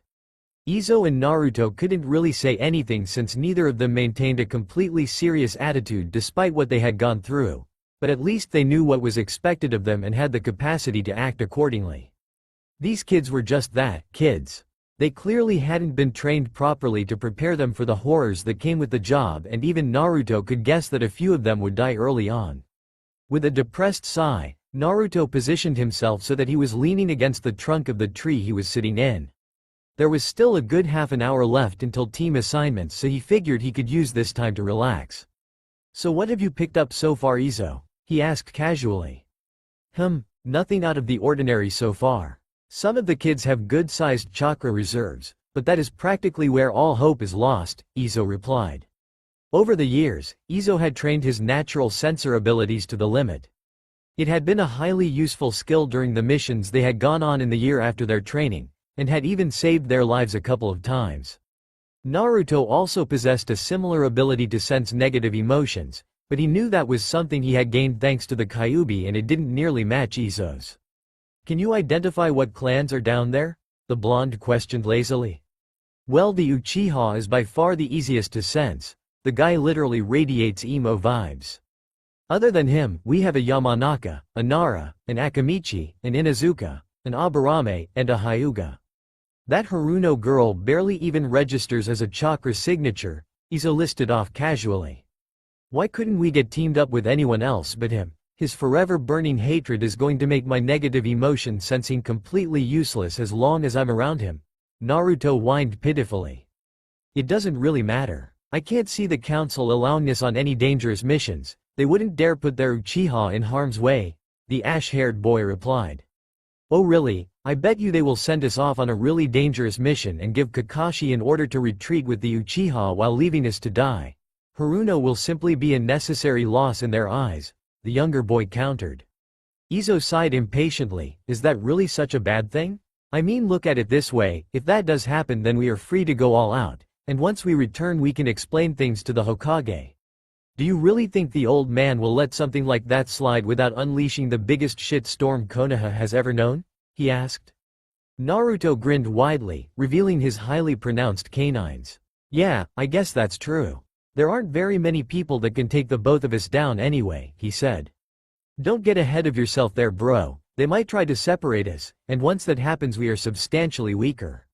Speaker 1: Izo and Naruto couldn't really say anything since neither of them maintained a completely serious attitude despite what they had gone through, but at least they knew what was expected of them and had the capacity to act accordingly. These kids were just that, kids. They clearly hadn't been trained properly to prepare them for the horrors that came with the job, and even Naruto could guess that a few of them would die early on. With a depressed sigh, Naruto positioned himself so that he was leaning against the trunk of the tree he was sitting in. There was still a good half an hour left until team assignments, so he figured he could use this time to relax. So what have you picked up so far, Izo? He asked casually. Nothing out of the ordinary so far. Some of the kids have good-sized chakra reserves, but that is practically where all hope is lost, Izo replied. Over the years, Izo had trained his natural sensor abilities to the limit. It had been a highly useful skill during the missions they had gone on in the year after their training, and had even saved their lives a couple of times. Naruto also possessed a similar ability to sense negative emotions, but he knew that was something he had gained thanks to the Kyuubi, and it didn't nearly match Izo's. Can you identify what clans are down there? The blonde questioned lazily. Well, the Uchiha is by far the easiest to sense. The guy literally radiates emo vibes. Other than him, we have a Yamanaka, a Nara, an Akamichi, an Inuzuka, an Aburame, and a Hyuga. That Haruno girl barely even registers as a chakra signature, Izo listed off casually. Why couldn't we get teamed up with anyone else but him? His forever burning hatred is going to make my negative emotion sensing completely useless as long as I'm around him, Naruto whined pitifully. It doesn't really matter. I can't see the council allowing us on any dangerous missions. They wouldn't dare put their Uchiha in harm's way, the ash-haired boy replied. Oh really? I bet you they will send us off on a really dangerous mission and give Kakashi an order to retreat with the Uchiha while leaving us to die. Haruno will simply be a necessary loss in their eyes, the younger boy countered. Izo sighed impatiently. Is that really such a bad thing? I mean, look at it this way, if that does happen then we are free to go all out, and once we return we can explain things to the Hokage. Do you really think the old man will let something like that slide without unleashing the biggest shitstorm Konoha has ever known? He asked. Naruto grinned widely, revealing his highly pronounced canines. Yeah, I guess that's true. There aren't very many people that can take the both of us down anyway, he said. Don't get ahead of yourself there, bro. They might try to separate us, and once that happens we are substantially weaker.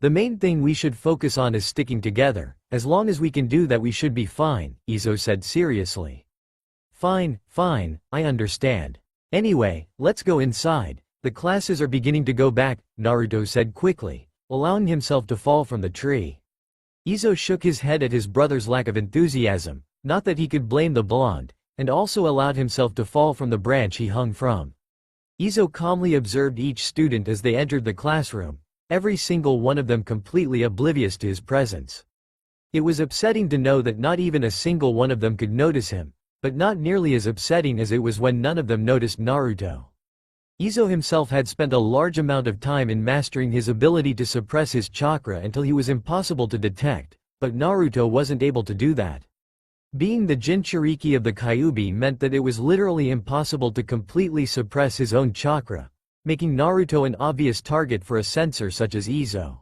Speaker 1: The main thing we should focus on is sticking together. As long as we can do that we should be fine, Izo said seriously. Fine, I understand. Anyway, let's go inside. The classes are beginning to go back, Naruto said quickly, allowing himself to fall from the tree. Izo shook his head at his brother's lack of enthusiasm, not that he could blame the blonde, and also allowed himself to fall from the branch he hung from. Izo calmly observed each student as they entered the classroom, every single one of them completely oblivious to his presence. It was upsetting to know that not even a single one of them could notice him, but not nearly as upsetting as it was when none of them noticed Naruto. Izo himself had spent a large amount of time in mastering his ability to suppress his chakra until he was impossible to detect, but Naruto wasn't able to do that. Being the Jinchuriki of the Kyuubi meant that it was literally impossible to completely suppress his own chakra, making Naruto an obvious target for a censor such as Izo.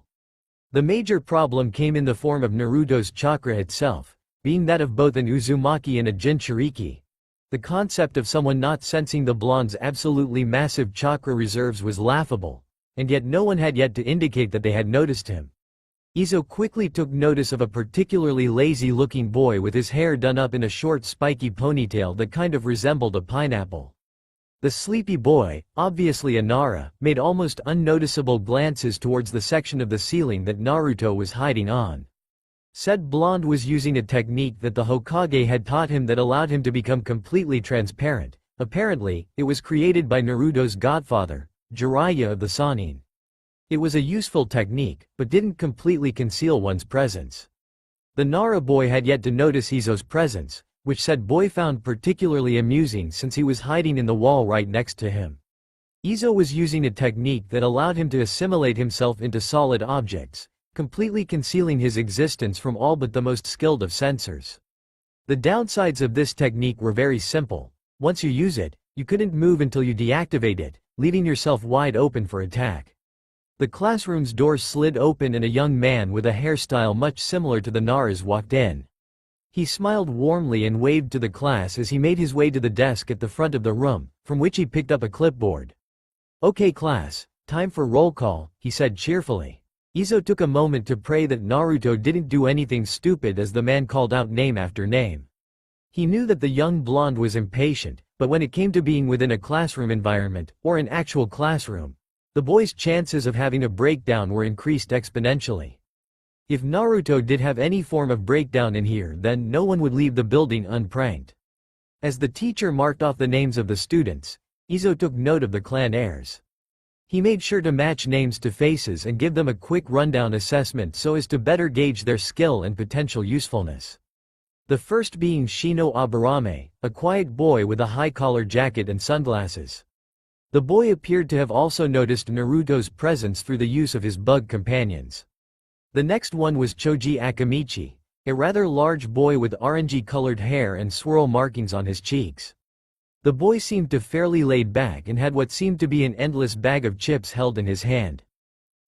Speaker 1: The major problem came in the form of Naruto's chakra itself, being that of both an Uzumaki and a Jinchuriki. The concept of someone not sensing the blonde's absolutely massive chakra reserves was laughable, and yet no one had yet to indicate that they had noticed him. Izo quickly took notice of a particularly lazy-looking boy with his hair done up in a short spiky ponytail that kind of resembled a pineapple. The sleepy boy, obviously a Nara, made almost unnoticeable glances towards the section of the ceiling that Naruto was hiding on. Said blonde was using a technique that the Hokage had taught him that allowed him to become completely transparent. Apparently, it was created by Naruto's godfather, Jiraiya of the Sannin. It was a useful technique, but didn't completely conceal one's presence. The Nara boy had yet to notice Izo's presence, which said boy found particularly amusing since he was hiding in the wall right next to him. Izo was using a technique that allowed him to assimilate himself into solid objects, completely concealing his existence from all but the most skilled of censors. The downsides of this technique were very simple. Once you use it, you couldn't move until you deactivate it, leaving yourself wide open for attack. The classroom's door slid open and a young man with a hairstyle much similar to the Nara's walked in. He smiled warmly and waved to the class as he made his way to the desk at the front of the room, from which he picked up a clipboard. "Okay class, time for roll call," he said cheerfully. Izo took a moment to pray that Naruto didn't do anything stupid as the man called out name after name. He knew that the young blonde was impatient, but when it came to being within a classroom environment, or an actual classroom, the boy's chances of having a breakdown were increased exponentially. If Naruto did have any form of breakdown in here, then no one would leave the building unpranked. As the teacher marked off the names of the students, Izo took note of the clan heirs. He made sure to match names to faces and give them a quick rundown assessment so as to better gauge their skill and potential usefulness. The first being Shino Aburame, a quiet boy with a high-collar jacket and sunglasses. The boy appeared to have also noticed Naruto's presence through the use of his bug companions. The next one was Choji Akamichi, a rather large boy with orangey-colored hair and swirl markings on his cheeks. The boy seemed to fairly laid back and had what seemed to be an endless bag of chips held in his hand.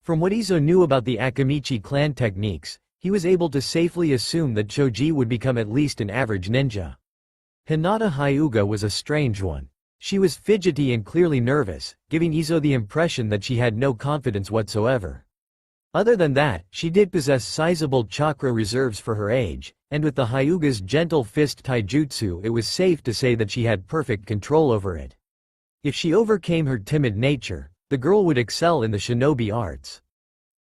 Speaker 1: From what Izo knew about the Akamichi clan techniques, he was able to safely assume that Choji would become at least an average ninja. Hinata Hyuga was a strange one. She was fidgety and clearly nervous, giving Izo the impression that she had no confidence whatsoever. Other than that, she did possess sizable chakra reserves for her age, and with the Hyuga's gentle fist taijutsu it was safe to say that she had perfect control over it. If she overcame her timid nature, the girl would excel in the shinobi arts.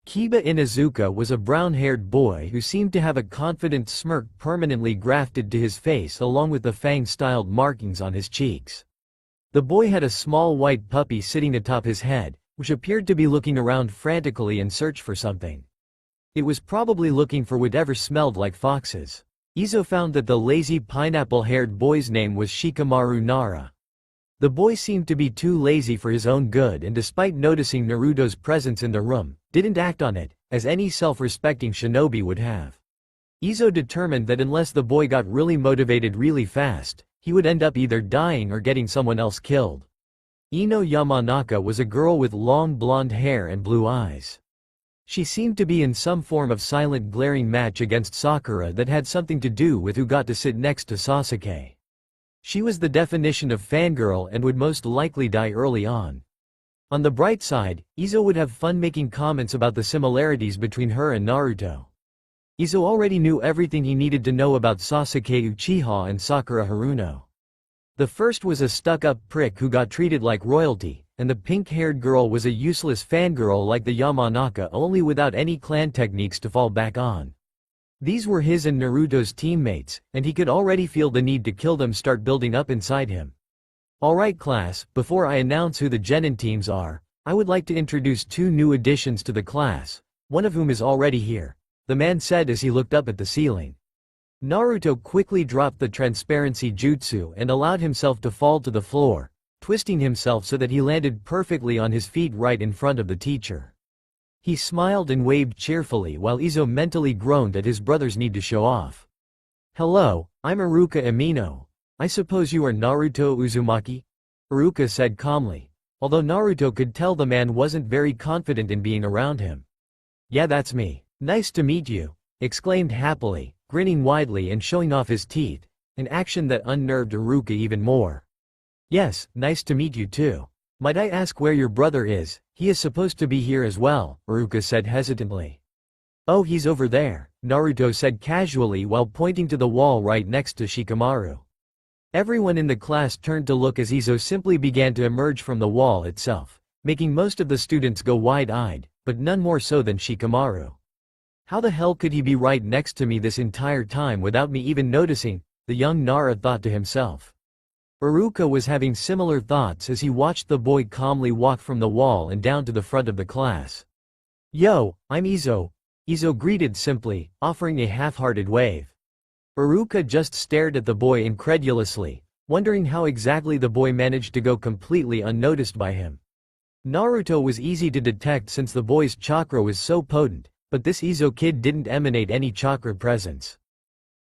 Speaker 1: Kiba Inuzuka was a brown-haired boy who seemed to have a confident smirk permanently grafted to his face along with the fang-styled markings on his cheeks. The boy had a small white puppy sitting atop his head, which appeared to be looking around frantically in search for something. It was probably looking for whatever smelled like foxes. Izo found that the lazy pineapple-haired boy's name was Shikamaru Nara. The boy seemed to be too lazy for his own good and despite noticing Naruto's presence in the room, didn't act on it, as any self-respecting shinobi would have. Izo determined that unless the boy got really motivated really fast, he would end up either dying or getting someone else killed. Ino Yamanaka was a girl with long blonde hair and blue eyes. She seemed to be in some form of silent glaring match against Sakura that had something to do with who got to sit next to Sasuke. She was the definition of fangirl and would most likely die early on. On the bright side, Izo would have fun making comments about the similarities between her and Naruto. Izo already knew everything he needed to know about Sasuke Uchiha and Sakura Haruno. The first was a stuck-up prick who got treated like royalty, and the pink-haired girl was a useless fangirl like the Yamanaka only without any clan techniques to fall back on. These were his and Naruto's teammates, and he could already feel the need to kill them start building up inside him. Alright class, before I announce who the genin teams are, I would like to introduce two new additions to the class, one of whom is already here, the man said as he looked up at the ceiling. Naruto quickly dropped the transparency jutsu and allowed himself to fall to the floor, twisting himself so that he landed perfectly on his feet right in front of the teacher. He smiled and waved cheerfully while Izo mentally groaned at his brother's need to show off. "Hello, I'm Iruka Amino. I suppose you are Naruto Uzumaki?" Iruka said calmly, although Naruto could tell the man wasn't very confident in being around him. "Yeah, that's me. Nice to meet you," exclaimed happily, grinning widely and showing off his teeth, an action that unnerved Iruka even more. "Yes, nice to meet you too. Might I ask where your brother is? He is supposed to be here as well," Iruka said hesitantly. "Oh, he's over there," Naruto said casually while pointing to the wall right next to Shikamaru. Everyone in the class turned to look as Izo simply began to emerge from the wall itself, making most of the students go wide-eyed, but none more so than Shikamaru. "How the hell could he be right next to me this entire time without me even noticing?" the young Nara thought to himself. Iruka was having similar thoughts as he watched the boy calmly walk from the wall and down to the front of the class. "Yo, I'm Izo," Izo greeted simply, offering a half-hearted wave. Iruka just stared at the boy incredulously, wondering how exactly the boy managed to go completely unnoticed by him. Naruto was easy to detect since the boy's chakra was so potent, but this Izo kid didn't emanate any chakra presence.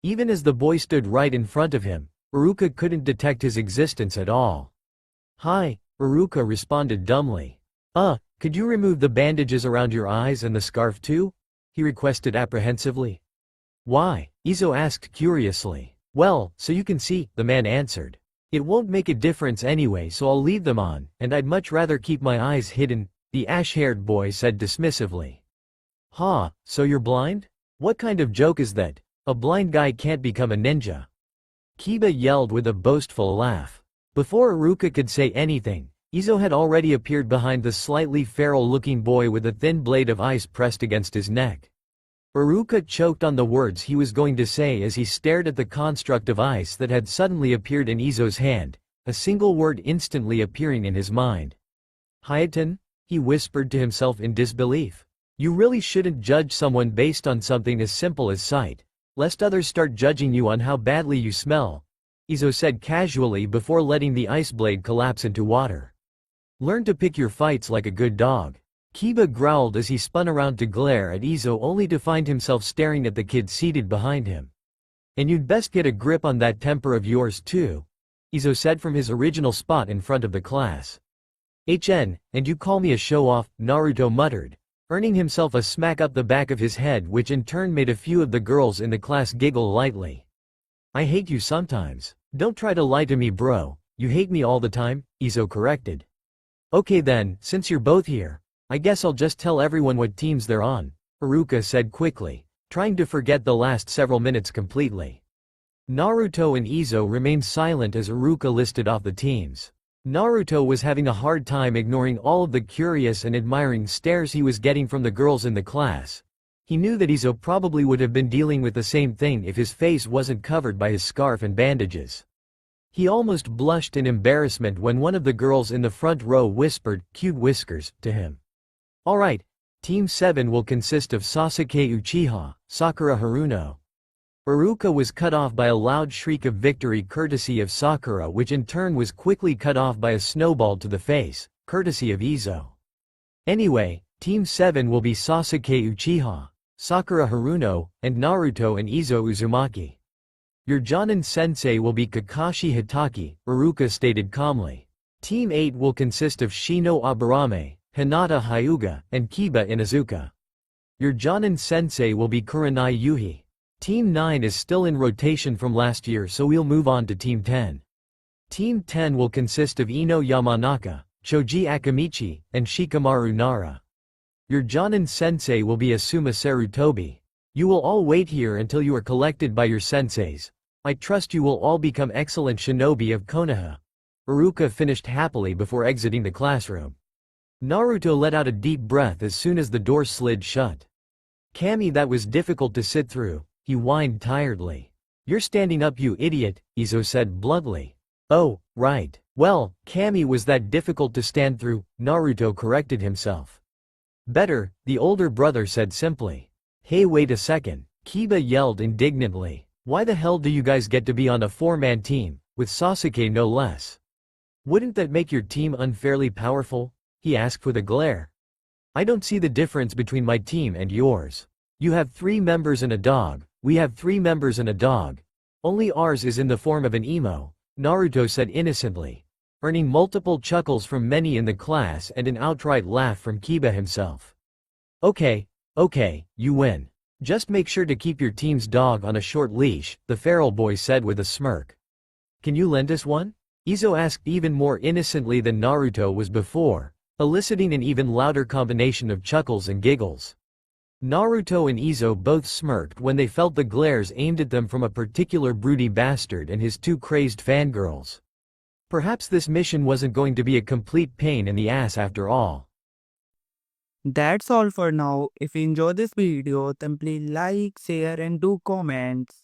Speaker 1: Even as the boy stood right in front of him, Iruka couldn't detect his existence at all. "Hi," Iruka responded dumbly. Could you remove the bandages around your eyes and the scarf too?" he requested apprehensively. "Why?" Izo asked curiously. "Well, so you can see," the man answered. "It won't make a difference anyway, so I'll leave them on, and I'd much rather keep my eyes hidden," the ash-haired boy said dismissively. "Ha, so you're blind? What kind of joke is that? A blind guy can't become a ninja." Kiba yelled with a boastful laugh. Before Iruka could say anything, Izo had already appeared behind the slightly feral-looking boy with a thin blade of ice pressed against his neck. Iruka choked on the words he was going to say as he stared at the construct of ice that had suddenly appeared in Izo's hand, a single word instantly appearing in his mind. "Hyeten?" he whispered to himself in disbelief. "You really shouldn't judge someone based on something as simple as sight, lest others start judging you on how badly you smell," Izo said casually before letting the ice blade collapse into water. "Learn to pick your fights like a good dog." Kiba growled as he spun around to glare at Izo only to find himself staring at the kid seated behind him. "And you'd best get a grip on that temper of yours too," Izo said from his original spot in front of the class. "And you call me a show-off," Naruto muttered, earning himself a smack up the back of his head which in turn made a few of the girls in the class giggle lightly. "I hate you sometimes. Don't try to lie to me bro, you hate me all the time," Izo corrected. "Okay then, since you're both here, I guess I'll just tell everyone what teams they're on," Iruka said quickly, trying to forget the last several minutes completely. Naruto and Izo remained silent as Iruka listed off the teams. Naruto was having a hard time ignoring all of the curious and admiring stares he was getting from the girls in the class. He knew that Izo probably would have been dealing with the same thing if his face wasn't covered by his scarf and bandages. He almost blushed in embarrassment when one of the girls in the front row whispered, "Cute whiskers," to him. "Alright, Team 7 will consist of Sasuke Uchiha, Sakura Haruno." Iruka was cut off by a loud shriek of victory courtesy of Sakura, which in turn was quickly cut off by a snowball to the face, courtesy of Izo. "Anyway, Team 7 will be Sasuke Uchiha, Sakura Haruno, and Naruto and Izo Uzumaki. Your Jonin sensei will be Kakashi Hitaki," Iruka stated calmly. "Team 8 will consist of Shino Aburame, Hinata Hyuga, and Kiba Inuzuka. Your Jonin sensei will be Kurenai Yuhi. Team 9 is still in rotation from last year, so we'll move on to Team 10. Team 10 will consist of Ino Yamanaka, Choji Akamichi, and Shikamaru Nara. Your Jonin sensei will be Asuma Sarutobi. You will all wait here until you are collected by your senseis. I trust you will all become excellent shinobi of Konoha." Iruka finished happily before exiting the classroom. Naruto let out a deep breath as soon as the door slid shut. "Kami, that was difficult to sit through," he whined tiredly. "You're standing up, you idiot," Izo said bluntly. "Oh, right. Well, Kami was that difficult to stand through, Naruto corrected himself. Better, the older brother said simply. Hey, wait a second, Kiba yelled indignantly. Why the hell do you guys get to be on a four-man team, with Sasuke no less? Wouldn't that make your team unfairly powerful? He asked with a glare. I don't see the difference between my team and yours. You have 3 members and a dog, we have 3 members and a dog. Only ours is in the form of an emo, Naruto said innocently, earning multiple chuckles from many in the class and an outright laugh from Kiba himself. Okay, you win. Just make sure to keep your team's dog on a short leash, the feral boy said with a smirk. Can you lend us one? Izo asked even more innocently than Naruto was before, eliciting an even louder combination of chuckles and giggles. Naruto and Izo both smirked when they felt the glares aimed at them from a particular broody bastard and his 2 crazed fangirls. Perhaps this mission wasn't going to be a complete pain in the ass after all.
Speaker 2: That's all for now. If you enjoyed this video, then please like, share and do comments.